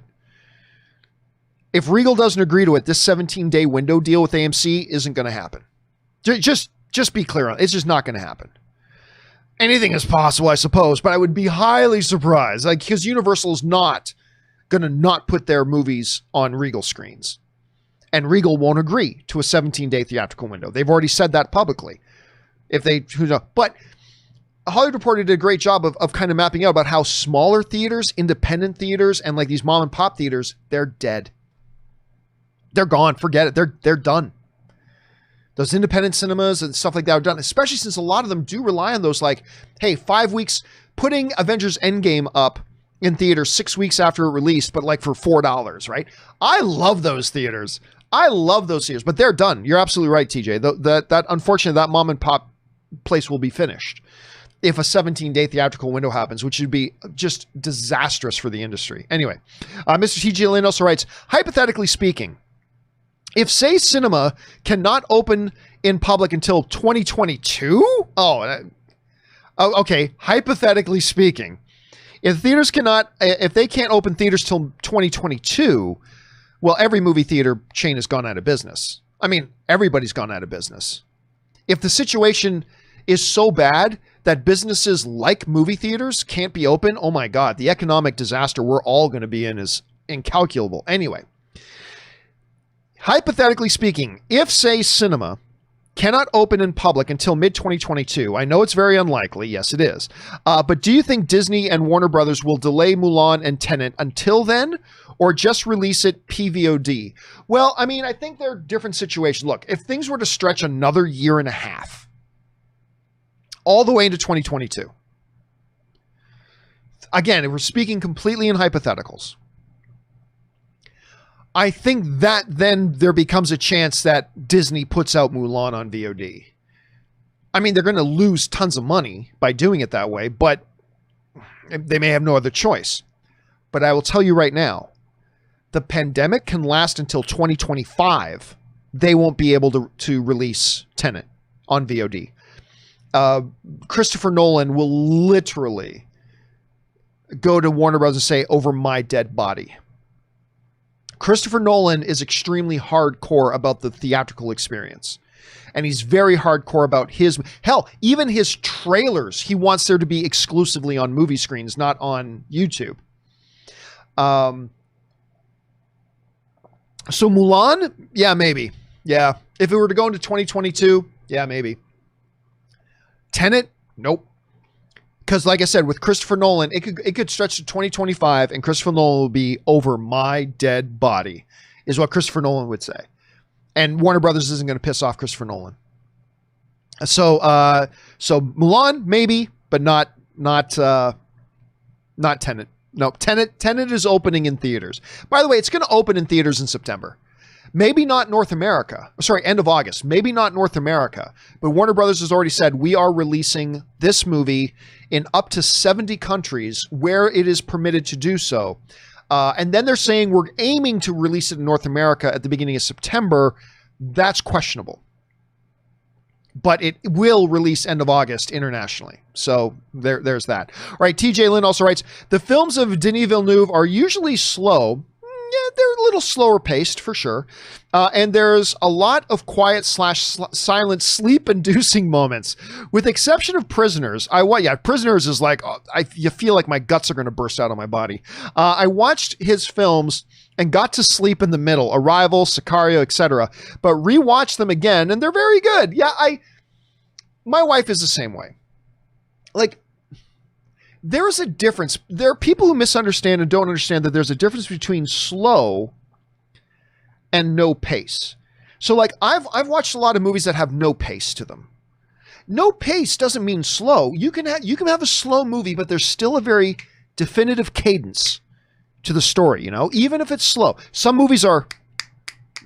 If Regal doesn't agree to it, this 17-day window deal with AMC isn't going to happen. Just be clear on it. It's just not going to happen. Anything is possible, I suppose, but I would be highly surprised, because Universal is not going to not put their movies on Regal screens. And Regal won't agree to a 17-day theatrical window. They've already said that publicly. But Hollywood Reporter did a great job of kind of mapping out about how smaller theaters, independent theaters, and like these mom and pop theaters, they're dead. They're gone. Forget it. They're done. Those independent cinemas and stuff like that are done, especially since a lot of them do rely on those, like, hey, 5 weeks, putting Avengers Endgame up in theaters 6 weeks after it released, but like for $4, right? I love those theaters. But they're done. You're absolutely right, TJ. That unfortunately, that mom and pop place will be finished if a 17-day theatrical window happens, which would be just disastrous for the industry. Anyway, Mr. TJ Lynn also writes, hypothetically speaking, if, say, cinema cannot open in public until 2022? Okay. Hypothetically speaking, if they can't open theaters till 2022, well, every movie theater chain has gone out of business. I mean, everybody's gone out of business. If the situation is so bad that businesses like movie theaters can't be open, oh my God, the economic disaster we're all going to be in is incalculable. Anyway, hypothetically speaking, if, say, cinema cannot open in public until mid-2022, I know it's very unlikely, yes it is, but do you think Disney and Warner Brothers will delay Mulan and Tenet until then, or just release it PVOD? Well, I mean, I think they're different situations. Look, if things were to stretch another year and a half, all the way into 2022, again, if we're speaking completely in hypotheticals, I think that then there becomes a chance that Disney puts out Mulan on VOD. I mean, they're going to lose tons of money by doing it that way, but they may have no other choice. But I will tell you right now, the pandemic can last until 2025. They won't be able to release Tenet on VOD. Christopher Nolan will literally go to Warner Bros. And say, over my dead body. Christopher Nolan is extremely hardcore about the theatrical experience. And he's very hardcore about even his trailers, he wants there to be exclusively on movie screens, not on YouTube. So Mulan, yeah, maybe. Yeah. If it were to go into 2022, yeah, maybe. Tenet, nope. Because like I said, with Christopher Nolan, it could stretch to 2025 and Christopher Nolan will be over my dead body, is what Christopher Nolan would say. And Warner Brothers isn't going to piss off Christopher Nolan. So Mulan, maybe, but not Tenet. No, Tenet is opening in theaters. By the way, it's going to open in theaters in September. Maybe not North America. Sorry, end of August. Maybe not North America. But Warner Brothers has already said we are releasing this movie in up to 70 countries where it is permitted to do so. And then they're saying we're aiming to release it in North America at the beginning of September. That's questionable. But it will release end of August internationally. So there's that. All right, TJ Lynn also writes, the films of Denis Villeneuve are usually slow. Yeah, they're a little slower paced for sure. And there's a lot of quiet / silent sleep-inducing moments. With exception of Prisoners. Prisoners is like, you feel like my guts are going to burst out of my body. I watched his films and got to sleep in the middle. Arrival, Sicario, etc. But rewatched them again, and they're very good. Yeah, my wife is the same way. Like, there's a difference. There are people who misunderstand and don't understand that there's a difference between slow and no pace. So like I've watched a lot of movies that have no pace to them. No pace doesn't mean slow. You can have a slow movie, but there's still a very definitive cadence to the story, you know, even if it's slow. Some movies are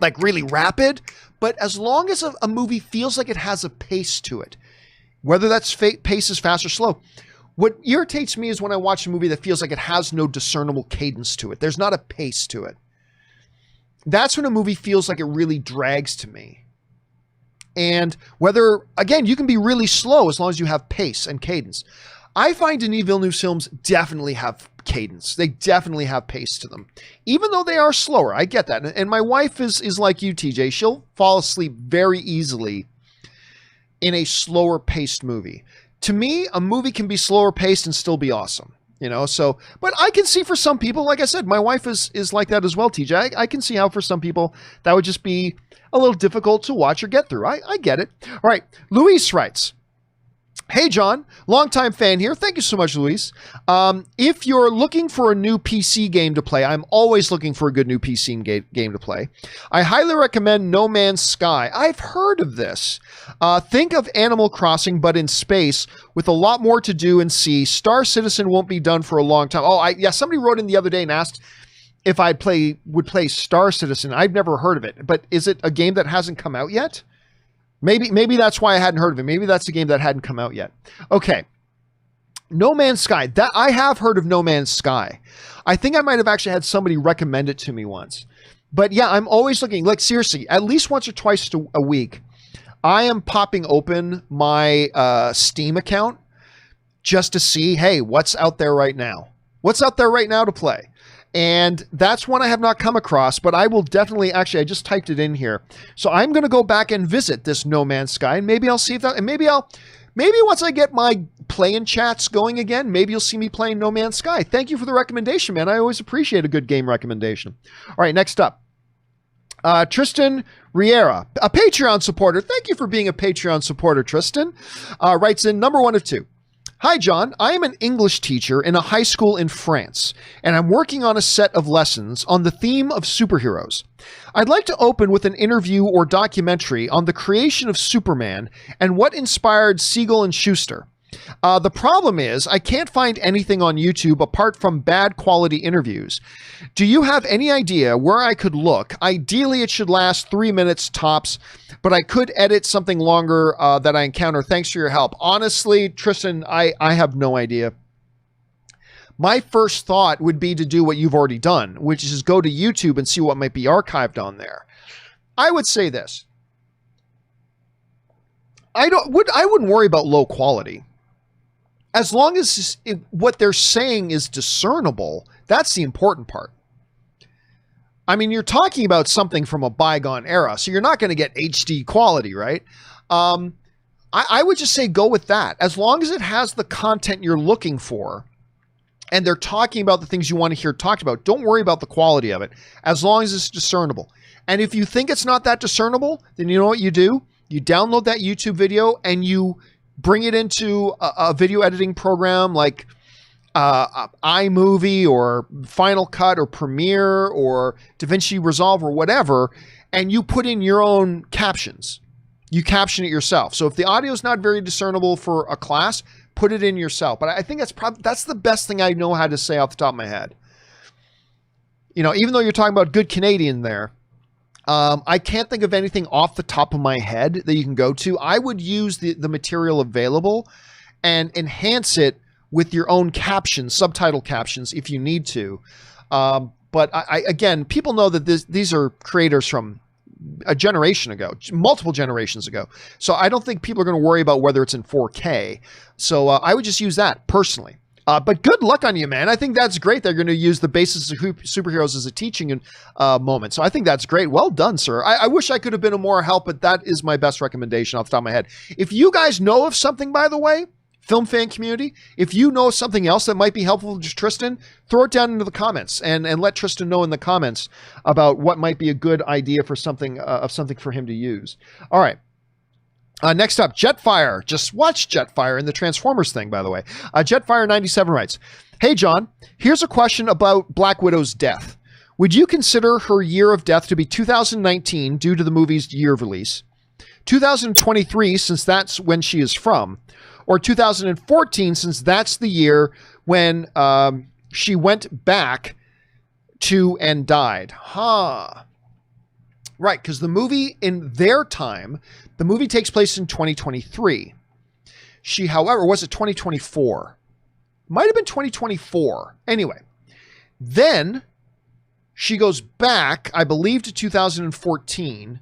like really rapid, but as long as a movie feels like it has a pace to it, whether that's pace is fast or slow. What irritates me is when I watch a movie that feels like it has no discernible cadence to it. There's not a pace to it. That's when a movie feels like it really drags to me. And whether, again, you can be really slow as long as you have pace and cadence. I find Denis Villeneuve's films definitely have cadence. They definitely have pace to them, even though they are slower. I get that. And my wife is like you, TJ. She'll fall asleep very easily in a slower paced movie. To me, a movie can be slower paced and still be awesome, you know? So, but I can see for some people, like I said, my wife is like that as well, TJ. I can see how for some people that would just be a little difficult to watch or get through. I get it. All right. Luis writes, hey, John, longtime fan here. Thank you so much, Luis. If you're looking for a new PC game to play, I'm always looking for a good new PC game to play. I highly recommend No Man's Sky. I've heard of this. Think of Animal Crossing, but in space with a lot more to do and see. Star Citizen won't be done for a long time. Oh, somebody wrote in the other day and asked if would play Star Citizen. I've never heard of it, but is it a game that hasn't come out yet? Maybe that's why I hadn't heard of it. Maybe that's a game that hadn't come out yet. Okay. No Man's Sky. That I have heard of No Man's Sky. I think I might have actually had somebody recommend it to me once. But yeah, I'm always looking, like seriously, at least once or twice a week, I am popping open my Steam account just to see, hey, what's out there right now? What's out there right now to play? And that's one I have not come across, but I will definitely, actually, I just typed it in here. So I'm going to go back and visit this No Man's Sky, and maybe I'll see if that, and maybe once I get my play-in chats going again, maybe you'll see me playing No Man's Sky. Thank you for the recommendation, man. I always appreciate a good game recommendation. All right, next up. Tristan Riera, a Patreon supporter. Thank you for being a Patreon supporter, Tristan. Writes in number 1 of 2. Hi, John. I am an English teacher in a high school in France, and I'm working on a set of lessons on the theme of superheroes. I'd like to open with an interview or documentary on the creation of Superman and what inspired Siegel and Schuster. The problem is I can't find anything on YouTube apart from bad quality interviews. Do you have any idea where I could look? Ideally, it should last 3 minutes tops, but I could edit something longer that I encounter. Thanks for your help. Honestly, Tristan, I have no idea. My first thought would be to do what you've already done, which is go to YouTube and see what might be archived on there. I would say this. I wouldn't worry about low quality. As long as what they're saying is discernible, that's the important part. I mean, you're talking about something from a bygone era, so you're not going to get HD quality, right? I would just say go with that. As long as it has the content you're looking for, and they're talking about the things you want to hear talked about, don't worry about the quality of it, as long as it's discernible. And if you think it's not that discernible, then you know what you do? You download that YouTube video and you bring it into a video editing program like iMovie or Final Cut or Premiere or DaVinci Resolve or whatever, and you put in your own captions. You caption it yourself. So if the audio is not very discernible for a class, put it in yourself. But I think that's the best thing I know how to say off the top of my head. You know, even though you're talking about good Canadian there, I can't think of anything off the top of my head that you can go to. I would use the material available and enhance it with your own captions, subtitle captions, if you need to. But again, people know that these are creators from a generation ago, multiple generations ago. So I don't think people are going to worry about whether it's in 4K. So I would just use that personally. But good luck on you, man. I think that's great. They're going to use the basis of superheroes as a teaching moment. So I think that's great. Well done, sir. I wish I could have been of more help, but that is my best recommendation off the top of my head. If you guys know of something, by the way, film fan community, if you know something else that might be helpful to Tristan, throw it down into the comments and let Tristan know in the comments about what might be a good idea for something for him to use. All right. Next up, Jetfire. Just watch Jetfire in the Transformers thing, by the way. Jetfire97 writes, "Hey, John, here's a question about Black Widow's death. Would you consider her year of death to be 2019 due to the movie's year of release, 2023 since that's when she is from, or 2014 since that's the year when she went back to and died?" Right, because the movie in their time, the movie takes place in 2023. She, however, was it 2024? Might have been 2024. Anyway, then she goes back, I believe, to 2014,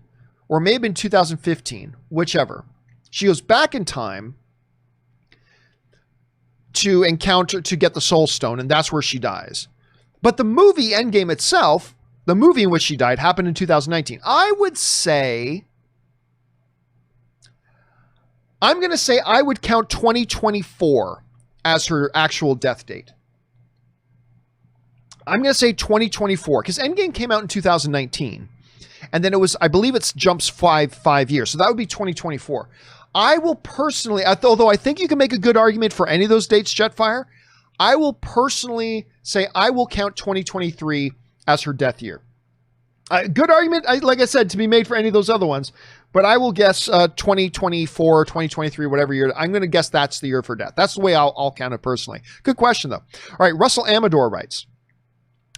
or maybe in 2015, whichever. She goes back in time to get the Soul Stone, and that's where she dies. But the movie Endgame itself, the movie in which she died, happened in 2019. I'm going to say I would count 2024 as her actual death date. I'm going to say 2024 because Endgame came out in 2019. And then it was, I believe it jumps five years. So that would be 2024. I will personally, although I think you can make a good argument for any of those dates, Jetfire, I will personally say I will count 2023 as her death year. Good argument, like I said, to be made for any of those other ones, but I will guess 2024, 2023, whatever year. I'm going to guess that's the year of her death. That's the way I'll count it personally. Good question, though. All right, Russell Amador writes,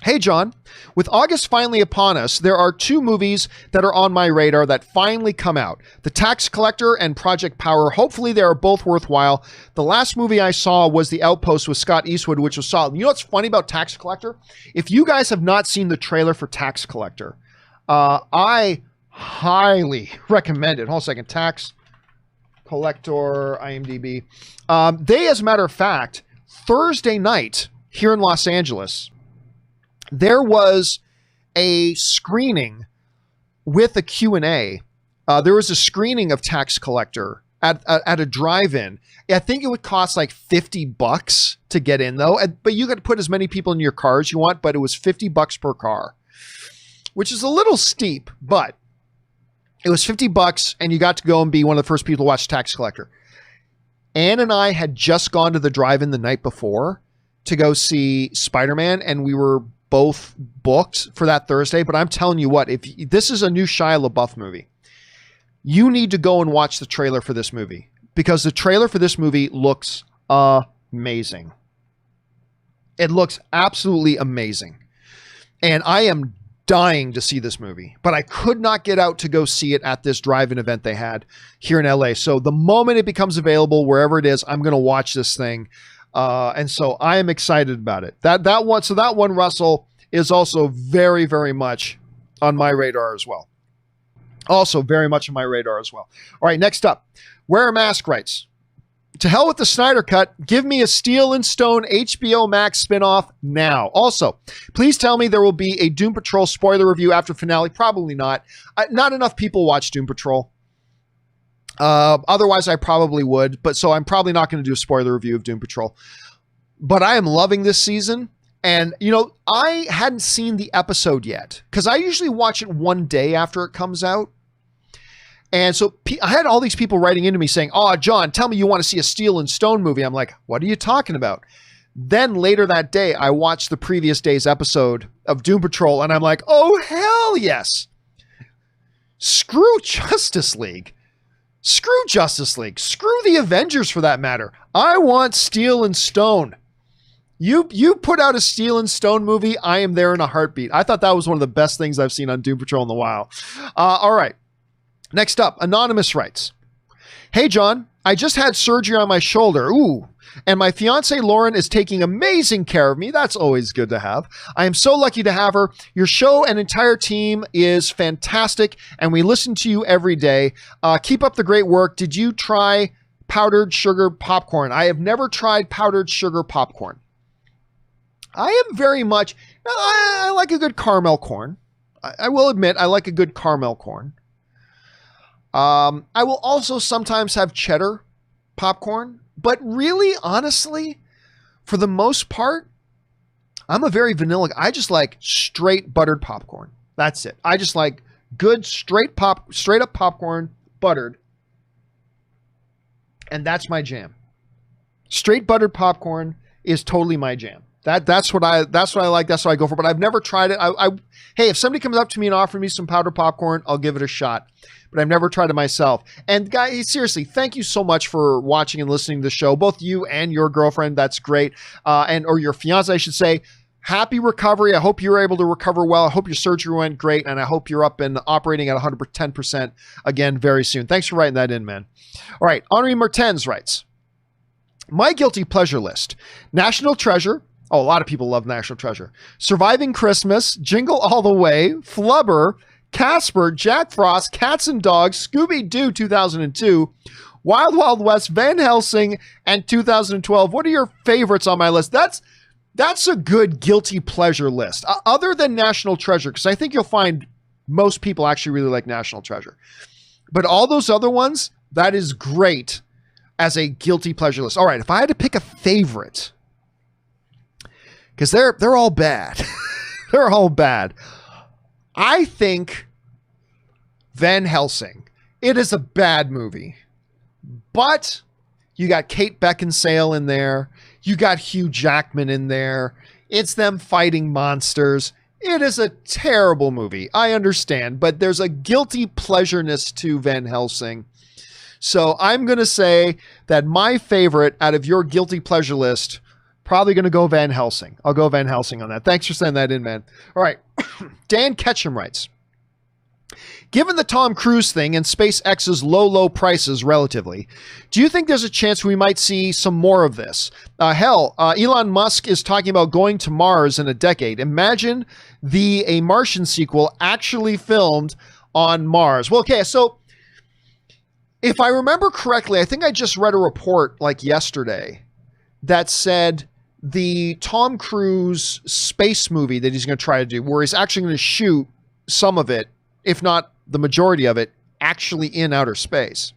"Hey, John, with August finally upon us, there are two movies that are on my radar that finally come out. The Tax Collector and Project Power. Hopefully, they are both worthwhile. The last movie I saw was The Outpost with Scott Eastwood, which was solid." You know what's funny about Tax Collector? If you guys have not seen the trailer for Tax Collector, I highly recommend it. Hold on a second. Tax Collector, IMDb. They, as a matter of fact, Thursday night here in Los Angeles, there was a screening with a Q&A. There was a screening of Tax Collector at a drive-in. I think it would cost like $50 to get in, though. But you could put as many people in your car as you want, but it was $50 per car, which is a little steep, but it was $50 and you got to go and be one of the first people to watch Tax Collector. Ann and I had just gone to the drive-in the night before to go see Spider-Man, and we were both booked for that Thursday. But I'm telling you what, if this is a new Shia LaBeouf movie, you need to go and watch the trailer for this movie, because the trailer for this movie looks amazing. It looks absolutely amazing. And I am dying to see this movie, but I could not get out to go see it at this drive-in event they had here in LA. So the moment it becomes available, wherever it is, I'm going to watch this thing. And so I am excited about it. That one, Russell, is also very, very much on my radar as well. Also very much on my radar as well. All right, next up, Wear a Mask writes, "To hell with the Snyder Cut. Give me a Steel and Stone HBO Max spinoff now. Also, please tell me there will be a Doom Patrol spoiler review after finale." Probably not. Not enough people watch Doom Patrol. Otherwise, I probably would. But so I'm probably not going to do a spoiler review of Doom Patrol. But I am loving this season. And, you know, I hadn't seen the episode yet because I usually watch it one day after it comes out. And so I had all these people writing into me saying, "Oh, John, tell me you want to see a Steel and Stone movie." I'm like, what are you talking about? Then later that day, I watched the previous day's episode of Doom Patrol, and I'm like, oh, hell yes. Screw Justice League. Screw Justice League. Screw the Avengers, for that matter. I want Steel and Stone. You put out a Steel and Stone movie, I am there in a heartbeat. I thought that was one of the best things I've seen on Doom Patrol in a while. All right. Next up, Anonymous writes, "Hey, John, I just had surgery on my shoulder. Ooh. And my fiance Lauren is taking amazing care of me. That's always good to have. I am so lucky to have her. Your show and entire team is fantastic, and we listen to you every day. Keep up the great work. Did you try powdered sugar popcorn? I have never tried powdered sugar popcorn. I am very much, I like a good caramel corn. I will admit, I like a good caramel corn. I will also sometimes have cheddar popcorn. But really, honestly, for the most part, I'm a very vanilla. I just like straight buttered popcorn. That's it. I just like good straight up popcorn, buttered. And that's my jam. Straight buttered popcorn is totally my jam. That's what I like. That's what I go for. But I've never tried it. Hey, if somebody comes up to me and offers me some powdered popcorn, I'll give it a shot. But I've never tried it myself. And guys, seriously, thank you so much for watching and listening to the show. Both you and your girlfriend. That's great. Or your fiance, I should say. Happy recovery. I hope you were able to recover well. I hope your surgery went great. And I hope you're up and operating at 110% again very soon. Thanks for writing that in, man. All right. Henri Martens writes, "My guilty pleasure list. National Treasure." Oh, a lot of people love National Treasure. "Surviving Christmas," "Jingle All the Way," "Flubber," "Casper," "Jack Frost," "Cats and Dogs," "Scooby-Doo 2002, "Wild Wild West," "Van Helsing," and 2012. What are your favorites on my list? That's a good guilty pleasure list. Other than National Treasure, because I think you'll find most people actually really like National Treasure. But all those other ones, that is great as a guilty pleasure list. All right, if I had to pick a favorite, because they're all bad. They're all bad. I think Van Helsing. It is a bad movie. But you got Kate Beckinsale in there. You got Hugh Jackman in there. It's them fighting monsters. It is a terrible movie. I understand. But there's a guilty pleasureness to Van Helsing. So I'm going to say that my favorite out of your guilty pleasure list, probably going to go Van Helsing. I'll go Van Helsing on that. Thanks for sending that in, man. All right. Dan Ketchum writes, "Given the Tom Cruise thing and SpaceX's low prices relatively, do you think there's a chance we might see some more of this? Elon Musk is talking about going to Mars in a decade. Imagine a Martian sequel actually filmed on Mars." Well, okay, so if I remember correctly, I think I just read a report like yesterday that said the Tom Cruise space movie that he's going to try to do, where he's actually going to shoot some of it, if not the majority of it, actually in outer space.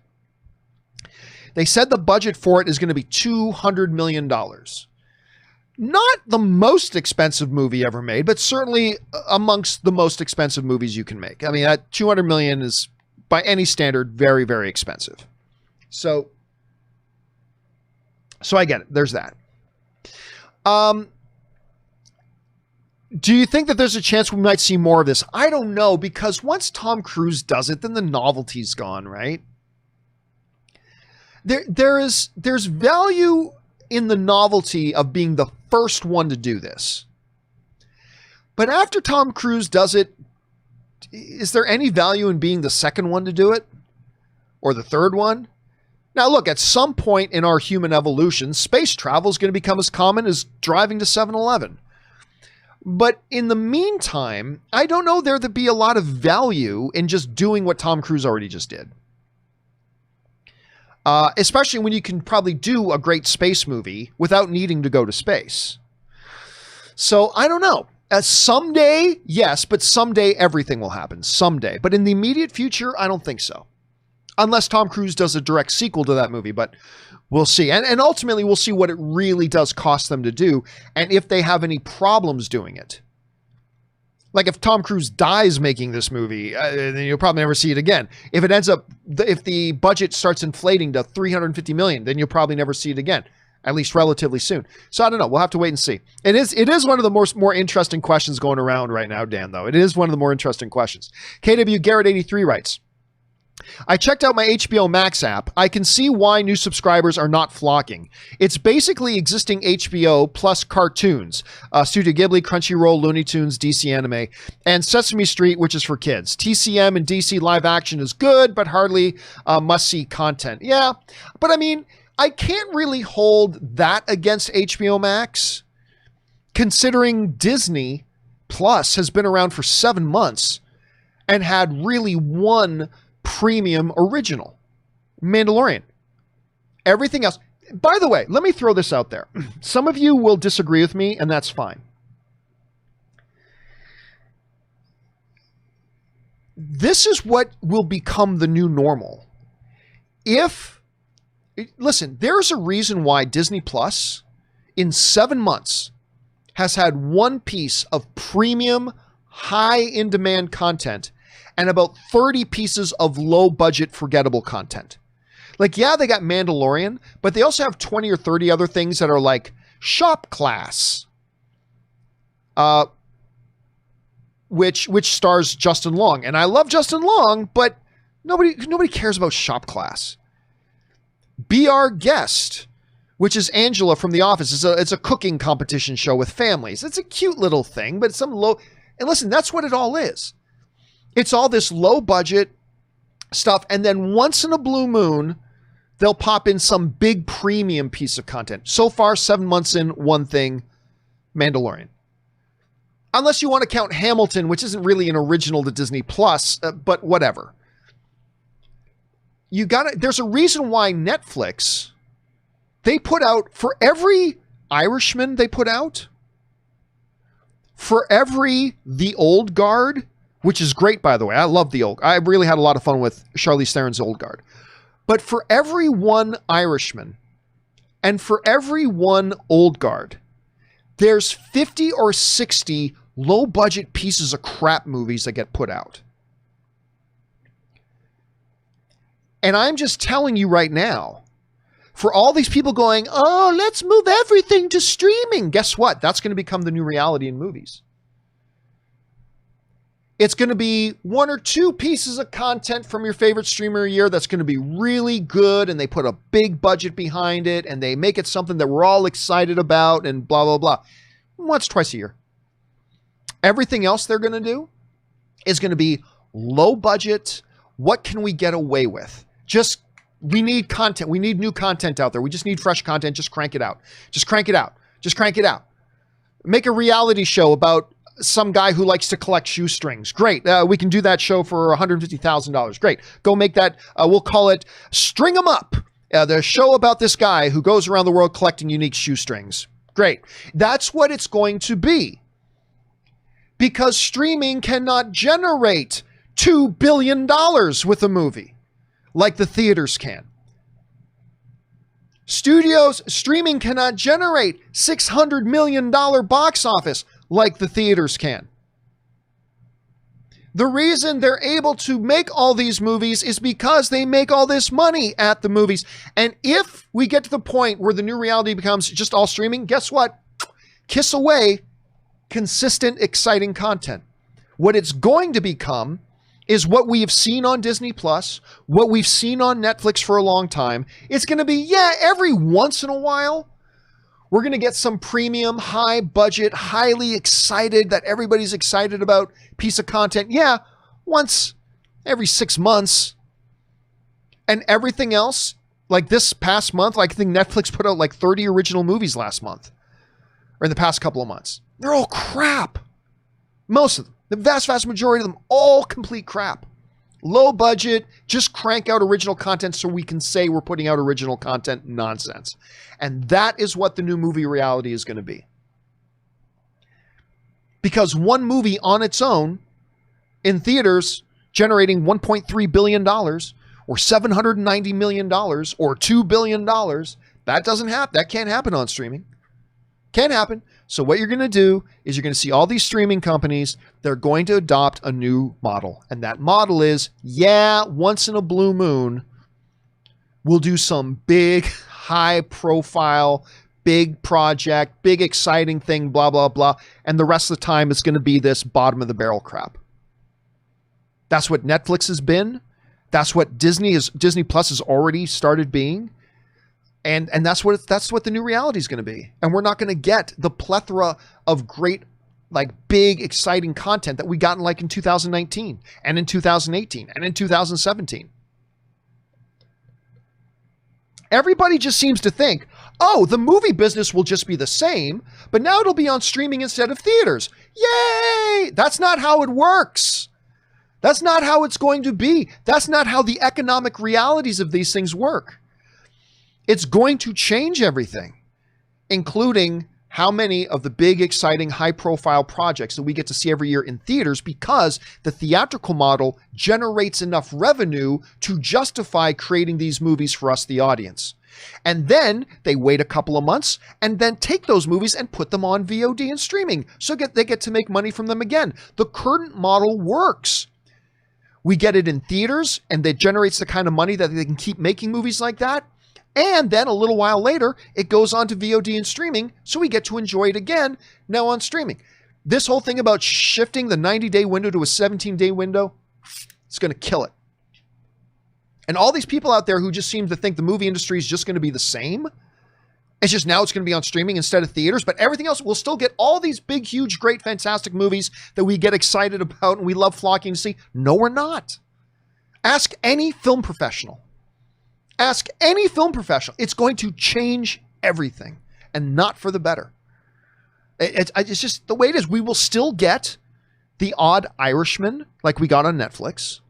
They said the budget for it is going to be $200 million. Not the most expensive movie ever made, but certainly amongst the most expensive movies you can make. I mean, that $200 million is, by any standard, very, very expensive. So I get it. There's that. Do you think that there's a chance we might see more of this? I don't know, because once Tom Cruise does it, then the novelty's gone, right? There's value in the novelty of being the first one to do this. But after Tom Cruise does it, is there any value in being the second one to do it? Or the third one? Now, look, at some point in our human evolution, space travel is going to become as common as driving to 7-Eleven. But in the meantime, I don't know there to be a lot of value in just doing what Tom Cruise already just did. Especially when you can probably do a great space movie without needing to go to space. So I don't know. Someday, yes, but someday everything will happen. Someday. But in the immediate future, I don't think so. Unless Tom Cruise does a direct sequel to that movie, but we'll see. And ultimately, we'll see what it really does cost them to do, and if they have any problems doing it. Like if Tom Cruise dies making this movie, then you'll probably never see it again. If it ends up, if the budget starts inflating to $350 million, then you'll probably never see it again, at least relatively soon. So I don't know. We'll have to wait and see. It is one of the more interesting questions going around right now, Dan, though. It is one of the more interesting questions. KW Garrett 83 writes, I checked out my HBO Max app. I can see why new subscribers are not flocking. It's basically existing HBO plus cartoons. Studio Ghibli, Crunchyroll, Looney Tunes, DC Anime, and Sesame Street, which is for kids. TCM and DC live action is good, but hardly must-see content. Yeah, but I mean, I can't really hold that against HBO Max, considering Disney Plus has been around for 7 months and had really one premium original, Mandalorian. Everything else. By the way, let me throw this out there. Some of you will disagree with me, and that's fine. This is what will become the new normal. Listen, there's a reason why Disney Plus in 7 months has had one piece of premium, high in demand content and about 30 pieces of low budget, forgettable content. Like, yeah, they got Mandalorian, but they also have 20 or 30 other things that are like Shop Class, which stars Justin Long. And I love Justin Long, but nobody cares about Shop Class. Be Our Guest, which is Angela from The Office. It's a cooking competition show with families. It's a cute little thing, but it's some low... And listen, that's what it all is. It's all this low budget stuff, and then once in a blue moon, they'll pop in some big premium piece of content. So far, 7 months in, one thing, Mandalorian. Unless you want to count Hamilton, which isn't really an original to Disney Plus, but whatever. There's a reason why Netflix, they put out, for every Irishman they put out, for every The Old Guard, which is great, by the way. I love The Old Guard. I really had a lot of fun with Charlize Theron's Old Guard. But for every one Irishman and for every one Old Guard, there's 50 or 60 low-budget pieces of crap movies that get put out. And I'm just telling you right now, for all these people going, oh, let's move everything to streaming. Guess what? That's going to become the new reality in movies. It's going to be 1 or 2 pieces of content from your favorite streamer a year that's going to be really good, and they put a big budget behind it, and they make it something that we're all excited about, and blah, blah, blah. Once, twice a year. Everything else they're going to do is going to be low budget. What can we get away with? We need content. We need new content out there. We just need fresh content. Just crank it out. Just crank it out. Just crank it out. Make a reality show about some guy who likes to collect shoestrings. Great. We can do that show for $150,000. Great. Go make that. We'll call it String 'em Up. The show about this guy who goes around the world collecting unique shoestrings. Great. That's what it's going to be. Because streaming cannot generate $2 billion with a movie like the theaters can. Streaming cannot generate $600 million box office like the theaters can. The reason they're able to make all these movies is because they make all this money at the movies. And if we get to the point where the new reality becomes just all streaming, guess what? Kiss away consistent, exciting content. What it's going to become is what we have seen on Disney Plus, what we've seen on Netflix for a long time. It's going to be, every once in a while, we're going to get some premium, high budget, highly excited, that everybody's excited about piece of content. Yeah, once every 6 months. And everything else, like this past month, like I think Netflix put out like 30 original movies last month, or in the past couple of months. They're all crap. Most of them. The vast majority of them, all complete crap. Low budget, just crank out original content so we can say we're putting out original content nonsense. And that is what the new movie reality is going to be. Because one movie on its own, in theaters, generating $1.3 billion, or $790 million, or $2 billion, that can't happen on streaming. Can't happen. So what you're going to do is you're going to see all these streaming companies, they're going to adopt a new model. And that model is, once in a blue moon, we'll do some big, high profile, big project, big exciting thing, blah, blah, blah. And the rest of the time, it's going to be this bottom of the barrel crap. That's what Netflix has been. That's what Disney Plus has already started being. And that's what the new reality is going to be. And we're not going to get the plethora of great, like big, exciting content that we got in 2019 and in 2018 and in 2017. Everybody just seems to think, oh, the movie business will just be the same, but now it'll be on streaming instead of theaters. Yay! That's not how it works. That's not how it's going to be. That's not how the economic realities of these things work. It's going to change everything, including how many of the big, exciting, high-profile projects that we get to see every year in theaters, because the theatrical model generates enough revenue to justify creating these movies for us, the audience. And then they wait a couple of months and then take those movies and put them on VOD and streaming, so they get to make money from them again. The current model works. We get it in theaters, and it generates the kind of money that they can keep making movies like that. And then a little while later, it goes on to VOD and streaming, so we get to enjoy it again, now on streaming. This whole thing about shifting the 90-day window to a 17-day window, it's going to kill it. And all these people out there who just seem to think the movie industry is just going to be the same, it's just now it's going to be on streaming instead of theaters, but everything else, we'll still get all these big, huge, great, fantastic movies that we get excited about and we love flocking to see. No, we're not. Ask any film professional. Ask any film professional. It's going to change everything, and not for the better. It's just the way it is. We will still get the odd Irishman like we got on Netflix.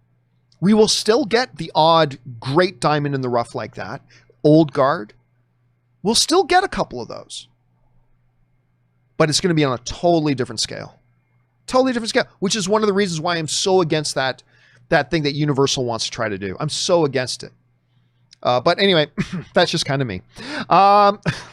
We will still get the odd great diamond in the rough like that. Old Guard. We'll still get a couple of those. But it's going to be on a totally different scale. Totally different scale, which is one of the reasons why I'm so against that thing that Universal wants to try to do. I'm so against it. But anyway, that's just kind of me.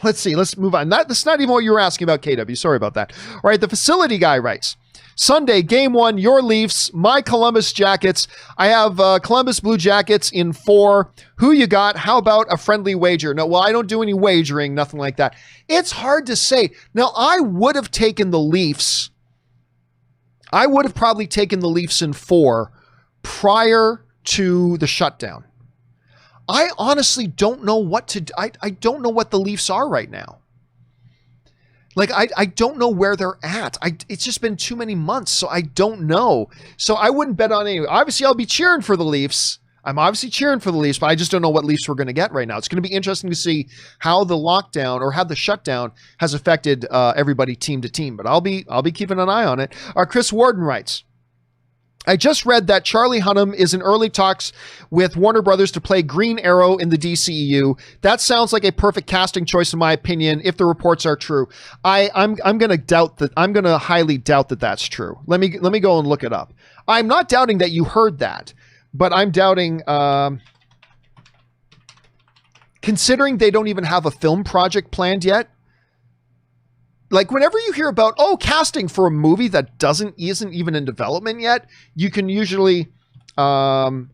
Let's see. Let's move on. That's not even what you were asking about, KW. Sorry about that. All right. The facility guy writes, Sunday, game 1, your Leafs, my Columbus Jackets. I have Columbus Blue Jackets in 4. Who you got? How about a friendly wager? No, well, I don't do any wagering, nothing like that. It's hard to say. Now, I would have taken the Leafs. I would have probably taken the Leafs in 4 prior to the shutdown. I honestly don't know what to do. I don't know what the Leafs are right now. Like, I don't know where they're at. It's just been too many months, so I don't know. So I wouldn't bet on any. Obviously, I'll be cheering for the Leafs. I'm obviously cheering for the Leafs, but I just don't know what Leafs we're going to get right now. It's going to be interesting to see how the lockdown or how the shutdown has affected everybody team to team. But I'll be keeping an eye on it. Chris Warden writes, I just read that Charlie Hunnam is in early talks with Warner Brothers to play Green Arrow in the DCEU. That sounds like a perfect casting choice, in my opinion, if the reports are true. I'm going to doubt that. I'm going to highly doubt that that's true. Let me go and look it up. I'm not doubting that you heard that, but I'm doubting, considering they don't even have a film project planned yet. Like, whenever you hear about, casting for a movie that isn't even in development yet, you can usually count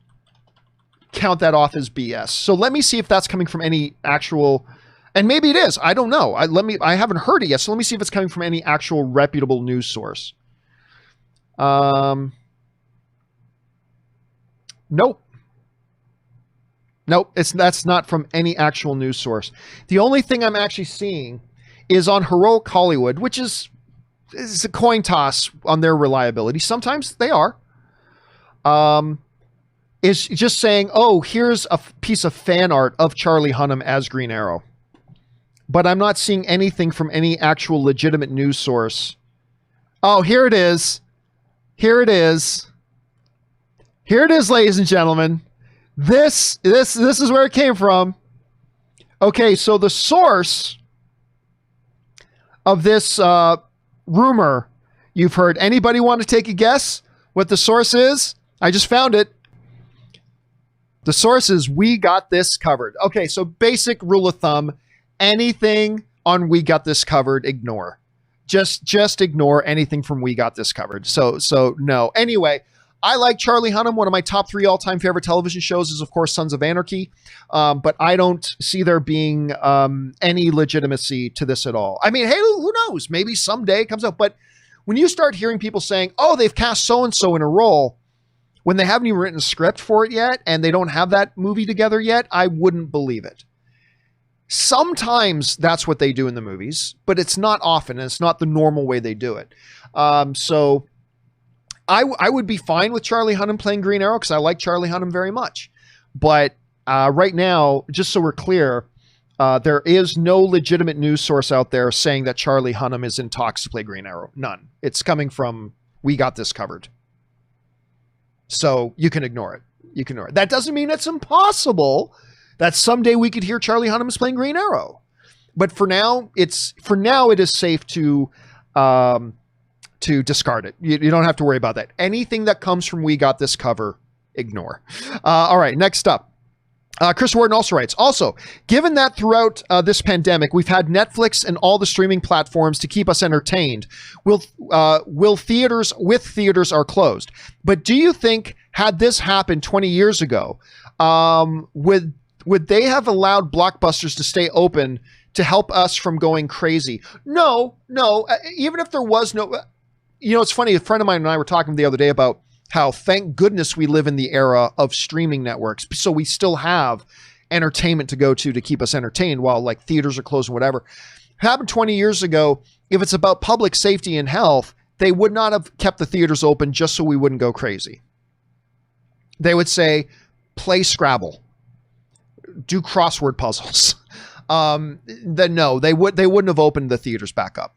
that off as BS. So let me see if that's coming from any actual, and maybe it is. I don't know. I haven't heard it yet. So let me see if it's coming from any actual reputable news source. Nope. That's not from any actual news source. The only thing I'm actually seeing is on Heroic Hollywood, which is a coin toss on their reliability. Sometimes they are. Is just saying, here's a piece of fan art of Charlie Hunnam as Green Arrow. But I'm not seeing anything from any actual legitimate news source. Oh, here it is. Here it is, ladies and gentlemen. This is where it came from. Okay, so the source of this rumor you've heard. Anybody want to take a guess what the source is? I just found it. The source is We Got This Covered. Okay, so basic rule of thumb, anything on We Got This Covered, ignore. Just ignore anything from We Got This Covered. So no. Anyway, I like Charlie Hunnam. One of my top 3 all-time favorite television shows is, of course, Sons of Anarchy. But I don't see there being any legitimacy to this at all. I mean, hey, who knows? Maybe someday it comes out. But when you start hearing people saying, they've cast so-and-so in a role, when they haven't even written a script for it yet and they don't have that movie together yet, I wouldn't believe it. Sometimes that's what they do in the movies, but it's not often, and it's not the normal way they do it. So I would be fine with Charlie Hunnam playing Green Arrow because I like Charlie Hunnam very much. But right now, just so we're clear, there is no legitimate news source out there saying that Charlie Hunnam is in talks to play Green Arrow. None. It's coming from We Got This Covered. So you can ignore it. You can ignore it. That doesn't mean it's impossible that someday we could hear Charlie Hunnam is playing Green Arrow. But for now, it is safe to discard it. You don't have to worry about that. Anything that comes from We Got This Cover, ignore. All right, next up. Chris Warden also writes, also, given that throughout this pandemic, we've had Netflix and all the streaming platforms to keep us entertained, will theaters are closed. But do you think had this happened 20 years ago, would they have allowed blockbusters to stay open to help us from going crazy? No. Even if there was no, it's funny. A friend of mine and I were talking the other day about how thank goodness we live in the era of streaming networks. So we still have entertainment to go to keep us entertained while like theaters are closed and whatever. Happened 20 years ago. If it's about public safety and health, they would not have kept the theaters open just so we wouldn't go crazy. They would say, play Scrabble, do crossword puzzles. Then no, they wouldn't have opened the theaters back up.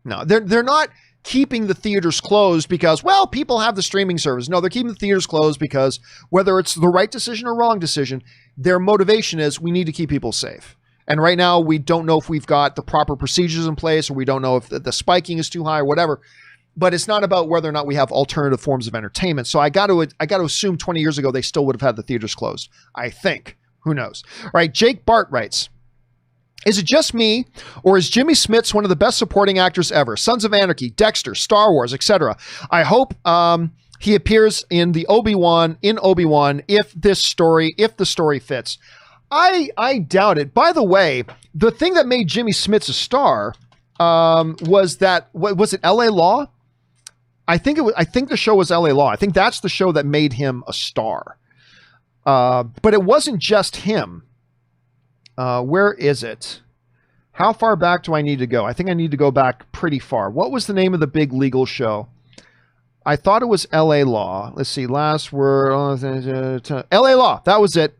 No, they're not keeping the theaters closed because, well, people have the streaming service. No, they're keeping the theaters closed because whether it's the right decision or wrong decision, their motivation is we need to keep people safe. And right now we don't know if we've got the proper procedures in place, or we don't know if the spiking is too high or whatever, but it's not about whether or not we have alternative forms of entertainment. So I got to assume 20 years ago, they still would have had the theaters closed. I think, who knows? All right. Jake Bart writes, is it just me, or is Jimmy Smits one of the best supporting actors ever? Sons of Anarchy, Dexter, Star Wars, etc. I hope he appears in the Obi-Wan if the story fits. I doubt it. By the way, the thing that made Jimmy Smits a star was it L.A. Law? I think the show was L.A. Law. I think that's the show that made him a star. But it wasn't just him. Where is it? How far back do I need to go? I think I need to go back pretty far. What was the name of the big legal show? I thought it was L.A. Law. Let's see. Last word. L.A. Law. That was it.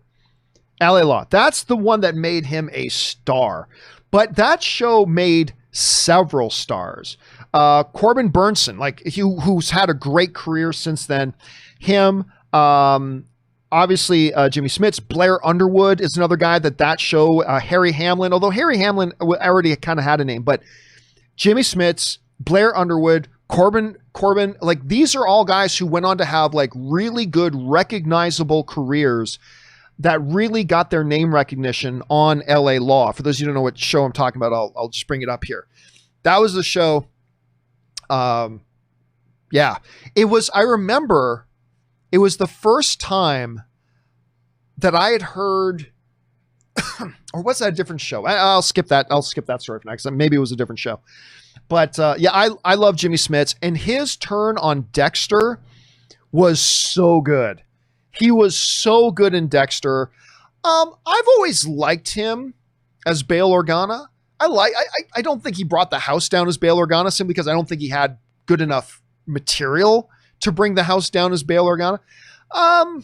L.A. Law. That's the one that made him a star. But that show made several stars. Corbin Burnson, who's had a great career since then. Him. Obviously, Jimmy Smits. Blair Underwood is another guy that show. Harry Hamlin, although Harry Hamlin already kind of had a name, but Jimmy Smits, Blair Underwood, Corbin, these are all guys who went on to have really good, recognizable careers that really got their name recognition on L.A. Law. For those of you who don't know what show I'm talking about, I'll just bring it up here. That was the show. Yeah, it was. I remember. It was the first time that I had heard, or was that a different show? I'll skip that. I'll skip that story for next time. Maybe it was a different show. But I love Jimmy Smits, and his turn on Dexter was so good. He was so good in Dexter. I've always liked him as Bail Organa. I don't think he brought the house down as Bail Organa simply because I don't think he had good enough material to bring the house down as Bail Organa. I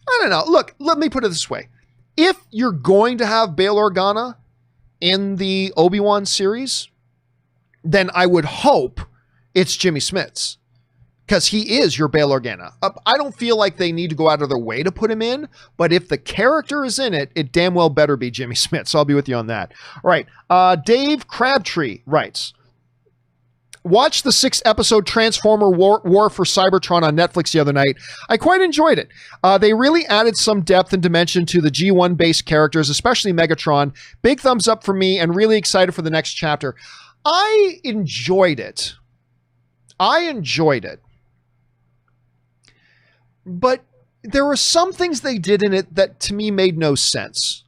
don't know. Look, let me put it this way. If you're going to have Bail Organa in the Obi-Wan series, then I would hope it's Jimmy Smits, because he is your Bail Organa. I don't feel like they need to go out of their way to put him in, but if the character is in it, it damn well better be Jimmy Smits. So I'll be with you on that. All right. Dave Crabtree writes, watched the 6-episode Transformer War for Cybertron on Netflix the other night. I quite enjoyed it. They really added some depth and dimension to the G1-based characters, especially Megatron. Big thumbs up for me, and really excited for the next chapter. I enjoyed it. But there were some things they did in it that to me made no sense.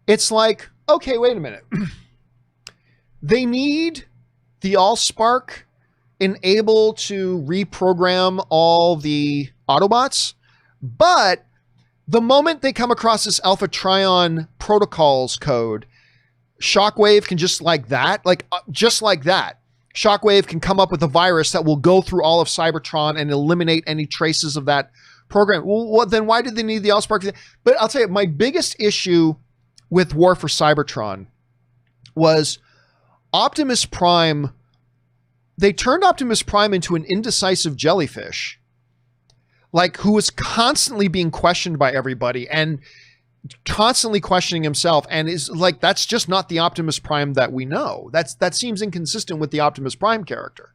It's like, okay, wait a minute. They need the Allspark able to reprogram all the Autobots, but the moment they come across this Alpha Trion protocols code, Shockwave can just like that, Shockwave can come up with a virus that will go through all of Cybertron and eliminate any traces of that program. Well, then why did they need the Allspark? But I'll tell you, my biggest issue with War for Cybertron was Optimus Prime. They turned Optimus Prime into an indecisive jellyfish, like, who was constantly being questioned by everybody and constantly questioning himself, and is like, that's just not the Optimus Prime that we know. That seems inconsistent with the Optimus Prime character.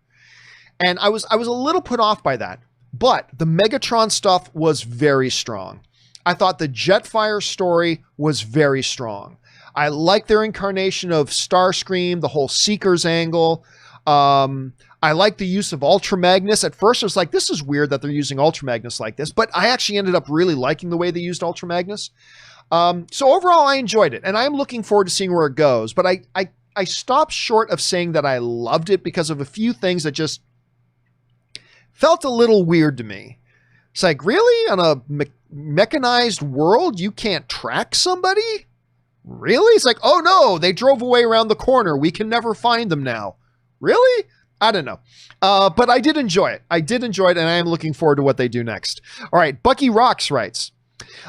And I was a little put off by that. But the Megatron stuff was very strong. I thought the Jetfire story was very strong. I like their incarnation of Starscream, the whole Seekers angle. I like the use of Ultra Magnus. At first I was like, this is weird that they're using Ultra Magnus like this, but I actually ended up really liking the way they used Ultra Magnus. So overall I enjoyed it, and I am looking forward to seeing where it goes, but I stopped short of saying that I loved it because of a few things that just felt a little weird to me. It's like, really? On a mechanized world, you can't track somebody? Really? It's like, oh no, they drove away around the corner. We can never find them now. Really? I don't know. But I did enjoy it. And I am looking forward to what they do next. All right, Bucky Rocks writes,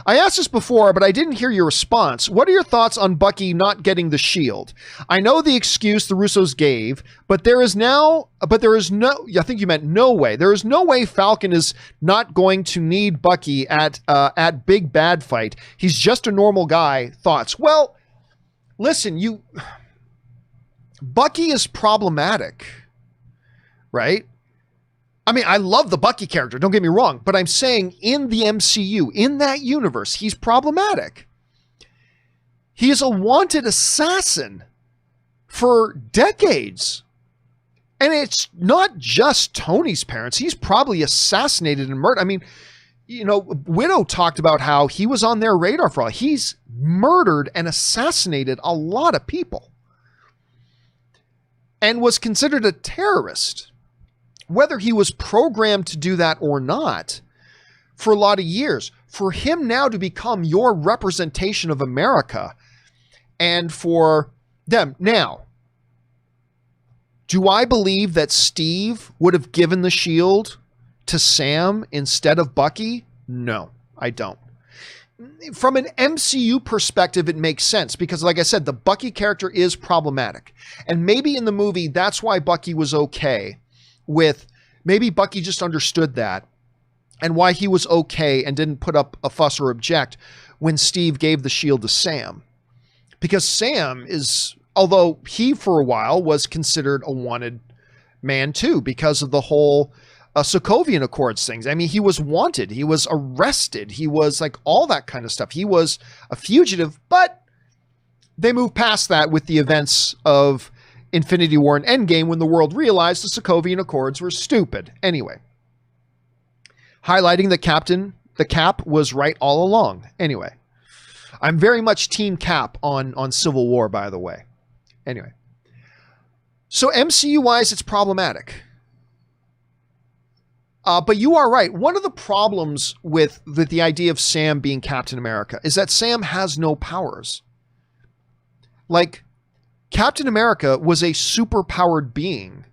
I asked this before, but I didn't hear your response. What are your thoughts on Bucky not getting the shield? I know the excuse the Russos gave, but there is no, I think you meant no way. There is no way Falcon is not going to need Bucky at Big Bad Fight. He's just a normal guy. Thoughts? Well, listen, Bucky is problematic, right? I mean, I love the Bucky character, don't get me wrong, but I'm saying in the MCU, in that universe, he's problematic. He is a wanted assassin for decades. And it's not just Tony's parents. He's probably assassinated and murdered. I mean, Widow talked about how he was on their radar for all. He's murdered and assassinated a lot of people and was considered a terrorist. Whether he was programmed to do that or not, for a lot of years, for him now to become your representation of America and for them. Now, do I believe that Steve would have given the shield to Sam instead of Bucky? No, I don't. From an MCU perspective, it makes sense because, like I said, the Bucky character is problematic. And maybe in the movie, that's why Bucky was okay with, maybe Bucky just understood that and why he was okay and didn't put up a fuss or object when Steve gave the shield to Sam. Because Sam is, although he for a while was considered a wanted man too, because of the whole Sokovian Accords things. I mean, he was wanted, he was arrested, he was like all that kind of stuff. He was a fugitive, but they moved past that with the events of Infinity War and Endgame when the world realized the Sokovian Accords were stupid. Anyway, highlighting the Cap was right all along. Anyway, I'm very much Team Cap on Civil War, by the way. Anyway, so MCU-wise, it's problematic. But you are right. One of the problems with the idea of Sam being Captain America is that Sam has no powers. Like, Captain America was a super-powered being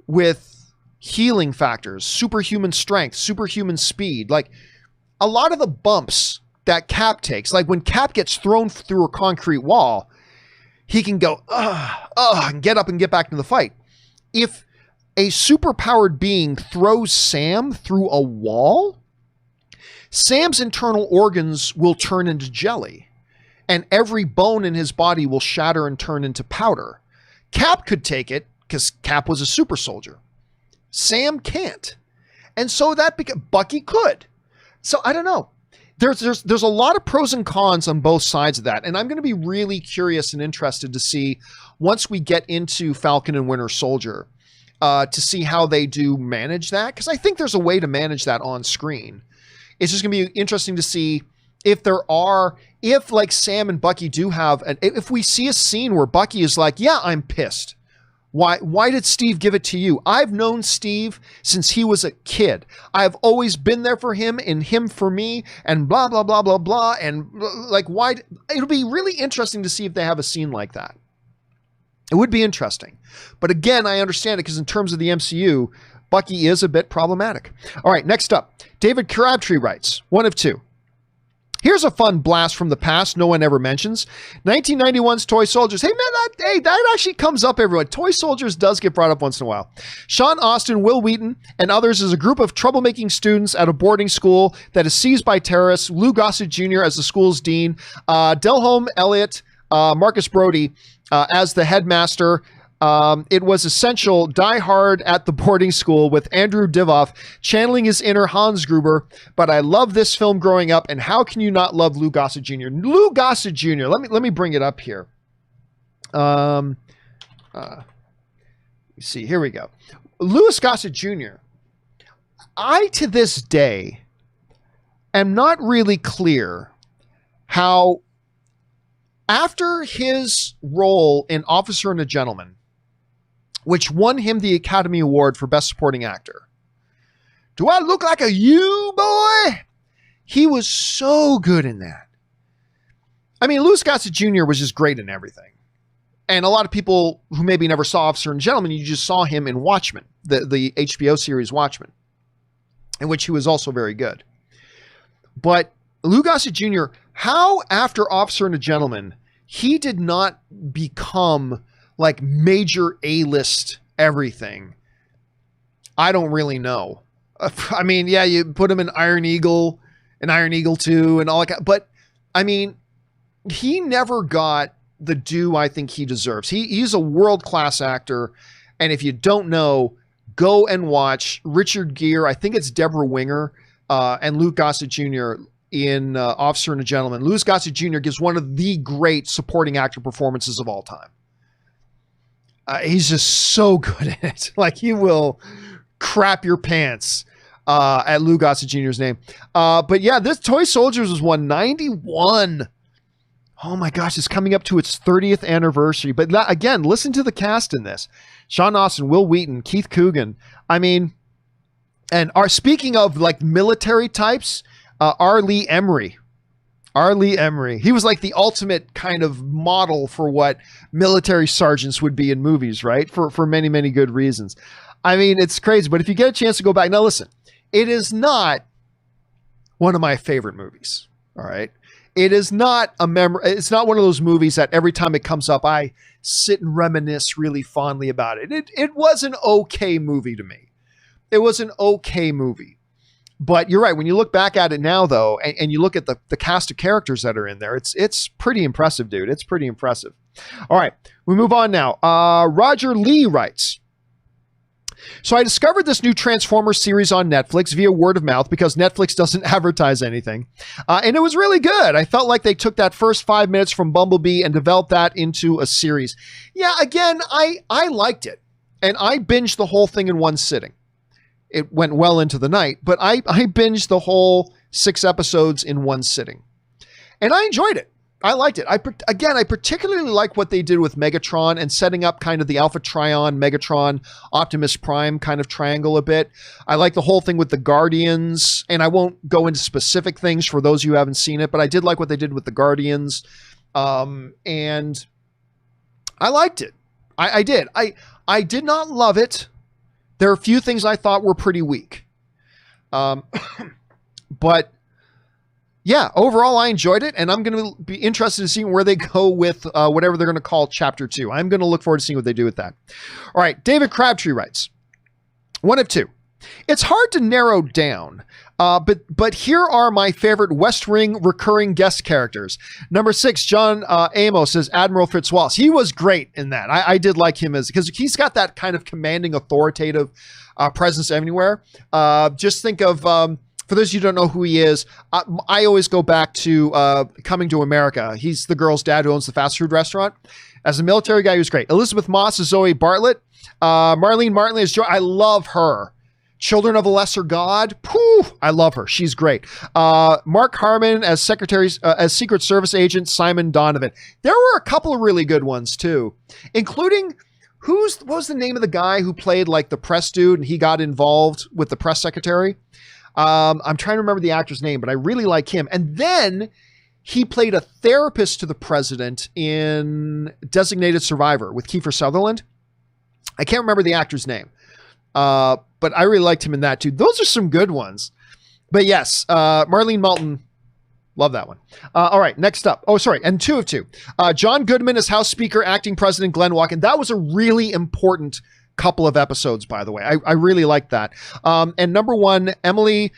with healing factors, superhuman strength, superhuman speed. Like, a lot of the bumps that Cap takes, like when Cap gets thrown through a concrete wall, he can go, and get up and get back into the fight. If a super-powered being throws Sam through a wall, Sam's internal organs will turn into jelly. And every bone in his body will shatter and turn into powder. Cap could take it because Cap was a super soldier. Sam can't. And so Bucky could. So I don't know. There's a lot of pros and cons on both sides of that. And I'm going to be really curious and interested to see, once we get into Falcon and Winter Soldier, to see how they do manage that. Because I think there's a way to manage that on screen. It's just going to be interesting to see if like Sam and Bucky do have, if we see a scene where Bucky is like, yeah, I'm pissed. Why did Steve give it to you? I've known Steve since he was a kid. I've always been there for him and him for me and blah, blah, blah, blah, blah. And like, why? It'll be really interesting to see if they have a scene like that. It would be interesting. But again, I understand it because in terms of the MCU, Bucky is a bit problematic. All right, next up, David Crabtree writes, one of two. Here's a fun blast from the past no one ever mentions. 1991's Toy Soldiers. Hey, man, that actually comes up everyone. Toy Soldiers does get brought up once in a while. Sean Astin, Will Wheaton, and others as a group of troublemaking students at a boarding school that is seized by terrorists. Lou Gossett Jr. as the school's dean. Delholm Elliott, Marcus Brody as the headmaster. It was essential, die hard at the boarding school with Andrew Divoff channeling his inner Hans Gruber. But I love this film growing up, and how can you not love Lou Gossett Jr.? Lou Gossett Jr. Let me bring it up here. See, here we go. Louis Gossett Jr. I to this day am not really clear how after his role in Officer and a Gentleman, which won him the Academy Award for Best Supporting Actor. Do I look like a you, boy? He was so good in that. I mean, Louis Gossett Jr. was just great in everything. And a lot of people who maybe never saw Officer and Gentleman, you just saw him in Watchmen, the HBO series Watchmen, in which he was also very good. But Lou Gossett Jr., how after Officer and a Gentleman, he did not become like major A-list everything. I don't really know. I mean, yeah, you put him in Iron Eagle and Iron Eagle 2 and all that, but I mean, he never got the due I think he deserves. He's a world-class actor, and if you don't know, go and watch Richard Gere, I think it's Deborah Winger, and Lou Gossett Jr. in Officer and a Gentleman. Louis Gossett Jr. gives one of the great supporting actor performances of all time. He's just so good at it. Like, he will crap your pants at Lou Gossett Jr.'s name. But yeah, this Toy Soldiers was 191. Oh my gosh, it's coming up to its 30th anniversary. But again, listen to the cast in this. Sean Astin, Will Wheaton, Keith Coogan. I mean, and speaking of like military types, R. Lee Emery. R. Lee Emery. He was like the ultimate kind of model for what military sergeants would be in movies, right? For many, many good reasons. I mean, it's crazy, but if you get a chance to go back, now listen, it is not one of my favorite movies. All right. It is not it's not one of those movies that every time it comes up, I sit and reminisce really fondly about it. It was an okay movie to me. It was an okay movie. But you're right. When you look back at it now, though, and you look at the cast of characters that are in there, it's pretty impressive, dude. It's pretty impressive. All right, we move on now. Roger Lee writes, so I discovered this new Transformers series on Netflix via word of mouth because Netflix doesn't advertise anything. And it was really good. I felt like they took that first 5 minutes from Bumblebee and developed that into a series. Yeah, again, I liked it. And I binged the whole thing in one sitting. It went well into the night, but I binged the whole 6 episodes in one sitting. And I enjoyed it. I liked it. I particularly like what they did with Megatron and setting up kind of the Alpha Trion, Megatron, Optimus Prime kind of triangle a bit. I like the whole thing with the Guardians, and I won't go into specific things for those who haven't seen it, but I did like what they did with the Guardians. And I liked it. I did. I did not love it. There are a few things I thought were pretty weak. But yeah, overall, I enjoyed it, and I'm going to be interested in seeing where they go with whatever they're going to call Chapter 2. I'm going to look forward to seeing what they do with that. All right, David Crabtree writes, one of two. It's hard to narrow down, but here are my favorite West Wing recurring guest characters. Number 6, John Amos as Admiral Fitzwallace. He was great in that. I did like him because he's got that kind of commanding, authoritative presence everywhere. Just think of... for those of you who don't know who he is, I always go back to Coming to America. He's the girl's dad who owns the fast food restaurant. As a military guy, he was great. Elizabeth Moss as Zoe Bartlett. Marlene Martin as Joy. I love her. Children of a Lesser God. Pooh, I love her. She's great. Mark Harmon as as Secret Service agent Simon Donovan. There were a couple of really good ones too, including what was the name of the guy who played like the press dude and he got involved with the press secretary? I'm trying to remember the actor's name, but I really like him. And then he played a therapist to the president in Designated Survivor with Kiefer Sutherland. I can't remember the actor's name, but I really liked him in that too. Those are some good ones. But yes, Marlene Malton, love that one. All right, next up. Oh, sorry, and 2 of 2. John Goodman as House Speaker, acting President Glenn Walken. That was a really important couple of episodes, by the way. I really liked that. And number 1, Emily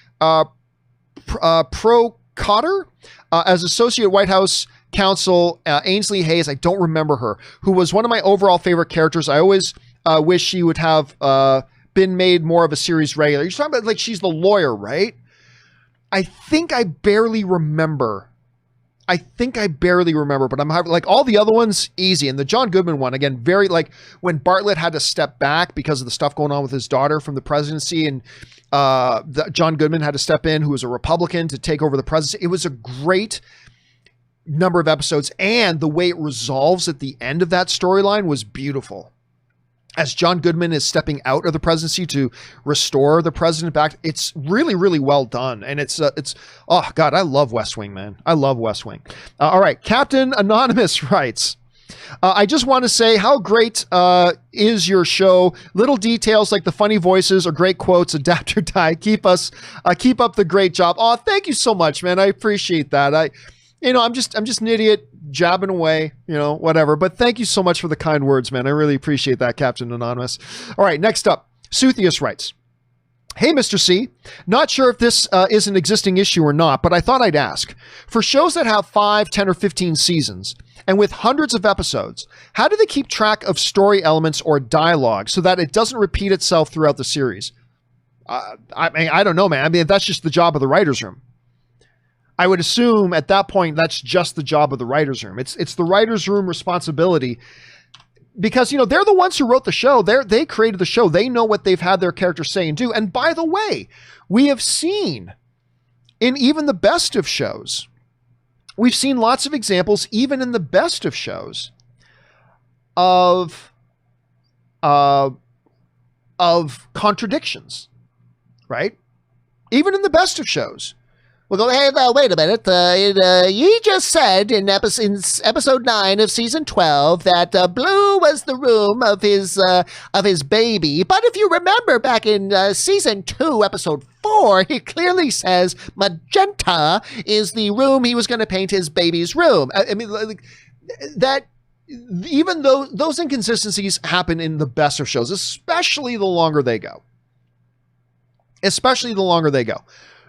Pro-Cotter as Associate White House Counsel Ainsley Hayes. I don't remember her, who was one of my overall favorite characters. I always wish she would have been made more of a series regular. You're talking about like she's the lawyer, right? I think I barely remember, but I'm like all the other ones, easy. And the John Goodman one, again, very like when Bartlett had to step back because of the stuff going on with his daughter from the presidency, and John Goodman had to step in, who was a Republican, to take over the presidency. It was a great number of episodes, and the way it resolves at the end of that storyline was beautiful. As John Goodman is stepping out of the presidency to restore the president back, it's really, really well done. And it's oh God, I love West Wing, man. I love West Wing. All right. Captain Anonymous writes, I just want to say how great is your show. Little details like the funny voices or great quotes, adapt or die. Keep up the great job. Oh, thank you so much, man. I appreciate that. I'm just an idiot jabbing away, whatever. But thank you so much for the kind words, man. I really appreciate that, Captain Anonymous. All right, next up, Suthius writes, hey, Mr. C, not sure if this is an existing issue or not, but I thought I'd ask. For shows that have 5, 10, or 15 seasons, and with hundreds of episodes, how do they keep track of story elements or dialogue so that it doesn't repeat itself throughout the series? I don't know, man. I mean, that's just the job of the writer's room. I would assume at that point, that's just the job of the writer's room. It's the writer's room responsibility because, they're the ones who wrote the show. They created the show. They know what they've had their characters say and do. And by the way, we have seen in even the best of shows, we've seen lots of examples, even in the best of shows, of contradictions, right? Even in the best of shows. We'll go, hey, wait a minute. You just said in episode 9 of season 12 that blue was the room of his baby. But if you remember back in season 2, episode 4, he clearly says magenta is the room he was going to paint his baby's room. I mean, like, that, even though those inconsistencies happen in the best of shows, especially the longer they go.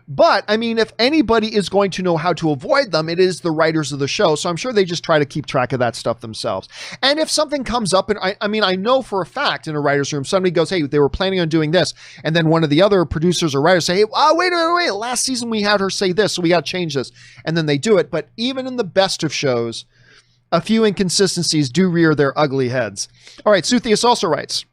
But, I mean, if anybody is going to know how to avoid them, it is the writers of the show. So I'm sure they just try to keep track of that stuff themselves. And if something comes up, and I know for a fact in a writer's room, somebody goes, hey, they were planning on doing this. And then one of the other producers or writers say, hey, wait, last season we had her say this, so we got to change this. And then they do it. But even in the best of shows, a few inconsistencies do rear their ugly heads. All right, Suthius also writes,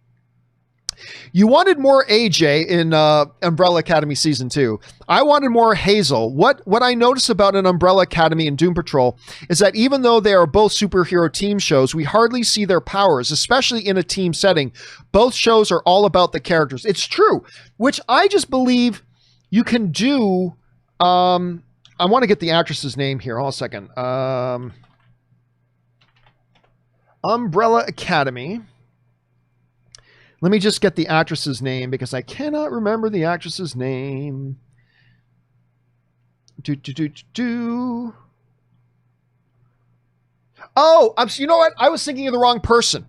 you wanted more AJ in Umbrella Academy Season 2. I wanted more Hazel. What I notice about an Umbrella Academy and Doom Patrol is that even though they are both superhero team shows, we hardly see their powers, especially in a team setting. Both shows are all about the characters. It's true, which I just believe you can do. I want to get the actress's name here. Hold on a second. Umbrella Academy. Let me just get the actress's name because I cannot remember the actress's name. Oh, you know what? I was thinking of the wrong person.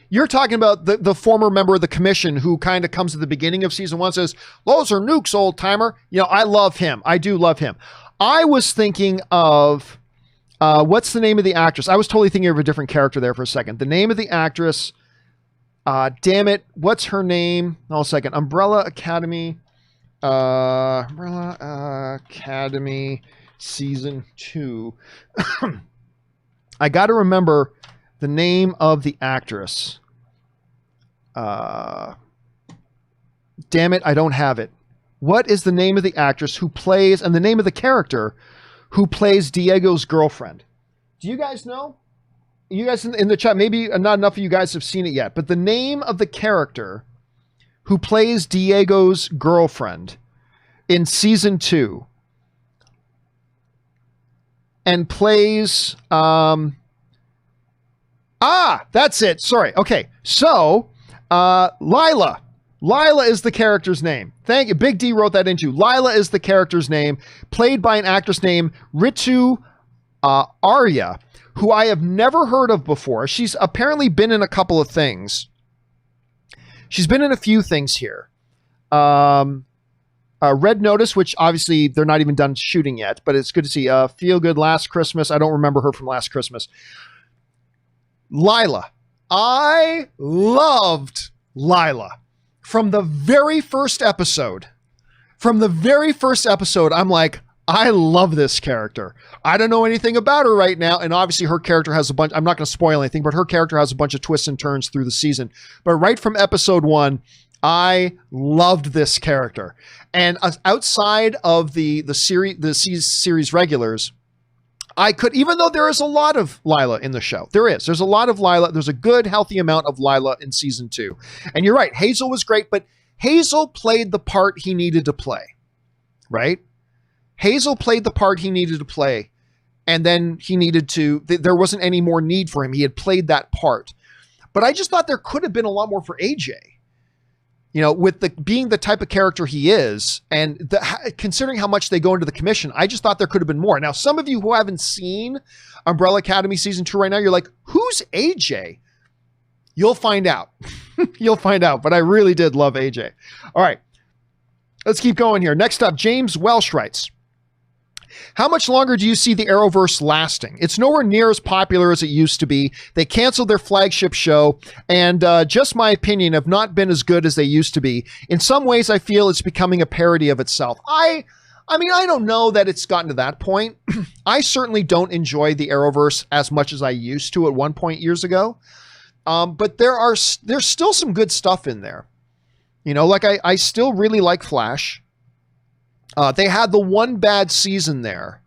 You're talking about the former member of the commission who kind of comes at the beginning of season 1, says, those are nukes, old timer. I love him. I do love him. I was thinking of, what's the name of the actress? I was totally thinking of a different character there for a second. The name of the actress... damn it. What's her name? Hold on a second. Umbrella Academy Season 2. I got to remember the name of the actress. Damn it. I don't have it. What is the name of the actress who plays, and the name of the character who plays Diego's girlfriend? Do you guys know? you guys in the chat, maybe not enough of you guys have seen it yet, but the name of the character who plays Diego's girlfriend in season 2 and plays, that's it. Sorry. Okay. So, Lila is the character's name. Thank you. Big D wrote that into. Lila is the character's name, played by an actress named Ritu Arya, who I have never heard of before. She's apparently been in a couple of things. She's been in a few things here. Red Notice, which obviously they're not even done shooting yet, but it's good to see. Feel Good, Last Christmas. I don't remember her from Last Christmas. Lila. I loved Lila. From the very first episode. I'm like, I love this character. I don't know anything about her right now. And obviously her character has a bunch, I'm not going to spoil anything, but her character has a bunch of twists and turns through the season. But right from episode 1, I loved this character. And outside of the series regulars, I could, even though there is a lot of Lila in the show, there's a lot of Lila. There's a good, healthy amount of Lila in season 2. And you're right. Hazel was great, but Hazel played the part he needed to play, right? Hazel played the part he needed to play, and then there wasn't any more need for him. He had played that part. But I just thought there could have been a lot more for AJ. You know, with being the type of character he is, and considering how much they go into the commission, I just thought there could have been more. Now, some of you who haven't seen Umbrella Academy season 2 right now, you're like, who's AJ? You'll find out. You'll find out. But I really did love AJ. All right. Let's keep going here. Next up, James Welsh writes, how much longer do you see the Arrowverse lasting? It's nowhere near as popular as it used to be. They canceled their flagship show, and just my opinion, have not been as good as they used to be. In some ways, I feel it's becoming a parody of itself. I mean, I don't know that it's gotten to that point. I certainly don't enjoy the Arrowverse as much as I used to at one point years ago. But there's still some good stuff in there. You know, like I still really like Flash. They had the one bad season there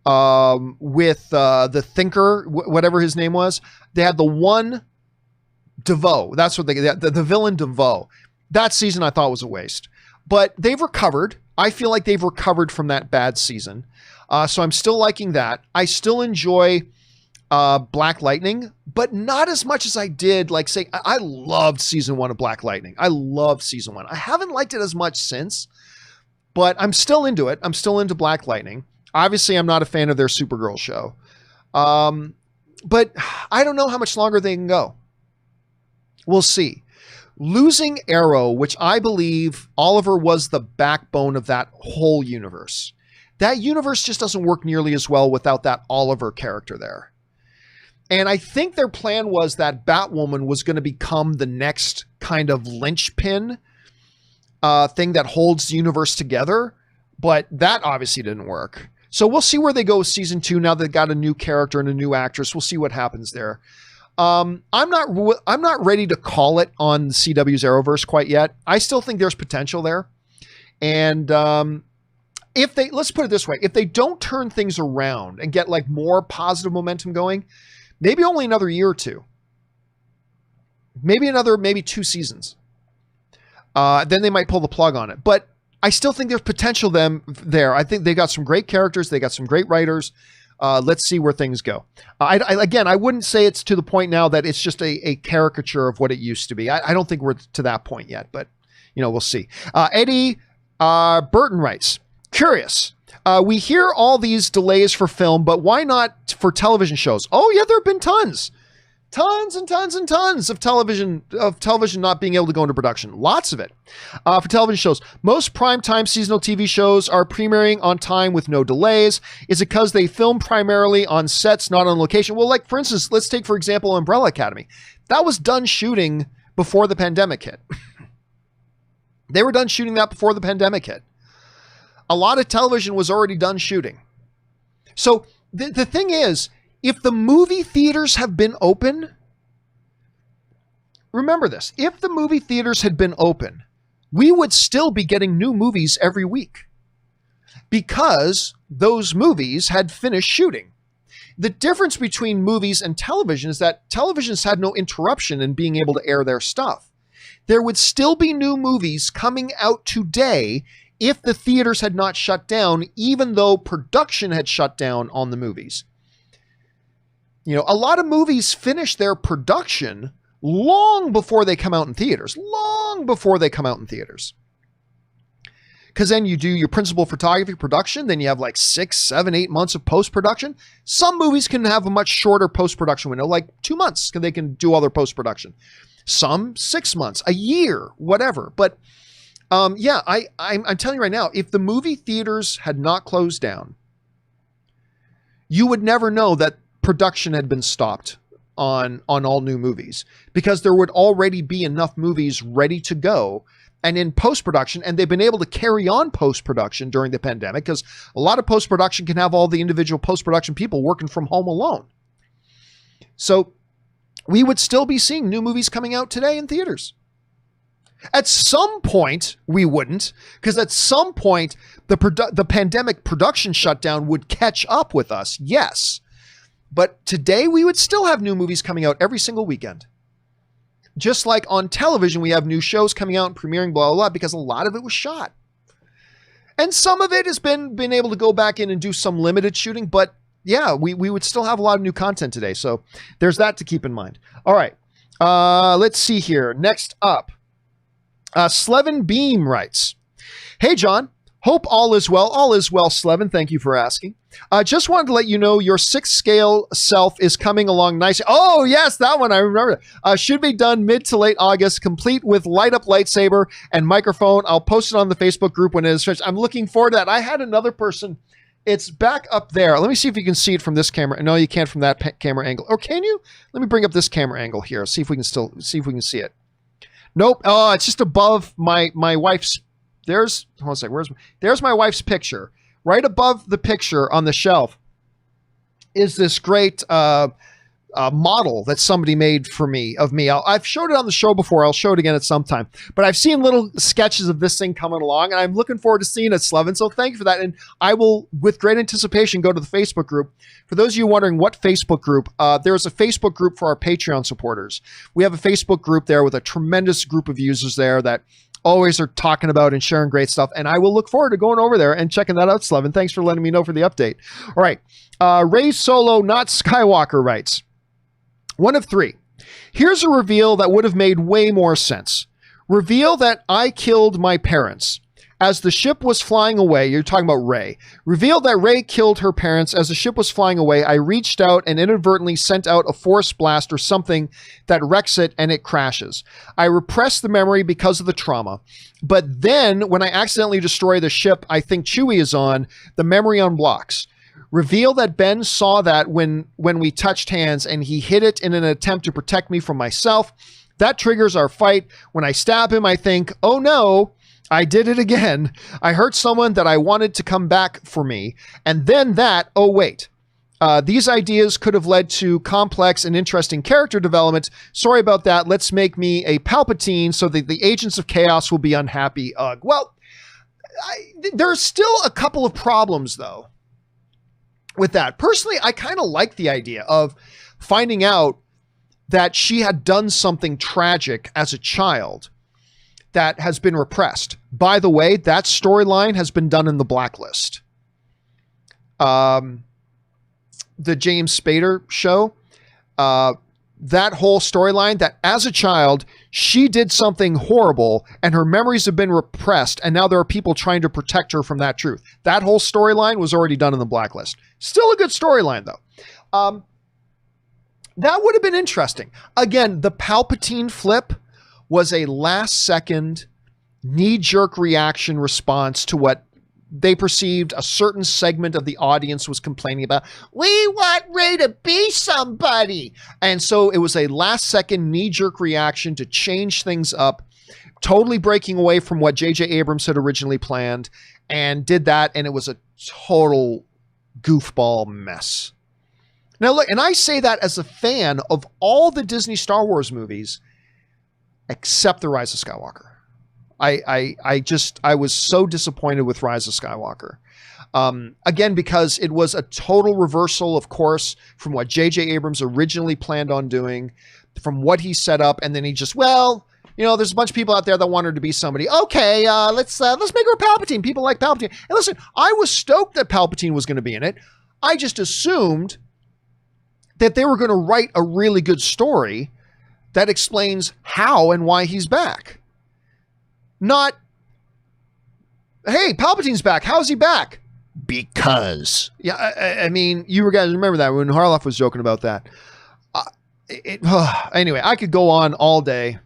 with the Thinker, whatever his name was. They had the one DeVoe. That's what the villain DeVoe. That season I thought was a waste. But they've recovered. I feel like they've recovered from that bad season. So I'm still liking that. I still enjoy Black Lightning, but not as much as I did. Like, say, I loved season 1 of Black Lightning. I loved season 1. I haven't liked it as much since. But I'm still into it. I'm still into Black Lightning. Obviously, I'm not a fan of their Supergirl show. But I don't know how much longer they can go. We'll see. Losing Arrow, which I believe Oliver was the backbone of that whole universe. That universe just doesn't work nearly as well without that Oliver character there. And I think their plan was that Batwoman was going to become the next kind of linchpin thing that holds the universe together, but that obviously didn't work. So we'll see where they go with season 2 now they've got a new character and a new actress. We'll see what happens there. I'm not ready to call it on the CW's Arrowverse quite yet. I still think there's potential there. And let's put it this way, if they don't turn things around and get like more positive momentum going, maybe only another year or two. Maybe 2 seasons. Then they might pull the plug on it. But I still think there's potential there. I think they got some great characters. They got some great writers. Let's see where things go. I wouldn't say it's to the point now that it's just a caricature of what it used to be. I don't think we're to that point yet, but we'll see. Eddie Burton writes, curious. We hear all these delays for film, but why not for television shows? Oh yeah, there have been tons and tons of television not being able to go into production. Lots of it. For television shows, most primetime seasonal TV shows are premiering on time with no delays. Is it because they film primarily on sets, not on location? Well, like for instance, let's take for example Umbrella Academy. That was done shooting before the pandemic hit. They were done shooting that before the pandemic hit. A lot of television was already done shooting. So the thing is, if the movie theaters have been open, remember this, if the movie theaters had been open, we would still be getting new movies every week because those movies had finished shooting. The difference between movies and television is that televisions had no interruption in being able to air their stuff. There would still be new movies coming out today if the theaters had not shut down, even though production had shut down on the movies. You know, a lot of movies finish their production long before they come out in theaters, Because then you do your principal photography production, then you have like 6, 7, 8 months of post-production. Some movies can have a much shorter post-production window, like 2 months, they can do all their post-production. Some 6 months, a year, whatever. But I'm telling you right now, if the movie theaters had not closed down, you would never know that production had been stopped on all new movies, because there would already be enough movies ready to go and in post-production, and they've been able to carry on post-production during the pandemic, because a lot of post-production can have all the individual post-production people working from home alone. So we would still be seeing new movies coming out today in theaters. At some point, we wouldn't, because at some point, the pandemic production shutdown would catch up with us, yes. But today, we would still have new movies coming out every single weekend. Just like on television, we have new shows coming out and premiering, blah, blah, blah, because a lot of it was shot. And some of it has been able to go back in and do some limited shooting, but yeah, we would still have a lot of new content today. So there's that to keep in mind. All right, let's see here. Next up, Slevin Beam writes, "Hey, John. Hope all is well. All is well, Slevin. Thank you for asking. Just wanted to let you know your 6 scale self is coming along nicely." Oh, yes, that one. I remember. Should be done mid to late August, complete with light up lightsaber and microphone. I'll post it on the Facebook group when it is finished. I'm looking forward to that. I had another person. It's back up there. Let me see if you can see it from this camera. No, you can't from that camera angle. Or can you? Let me bring up this camera angle here. See if we can see it. Nope. Oh, it's just above my wife's. Hold on a second. There's my wife's picture. Right above the picture on the shelf is this great model that somebody made for me of me. I've showed it on the show before. I'll show it again at some time. But I've seen little sketches of this thing coming along, and I'm looking forward to seeing it, Slevin. So thank you for that. And I will, with great anticipation, go to the Facebook group. For those of you wondering what Facebook group, there's a Facebook group for our Patreon supporters. We have a Facebook group there with a tremendous group of users there that always are talking about and sharing great stuff. And I will look forward to going over there and checking that out, Slevin. Thanks for letting me know for the update. All right. Ray Solo, not Skywalker, writes, "One of 3. Here's a reveal that would have made way more sense. Reveal that I killed my parents. As the ship was flying away," you're talking about Rey. "Reveal that Rey killed her parents. As the ship was flying away, I reached out and inadvertently sent out a force blast or something that wrecks it and it crashes. I repressed the memory because of the trauma. But then when I accidentally destroy the ship I think Chewie is on, the memory unblocks. Reveal that Ben saw that when we touched hands and he hid it in an attempt to protect me from myself. That triggers our fight. When I stab him, I think, oh no, I did it again. I hurt someone that I wanted to come back for me. And then that, oh wait. These ideas could have led to complex and interesting character development. Sorry about that. Let's make me a Palpatine so that the agents of chaos will be unhappy. Ugh. Well, there's still a couple of problems though with that. Personally, I kind of like the idea of finding out that she had done something tragic as a child that has been repressed. By the way, that storyline has been done in the Blacklist. The James Spader show, that whole storyline, that as a child, she did something horrible and her memories have been repressed, and now there are people trying to protect her from that truth. That whole storyline was already done in the Blacklist. Still a good storyline, though. That would have been interesting. Again, the Palpatine flip was a last-second, knee-jerk reaction response to what they perceived a certain segment of the audience was complaining about. We want Rey to be somebody. And so it was a last-second, knee-jerk reaction to change things up, totally breaking away from what J.J. Abrams had originally planned, and did that, and it was a total goofball mess. Now, look, and I say that as a fan of all the Disney Star Wars movies, except The Rise of Skywalker. I was so disappointed with Rise of Skywalker. Again, because it was a total reversal, of course, from what J.J. Abrams originally planned on doing, from what he set up, and then he just, there's a bunch of people out there that want her to be somebody. Okay, let's make her a Palpatine. People like Palpatine. And listen, I was stoked that Palpatine was going to be in it. I just assumed that they were going to write a really good story that explains how and why he's back. Not, hey, Palpatine's back. How's he back? Because. Yeah, I mean, you guys remember that when Harloff was joking about that. Anyway, I could go on all day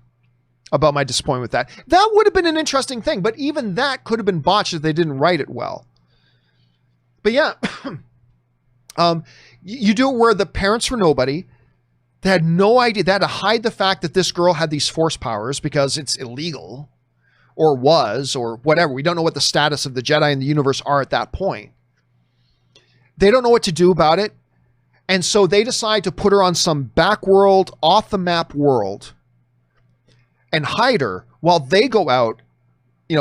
about my disappointment with that. That would have been an interesting thing, but even that could have been botched if they didn't write it well. But yeah, you do it where the parents were nobody. They had no idea. They had to hide the fact that this girl had these force powers because it's illegal, or was, or whatever. We don't know what the status of the Jedi in the universe are at that point. They don't know what to do about it. And so they decide to put her on some back world, off the map world, and hide her while they go out,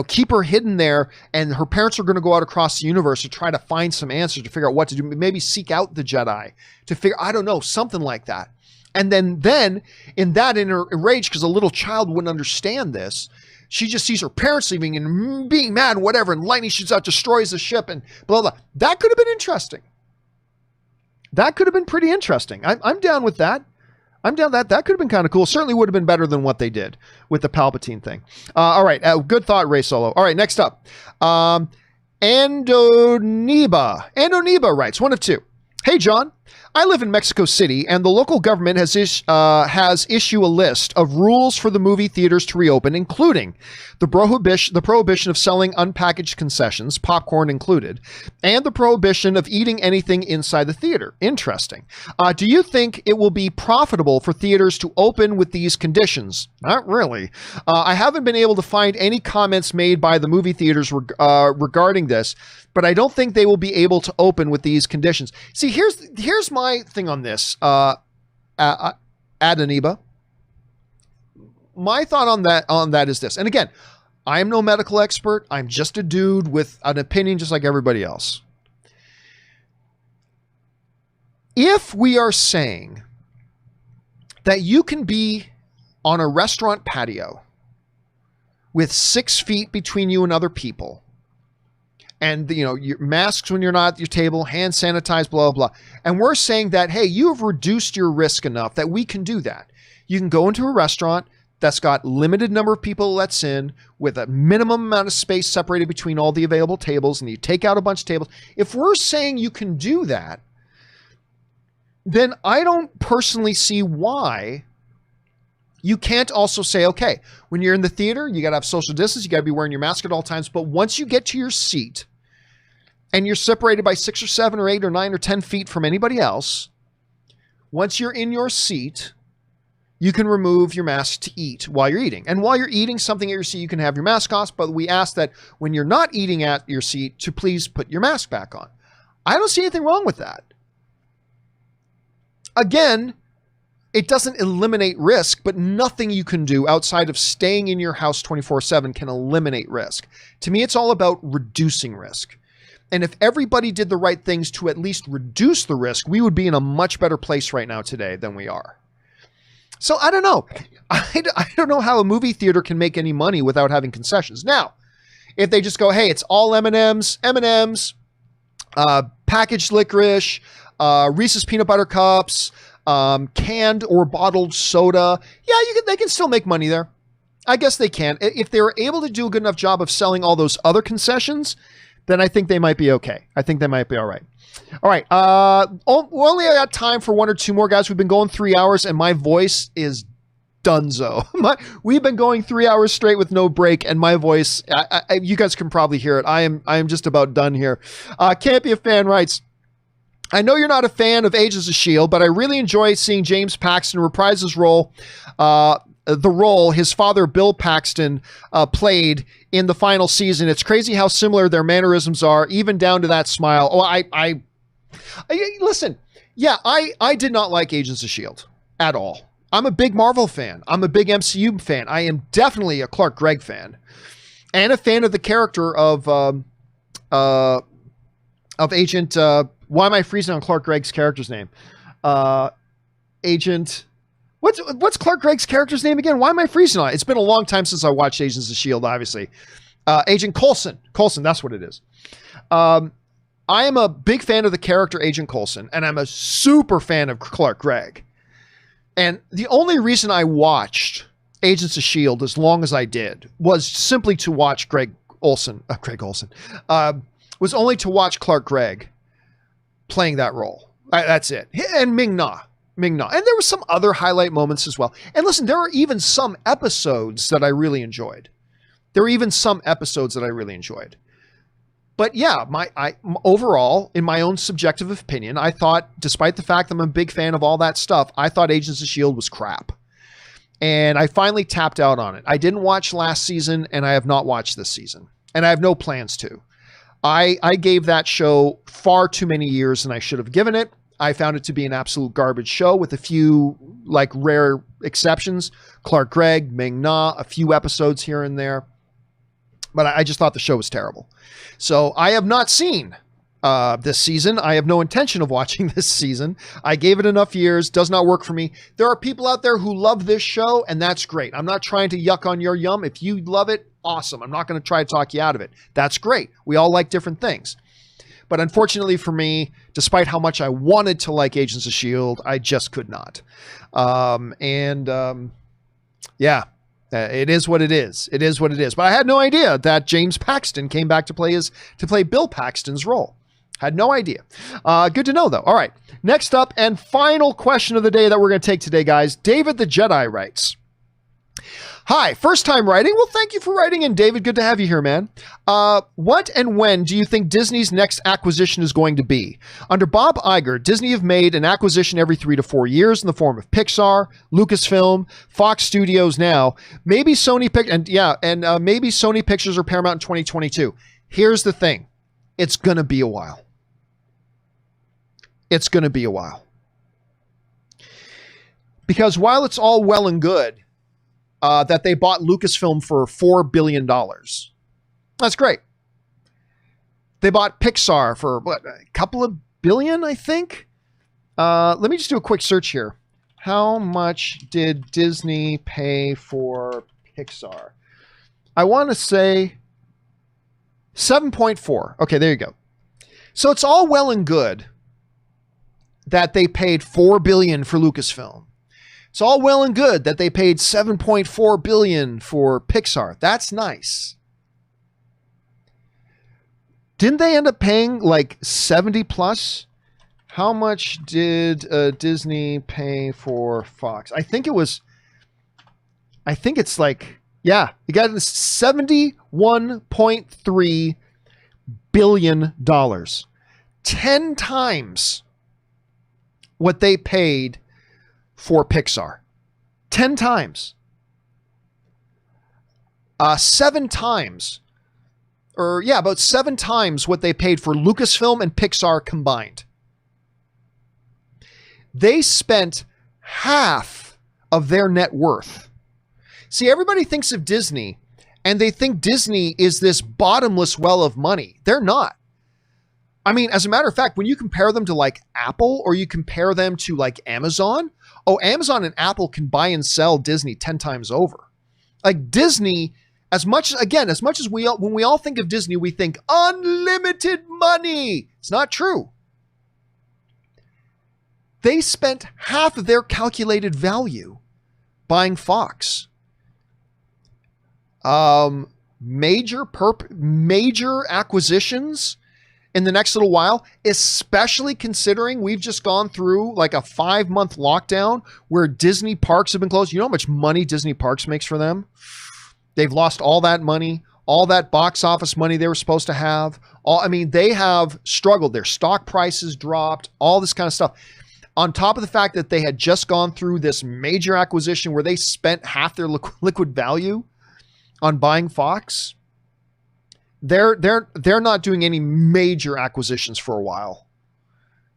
keep her hidden there. And her parents are going to go out across the universe to try to find some answers, to figure out what to do. Maybe seek out the Jedi to figure, I don't know, something like that. And then in her rage, because a little child wouldn't understand this, she just sees her parents leaving and being mad, whatever, and lightning shoots out, destroys the ship, and blah, blah. That could have been interesting. That could have been pretty interesting. I'm down with that. I'm down that. That could have been kind of cool. Certainly would have been better than what they did with the Palpatine thing. All right. Good thought, Ray Solo. All right. Next up. Andoniba. Andoniba writes, one of two. Hey, John. I live in Mexico City, and the local government has issued a list of rules for the movie theaters to reopen, including the prohibition of selling unpackaged concessions, popcorn included, and the prohibition of eating anything inside the theater. Interesting. Do you think it will be profitable for theaters to open with these conditions? Not really. I haven't been able to find any comments made by the movie theaters regarding this, but I don't think they will be able to open with these conditions. See, here's my thing on this, Adoniba. My thought on that is this. And again, I am no medical expert. I'm just a dude with an opinion just like everybody else. If we are saying that you can be on a restaurant patio with 6 feet between you and other people, and your masks when you're not at your table, hand sanitize, blah, blah, blah. And we're saying that, hey, you have reduced your risk enough that we can do that. You can go into a restaurant that's got limited number of people lets in with a minimum amount of space separated between all the available tables, and you take out a bunch of tables. If we're saying you can do that, then I don't personally see why you can't also say, okay, when you're in the theater, you got to have social distance. You got to be wearing your mask at all times. But once you get to your seat and you're separated by 6 or 7 or 8 or 9 or 10 feet from anybody else, once you're in your seat, you can remove your mask to eat while you're eating. And while you're eating something at your seat, you can have your mask off. But we ask that when you're not eating at your seat to please put your mask back on. I don't see anything wrong with that. Again, it doesn't eliminate risk, but nothing you can do outside of staying in your house 24/7 can eliminate risk. To me, it's all about reducing risk. And if everybody did the right things to at least reduce the risk, we would be in a much better place right now today than we are. So I don't know. I don't know how a movie theater can make any money without having concessions. Now, if they just go, hey, it's all M&Ms, packaged licorice, Reese's peanut butter cups, canned or bottled soda. Yeah, they can still make money there. I guess they can. If they were able to do a good enough job of selling all those other concessions, then I think they might be okay. I think they might be all right. All right. We only got time for 1 or 2 more, guys. We've been going 3 hours and my voice is dunzo. We've been going 3 hours straight with no break, and my voice, you guys can probably hear it. I am just about done here. Campia fan writes, I know you're not a fan of Agents of S.H.I.E.L.D., but I really enjoy seeing James Paxton reprise his role, the role his father, Bill Paxton, played in the final season. It's crazy how similar their mannerisms are, even down to that smile. Oh, I listen, yeah, I did not like Agents of S.H.I.E.L.D. at all. I'm a big Marvel fan. I'm a big MCU fan. I am definitely a Clark Gregg fan and a fan of the character of of Agent, why am I freezing on Clark Gregg's character's name? Agent, what's Clark Gregg's character's name again? Why am I freezing on it? It's been a long time since I watched Agents of S.H.I.E.L.D., obviously. Agent Coulson. Coulson, that's what it is. I am a big fan of the character Agent Coulson, and I'm a super fan of Clark Gregg. And the only reason I watched Agents of S.H.I.E.L.D. as long as I did was simply to watch Greg Olson, was only to watch Clark Gregg playing that role. That's it. And Ming-Na. And there were some other highlight moments as well. And listen, there are even some episodes that I really enjoyed. But yeah, overall, in my own subjective opinion, I thought, despite the fact that I'm a big fan of all that stuff, I thought Agents of S.H.I.E.L.D. was crap. And I finally tapped out on it. I didn't watch last season, and I have not watched this season. And I have no plans to. I gave that show far too many years than I should have given it. I found it to be an absolute garbage show with a few like rare exceptions. Clark Gregg, Ming-Na, a few episodes here and there. But I just thought the show was terrible. So I have not seen this season. I have no intention of watching this season. I gave it enough years. Does not work for me. There are people out there who love this show, and that's great. I'm not trying to yuck on your yum. If you love it, awesome. I'm not going to try to talk you out of it. That's great. We all like different things. But unfortunately for me, despite how much I wanted to like Agents of S.H.I.E.L.D., I just could not. Yeah. It is what it is. It is what it is. But I had no idea that James Paxton came back to play Bill Paxton's role. Had no idea. Good to know, though. All right. Next up and final question of the day that we're going to take today, guys. David the Jedi writes, hi, first time writing. Well, thank you for writing in, David. Good to have you here, man. What and when do you think Disney's next acquisition is going to be? Under Bob Iger, Disney have made an acquisition every 3 to 4 years in the form of Pixar, Lucasfilm, Fox Studios now, maybe Sony maybe Sony Pictures or Paramount in 2022. Here's the thing. It's going to be a while. It's going to be a while. Because while it's all well and good that they bought Lucasfilm for $4 billion. That's great. They bought Pixar for a couple of billion, I think. Let me just do a quick search here. How much did Disney pay for Pixar? I want to say 7.4. Okay, there you go. So it's all well and good that they paid $4 billion for Lucasfilm. It's all well and good that they paid $7.4 billion for Pixar. That's nice. Didn't they end up paying like 70 plus? How much did Disney pay for Fox? I think it's like, yeah, you got $71.3 billion. 10 times what they paid for Pixar. 10 times. 7 times. About 7 times what they paid for Lucasfilm and Pixar combined. They spent half of their net worth. See, everybody thinks of Disney and they think Disney is this bottomless well of money. They're not. I mean, as a matter of fact, when you compare them to like Apple or you compare them to like Amazon, Amazon and Apple can buy and sell Disney 10 times over. Like Disney, as much as when we all think of Disney, we think unlimited money. It's not true. They spent half of their calculated value buying Fox. Major acquisitions in the next little while, especially considering we've just gone through like a 5-month lockdown where Disney parks have been closed. You know how much money Disney parks makes for them? They've lost all that money, all that box office money they were supposed to have. They have struggled. Their stock prices dropped, all this kind of stuff. On top of the fact that they had just gone through this major acquisition where they spent half their liquid value on buying Fox, they're not doing any major acquisitions for a while.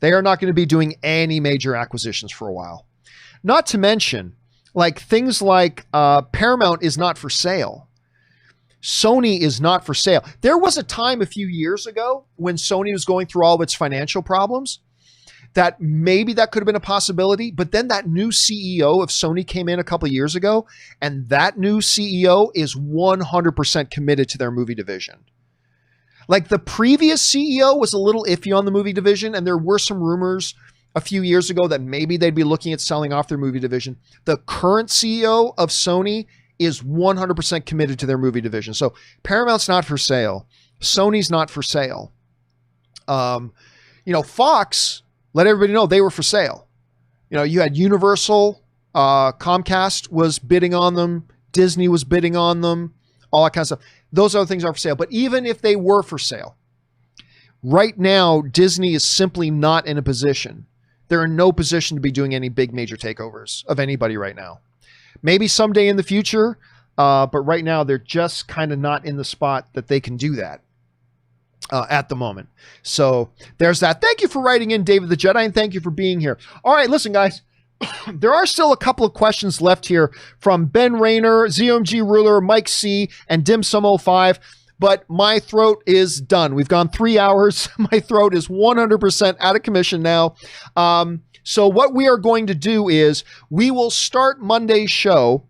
They are not going to be doing any major acquisitions for a while. Not to mention, like things like Paramount is not for sale. Sony is not for sale. There was a time a few years ago when Sony was going through all of its financial problems that maybe that could have been a possibility. But then that new CEO of Sony came in a couple of years ago, and that new CEO is 100% committed to their movie division. Like the previous CEO was a little iffy on the movie division, and there were some rumors a few years ago that maybe they'd be looking at selling off their movie division. The current CEO of Sony is 100% committed to their movie division. So Paramount's not for sale. Sony's not for sale. Fox let everybody know they were for sale. You had Universal, Comcast was bidding on them. Disney was bidding on them, all that kind of stuff. Those other things are for sale. But even if they were for sale, right now, Disney is simply not in a position. They're in no position to be doing any big major takeovers of anybody right now. Maybe someday in the future, but right now they're just kind of not in the spot that they can do that at the moment. So there's that. Thank you for writing in, David the Jedi, and thank you for being here. All right, listen, guys. There are still a couple of questions left here from Ben Rayner, ZOMG Ruler, Mike C, and Dim-Sum05. But my throat is done. We've gone 3 hours. My throat is 100% out of commission now. So what we are going to do is we will start Monday's show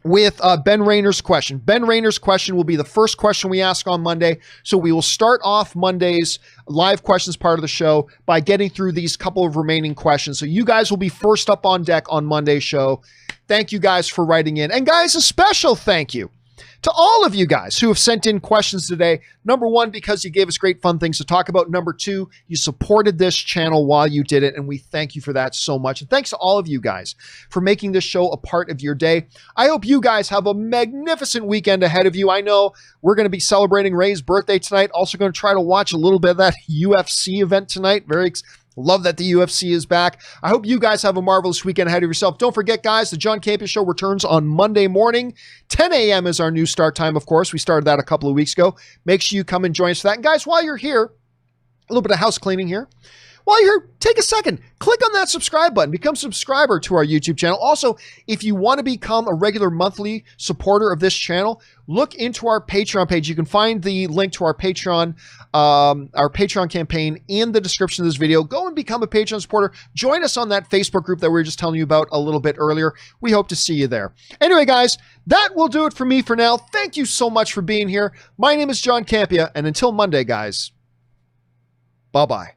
with Ben Rayner's question. Ben Rayner's question will be the first question we ask on Monday. So we will start off Monday's live questions part of the show by getting through these couple of remaining questions. So you guys will be first up on deck on Monday's show. Thank you guys for writing in. And guys, a special thank you to all of you guys who have sent in questions today. Number one, because you gave us great fun things to talk about. Number two, you supported this channel while you did it, and we thank you for that so much. And thanks to all of you guys for making this show a part of your day. I hope you guys have a magnificent weekend ahead of you. I know we're going to be celebrating Ray's birthday tonight. Also going to try to watch a little bit of that UFC event tonight. Love that the UFC is back. I hope you guys have a marvelous weekend ahead of yourself. Don't forget, guys, the John Campea Show returns on Monday morning. 10 a.m. is our new start time, of course. We started that a couple of weeks ago. Make sure you come and join us for that. And guys, while you're here, a little bit of house cleaning here. While you're here, take a second, click on that subscribe button, become a subscriber to our YouTube channel. Also, if you want to become a regular monthly supporter of this channel, look into our Patreon page. You can find the link to our Patreon campaign in the description of this video. Go and become a Patreon supporter. Join us on that Facebook group that we were just telling you about a little bit earlier. We hope to see you there. Anyway, guys, that will do it for me for now. Thank you so much for being here. My name is John Campea, and until Monday, guys, bye-bye.